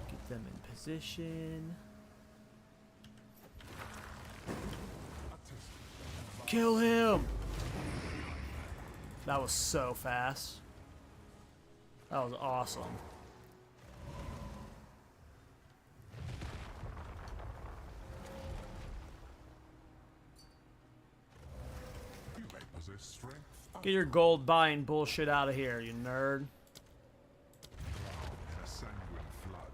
Get them in position. Kill him! That was so fast. That was awesome. You may possess strength. Get your gold buying bullshit out of here, you nerd. A sanguine flood.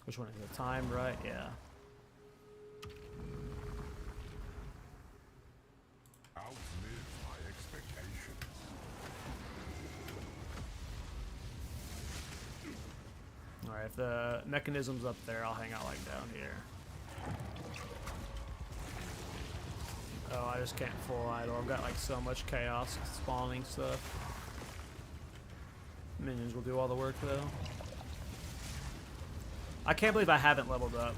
Which one is it? Time, right? Yeah. Outlive my expectations. Alright, if the mechanism's up there, I'll hang out like down here. Oh, I just can't full idle. I've got like so much chaos spawning stuff. Minions will do all the work though. I can't believe I haven't leveled up.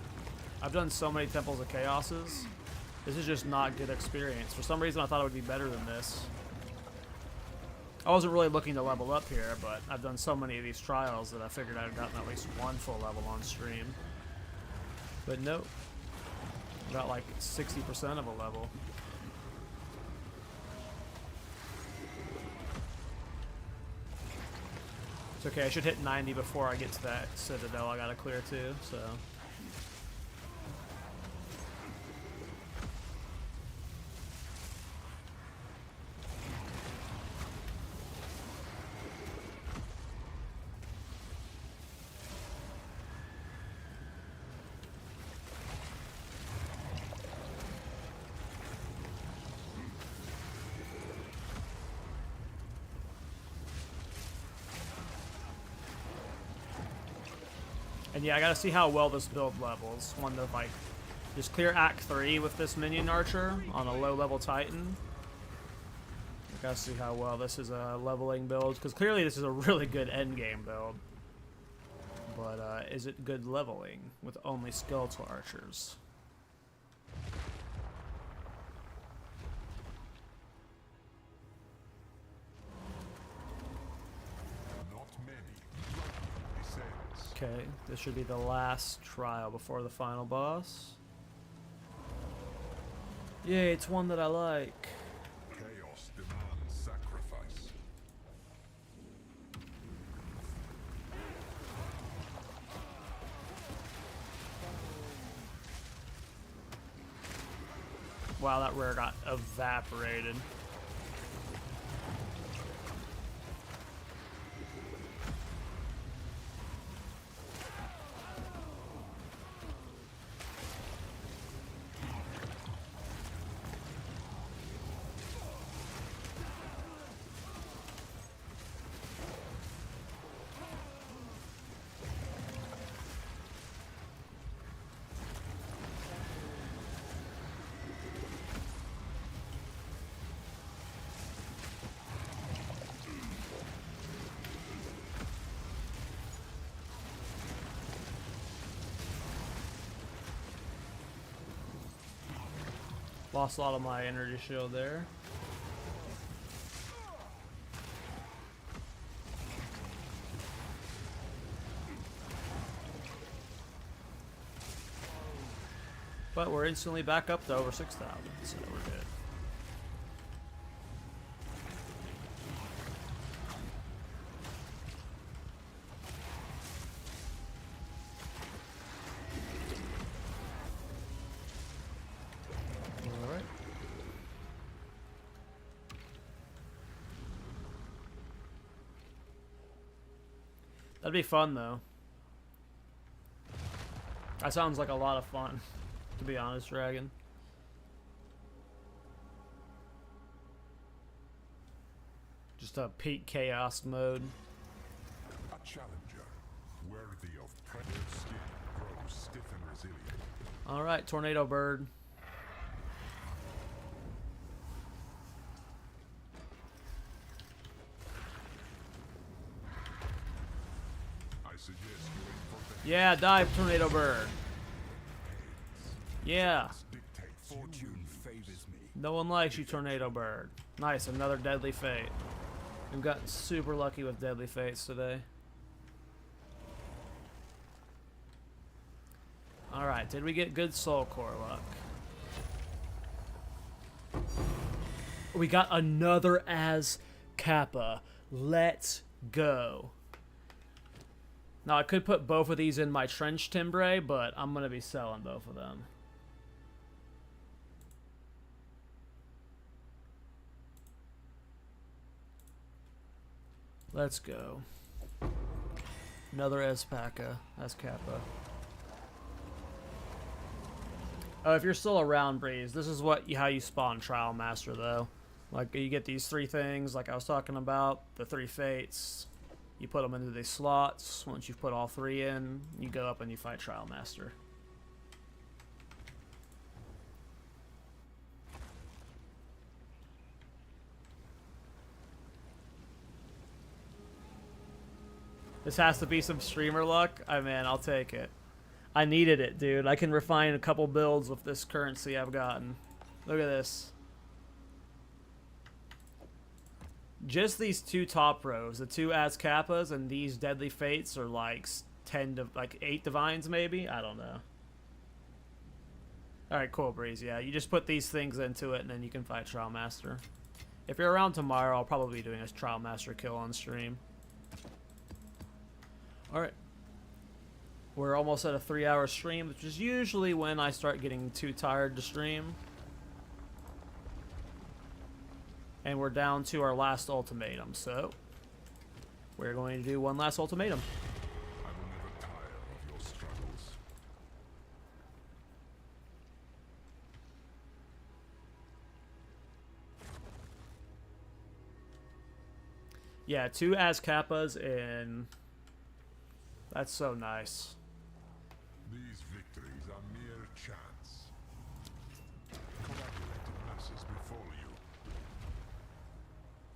I've done so many Temples of Chaoses. This is just not good experience. For some reason I thought it would be better than this. I wasn't really looking to level up here, but I've done so many of these trials that I figured I'd have gotten at least one full level on stream. But nope. Got like 60% of a level. It's okay, I should hit 90 before I get to that Citadel I gotta clear too, so. And yeah, I gotta see how well this build levels. One to like just clear Act 3 with this Minion Archer on a low level Titan. I gotta see how well this is a leveling build, because clearly this is a really good endgame build. But is it good leveling with only Skeletal Archers? Not many. Descends. Okay, this should be the last trial before the final boss. Yay, it's one that I like. Chaos demands sacrifice. Wow, that rare got evaporated. Lost a lot of my energy shield there. But we're instantly back up to over 6,000, so we're good. Alright. That'd be fun, though. That sounds like a lot of fun, to be honest, Dragon. Just a peak chaos mode. A challenger, worthy of predator skin, grows stiff and resilient. Alright, Tornado Bird. I suggest you aim for the Yeah, dive, Tornado Bird. Yeah. dictate Fortune favors me. No one likes you, Tornado Bird. Nice, another Deadly Fate. We've gotten super lucky with Deadly Fates today. Alright, did we get good Soul Core luck? We got another As Kappa. Let's go. Now, I could put both of these in my Trench Timbre, but I'm going to be selling both of them. Let's go. Another Azpaka. Kappa. Oh, if you're still around, Breeze, this is how you spawn Trial Master, though. Like, you get these 3 things, like I was talking about, the 3 fates. You put them into these slots. Once you've put all 3 in, you go up and you fight Trial Master. This has to be some streamer luck. I mean, I'll take it. I needed it, dude. I can refine a couple builds with this currency I've gotten. Look at this. Just these 2 top rows, the 2 Az Kappas and these Deadly Fates are like 8 Divines maybe? I don't know. Alright, cool, Breeze. Yeah, you just put these things into it and then you can fight Trial Master. If you're around tomorrow, I'll probably be doing a Trial Master kill on stream. Alright. We're almost at a 3-hour stream, which is usually when I start getting too tired to stream. And we're down to our last ultimatum, so we're going to do one last ultimatum. I will never tire of your struggles. Yeah, 2 Az Kappas and that's so nice. These victories are mere chance. Coagulated masses befall you.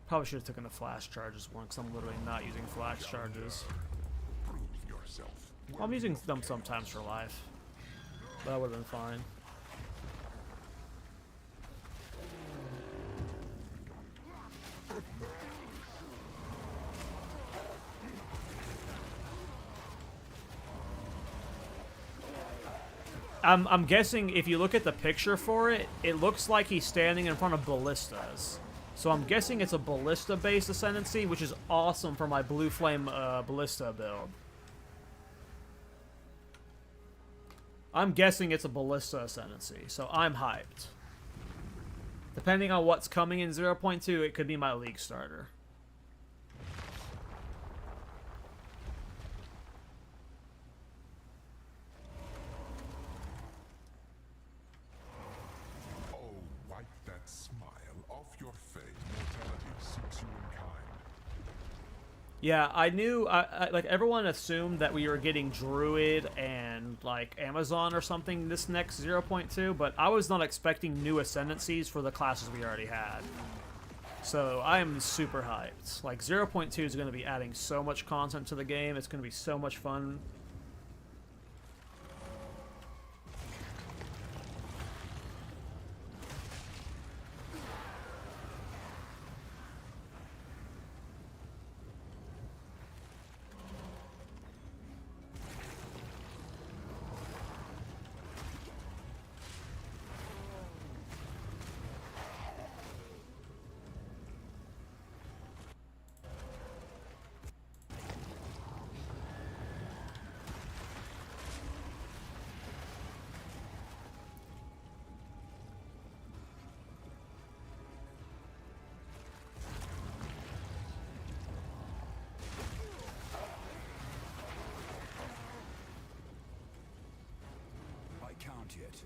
Probably should have taken the flash charges one, because I'm literally not using flash charges. Prove yourself. Well, I'm using them sometimes for life. But that would have been fine. I'm guessing if you look at the picture for it, it looks like he's standing in front of ballistas. So I'm guessing it's a ballista-based Ascendancy, which is awesome for my Blue Flame ballista build. I'm guessing it's a ballista Ascendancy, so I'm hyped. Depending on what's coming in 0.2, it could be my league starter. Wipe that smile off your face. Mortality seeks you in kind. Yeah, I knew, like, everyone assumed that we were getting Druid and, like, Amazon or something this next 0.2, but I was not expecting new Ascendancies for the classes we already had. So, I am super hyped. Like, 0.2 is going to be adding so much content to the game, it's going to be so much fun. I can't yet.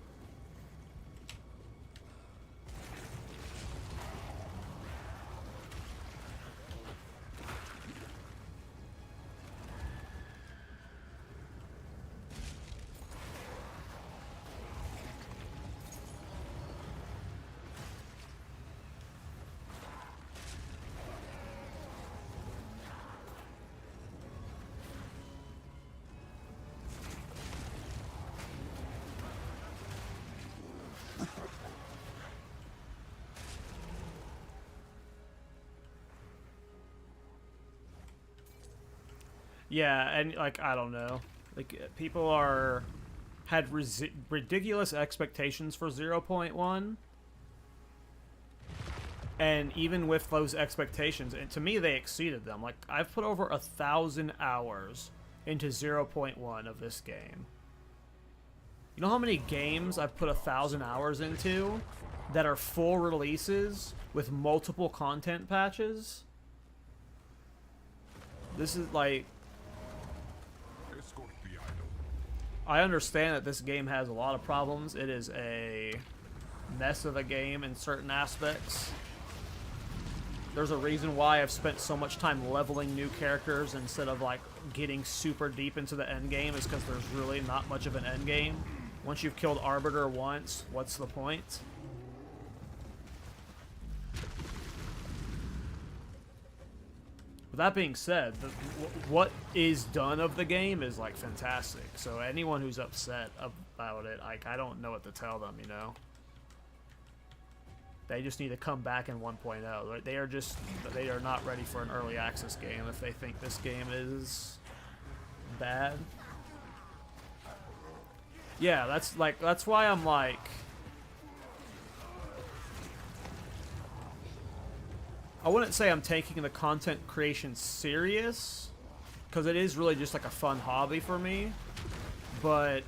Yeah, and, like, I don't know. Like, people had ridiculous expectations for 0.1. And even with those expectations, and to me, they exceeded them. Like, I've put over 1,000 hours into 0.1 of this game. You know how many games I've put 1,000 hours into that are full releases with multiple content patches? This is, like... Escort the idol. I understand that this game has a lot of problems. It is a mess of a game in certain aspects. There's a reason why I've spent so much time leveling new characters instead of, like, getting super deep into the endgame, is because there's really not much of an endgame. Once you've killed Arbiter once, what's the point? With that being said, what is done of the game is, like, fantastic. So anyone who's upset about it, like, I don't know what to tell them, you know? They just need to come back in 1.0. They are not ready for an early access game if they think this game is bad. Yeah, that's why I'm like... I wouldn't say I'm taking the content creation serious, because it is really just like a fun hobby for me, but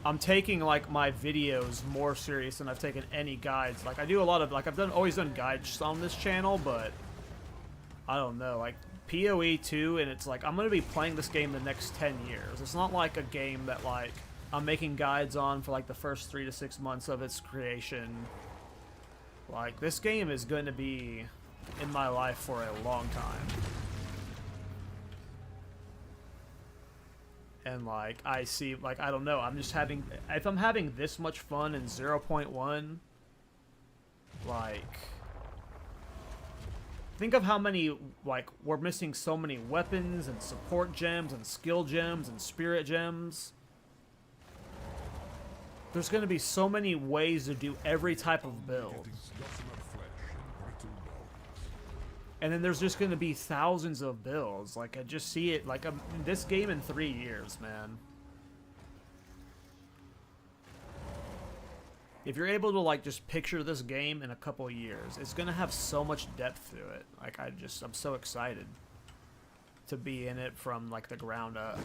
I'm taking, like, my videos more serious than I've taken any guides. Like, I do a lot of, like, always done guides on this channel, but I don't know, like, PoE 2, and it's like, I'm gonna be playing this game the next 10 years. It's not like a game that, like, I'm making guides on for, like, the first 3 to 6 months of its creation. Like, this game is going to be in my life for a long time. And like I see, like I don't know, I'm just having, if I'm having this much fun in 0.1, like think of how many, like, we're missing so many weapons and support gems and skill gems and spirit gems. There's going to be so many ways to do every type of build. And then there's just going to be thousands of builds. Like, I just see it, like, this game in 3 years, man. If you're able to, like, just picture this game in a couple years, it's going to have so much depth to it. Like, I'm so excited to be in it from, like, the ground up.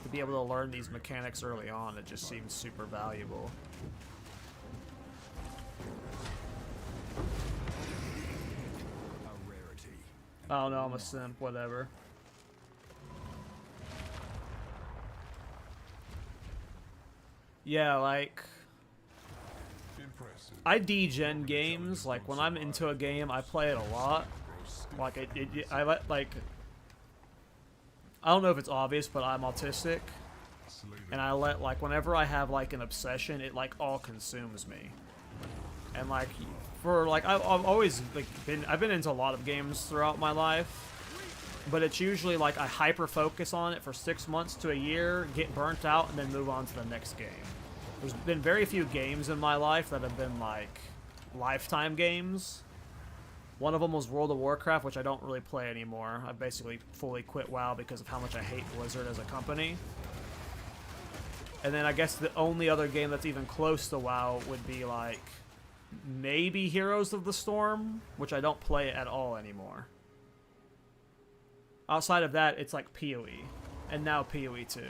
To be able to learn these mechanics early on, it just seems super valuable. A rarity. Oh no, I'm a simp, whatever. Yeah, like... I degen games. Like, when I'm into a game, I play it a lot. Like, I let, like... I don't know if it's obvious, but I'm autistic. And I let, like, whenever I have, like, an obsession, it, like, all consumes me. And, like, for, like, I've always, like, I've been into a lot of games throughout my life. But it's usually, like, I hyper-focus on it for 6 months to a year, get burnt out, and then move on to the next game. There's been very few games in my life that have been, like, lifetime games. One of them was World of Warcraft, which I don't really play anymore. I basically fully quit WoW because of how much I hate Blizzard as a company. And then I guess the only other game that's even close to WoW would be, like, maybe Heroes of the Storm, which I don't play at all anymore. Outside of that, it's like PoE. And now PoE 2.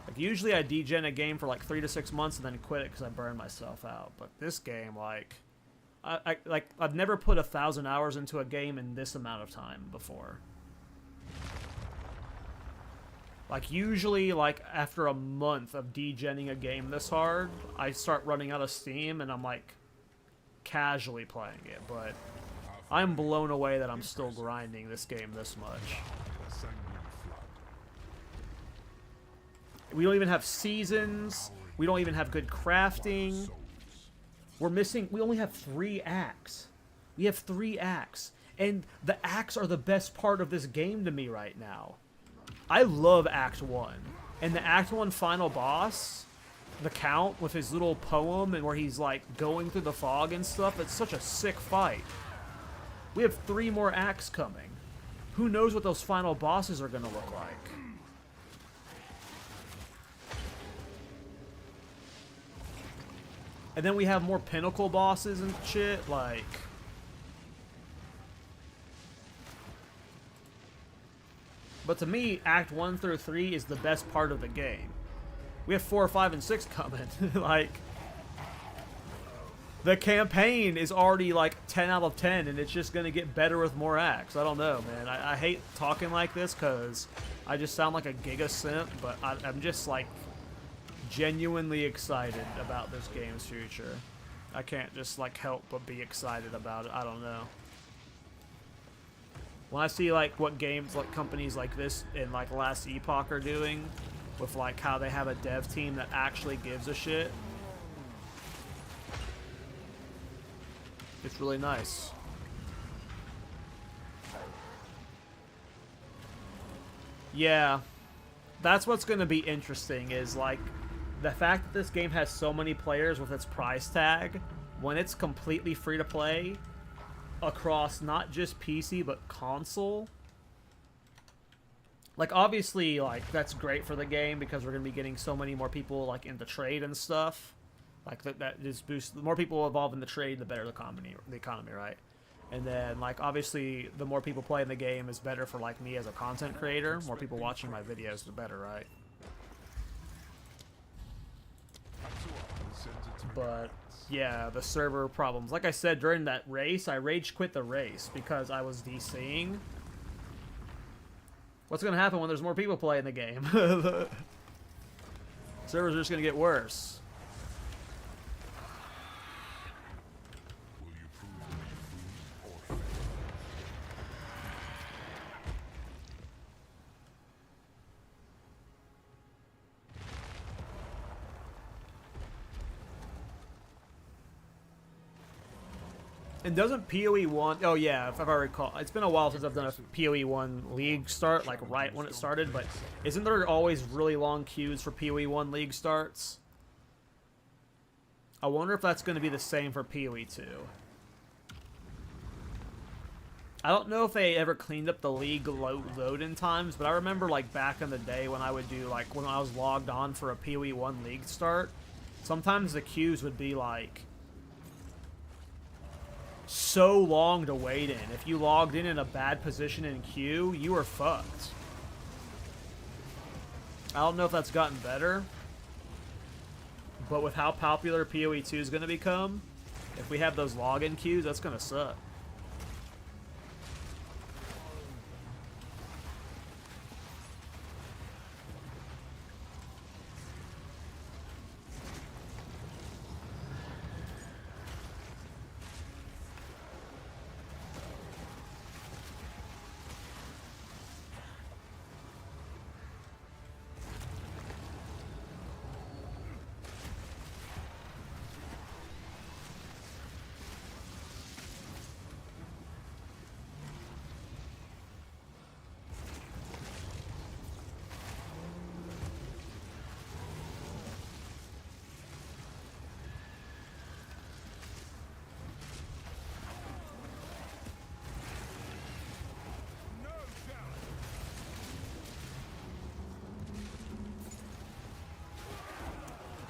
Like, usually I degen a game for like 3 to 6 months and then quit it because I burn myself out. But this game, like... I've never put 1,000 hours into a game in this amount of time before. Like, usually, like, after a month of degenning a game this hard, I start running out of steam, and I'm, like, casually playing it, but I'm blown away that I'm still grinding this game this much. We don't even have seasons. We don't even have good crafting. We only have 3 acts. We have 3 acts. And the acts are the best part of this game to me right now. I love Act 1. And the Act 1 final boss, the Count, with his little poem and where he's, like, going through the fog and stuff, it's such a sick fight. We have 3 more acts coming. Who knows what those final bosses are going to look like? And then we have more pinnacle bosses and shit, like... But to me, Act 1 through 3 is the best part of the game. We have 4, 5, and 6 coming. Like... The campaign is already, like, 10 out of 10, and it's just gonna get better with more acts. I don't know, man. I hate talking like this, because I just sound like a giga simp, but I'm just, like... genuinely excited about this game's future. I can't just, like, help but be excited about it. I don't know. When I see, like, what games, like, companies like this in, like, Last Epoch are doing, with, like, how they have a dev team that actually gives a shit, it's really nice. Yeah. That's what's gonna be interesting, is, like, the fact that this game has so many players with its price tag, when it's completely free to play across not just PC but console, like, obviously, like, that's great for the game because we're gonna be getting so many more people, like, in the trade and stuff. Like, that just boosts, the more people involved in the trade, the better the economy, right? And then, like, obviously, the more people play in the game is better for, like, me as a content creator. More people watching my videos, the better, right? But yeah, the server problems. Like I said, during that race, I rage quit the race because I was DCing. What's gonna happen when there's more people playing the game? The servers are just gonna get worse. And doesn't PoE 1... Oh, yeah, if I recall. It's been a while since I've done a PoE 1 League start, like right when it started, but isn't there always really long queues for PoE 1 League starts? I wonder if that's going to be the same for PoE 2. I don't know if they ever cleaned up the League load-in times, but I remember, like, back in the day when I would do, like, when I was logged on for a PoE 1 League start, sometimes the queues would be, like, so long to wait in. If you logged in a bad position in queue, you were fucked. I don't know if that's gotten better, but with how popular PoE 2 is going to become, if we have those login queues, that's going to suck.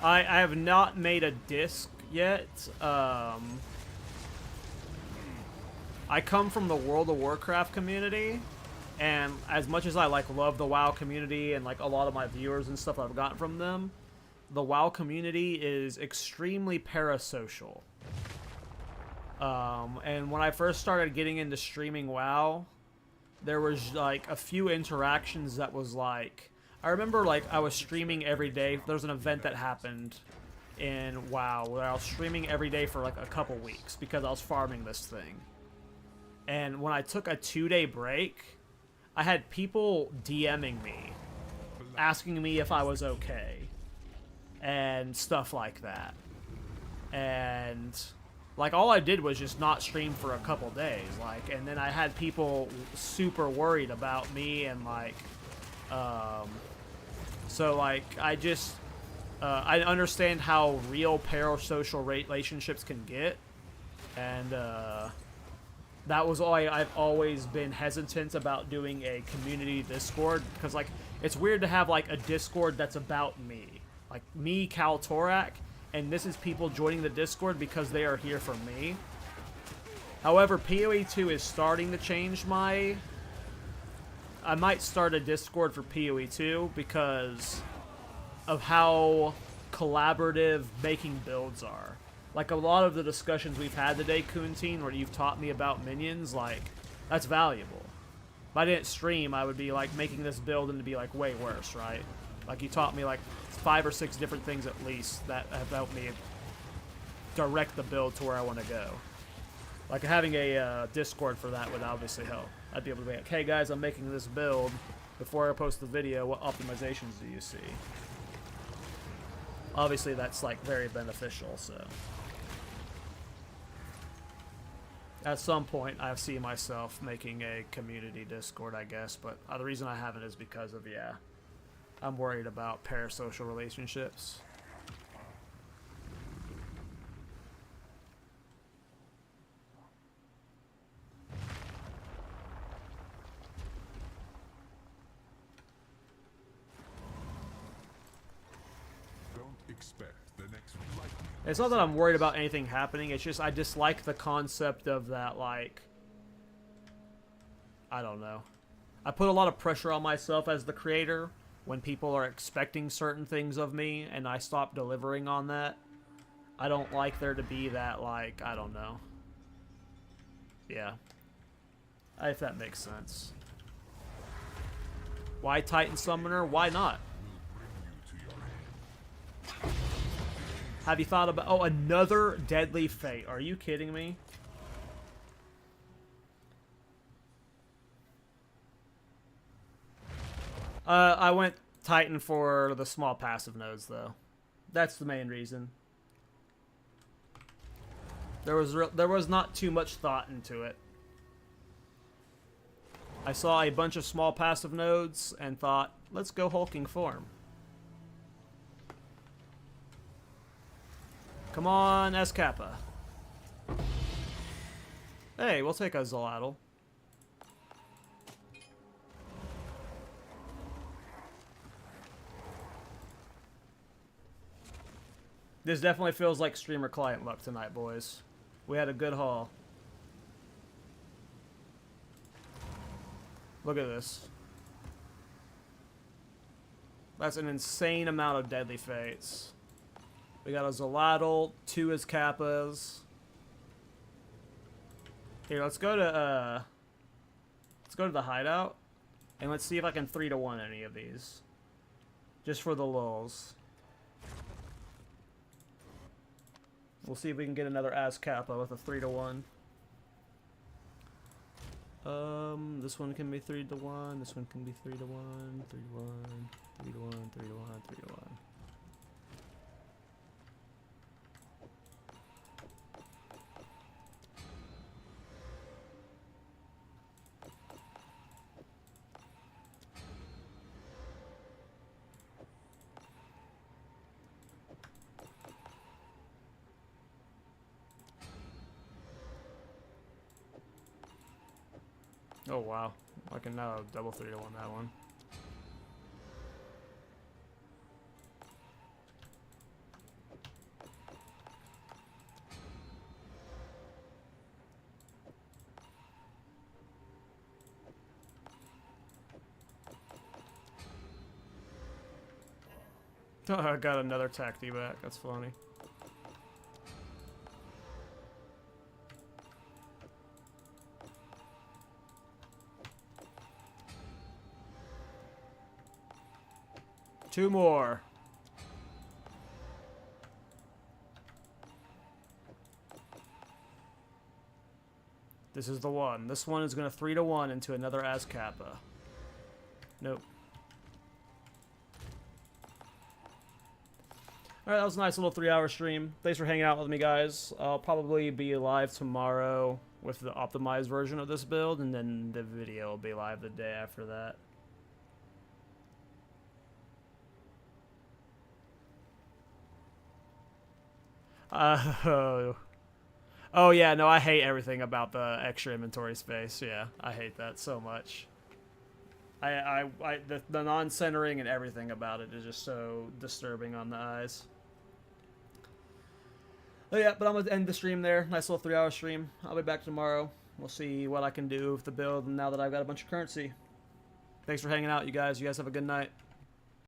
I have not made a disc yet. I come from the World of Warcraft community, and as much as I love the WoW community and like a lot of my viewers and stuff I've gotten from them, the WoW community is extremely parasocial. And when I first started getting into streaming WoW, there was like a few interactions that was like, I remember, like, I was streaming every day. There's an event that happened in WoW where I was streaming every day for, like, a couple weeks because I was farming this thing. And when I took a 2-day break, I had people DMing me, asking me if I was okay, and stuff like that. And, like, all I did was just not stream for a couple days, like, and then I had people super worried about me and, like, so, like, I just, I understand how real parasocial relationships can get, and, that was why I've always been hesitant about doing a community Discord, because, like, it's weird to have, like, a Discord that's about me. Like, me, KallTorak, and this is people joining the Discord because they are here for me. However, PoE 2 is starting to change my... I might start a Discord for PoE 2 because of how collaborative making builds are. Like, a lot of the discussions we've had today, Kuntine, where you've taught me about minions, like, that's valuable. If I didn't stream, I would be, like, making this build and to be, like, way worse, right? Like, you taught me, like, 5 or 6 different things at least that have helped me direct the build to where I want to go. Like, having a Discord for that would obviously help. I'd be able to be like, hey guys, I'm making this build. Before I post the video, what optimizations do you see? Obviously, that's, like, very beneficial, so. At some point, I see myself making a community Discord, I guess, but the reason I haven't is because of, yeah, I'm worried about parasocial relationships. Expect the next lightning. It's not that I'm worried about anything happening, it's just I dislike the concept of that, like, I don't know. I put a lot of pressure on myself as the creator when people are expecting certain things of me and I stop delivering on that. I don't like there to be that, like, I don't know. Yeah. If that makes sense. Why Titan Summoner? Why not? Have you thought about... Oh, another Deadly Fate. Are you kidding me? I went Titan for the small passive nodes, though. That's the main reason. There was not too much thought into it. I saw a bunch of small passive nodes and thought, let's go hulking form. Come on, S Kappa. Hey, we'll take a Skeletal. This definitely feels like streamer client luck tonight, boys. We had a good haul. Look at this. That's an insane amount of deadly fates. We got a Skeletal, 2 as Kappas. Here, let's go to the hideout, and let's see if I can 3-to-1 any of these, just for the lulz. We'll see if we can get another As Kappa with a 3-to-1. This one can be 3-to-1. This one can be 3-to-1. 3-to-1. 3-to-1. 3-to-1. 3-to-1. Oh wow, I can now double 3-to-1 that one. Oh, I got another tacti back, that's funny. Two more. This is the one. This one is going to 3-to-1 into another As Kappa. Nope. Alright, that was a nice little 3-hour stream. Thanks for hanging out with me, guys. I'll probably be live tomorrow with the optimized version of this build, and then the video will be live the day after that. Oh yeah, no, I hate everything about the extra inventory space. Yeah, I hate that so much. The non-centering and everything about it is just so disturbing on the eyes. Oh yeah, but I'm gonna end the stream there. Nice little 3-hour stream. I'll be back tomorrow. We'll see what I can do with the build now that I've got a bunch of currency. Thanks for hanging out, you guys. You guys have a good night.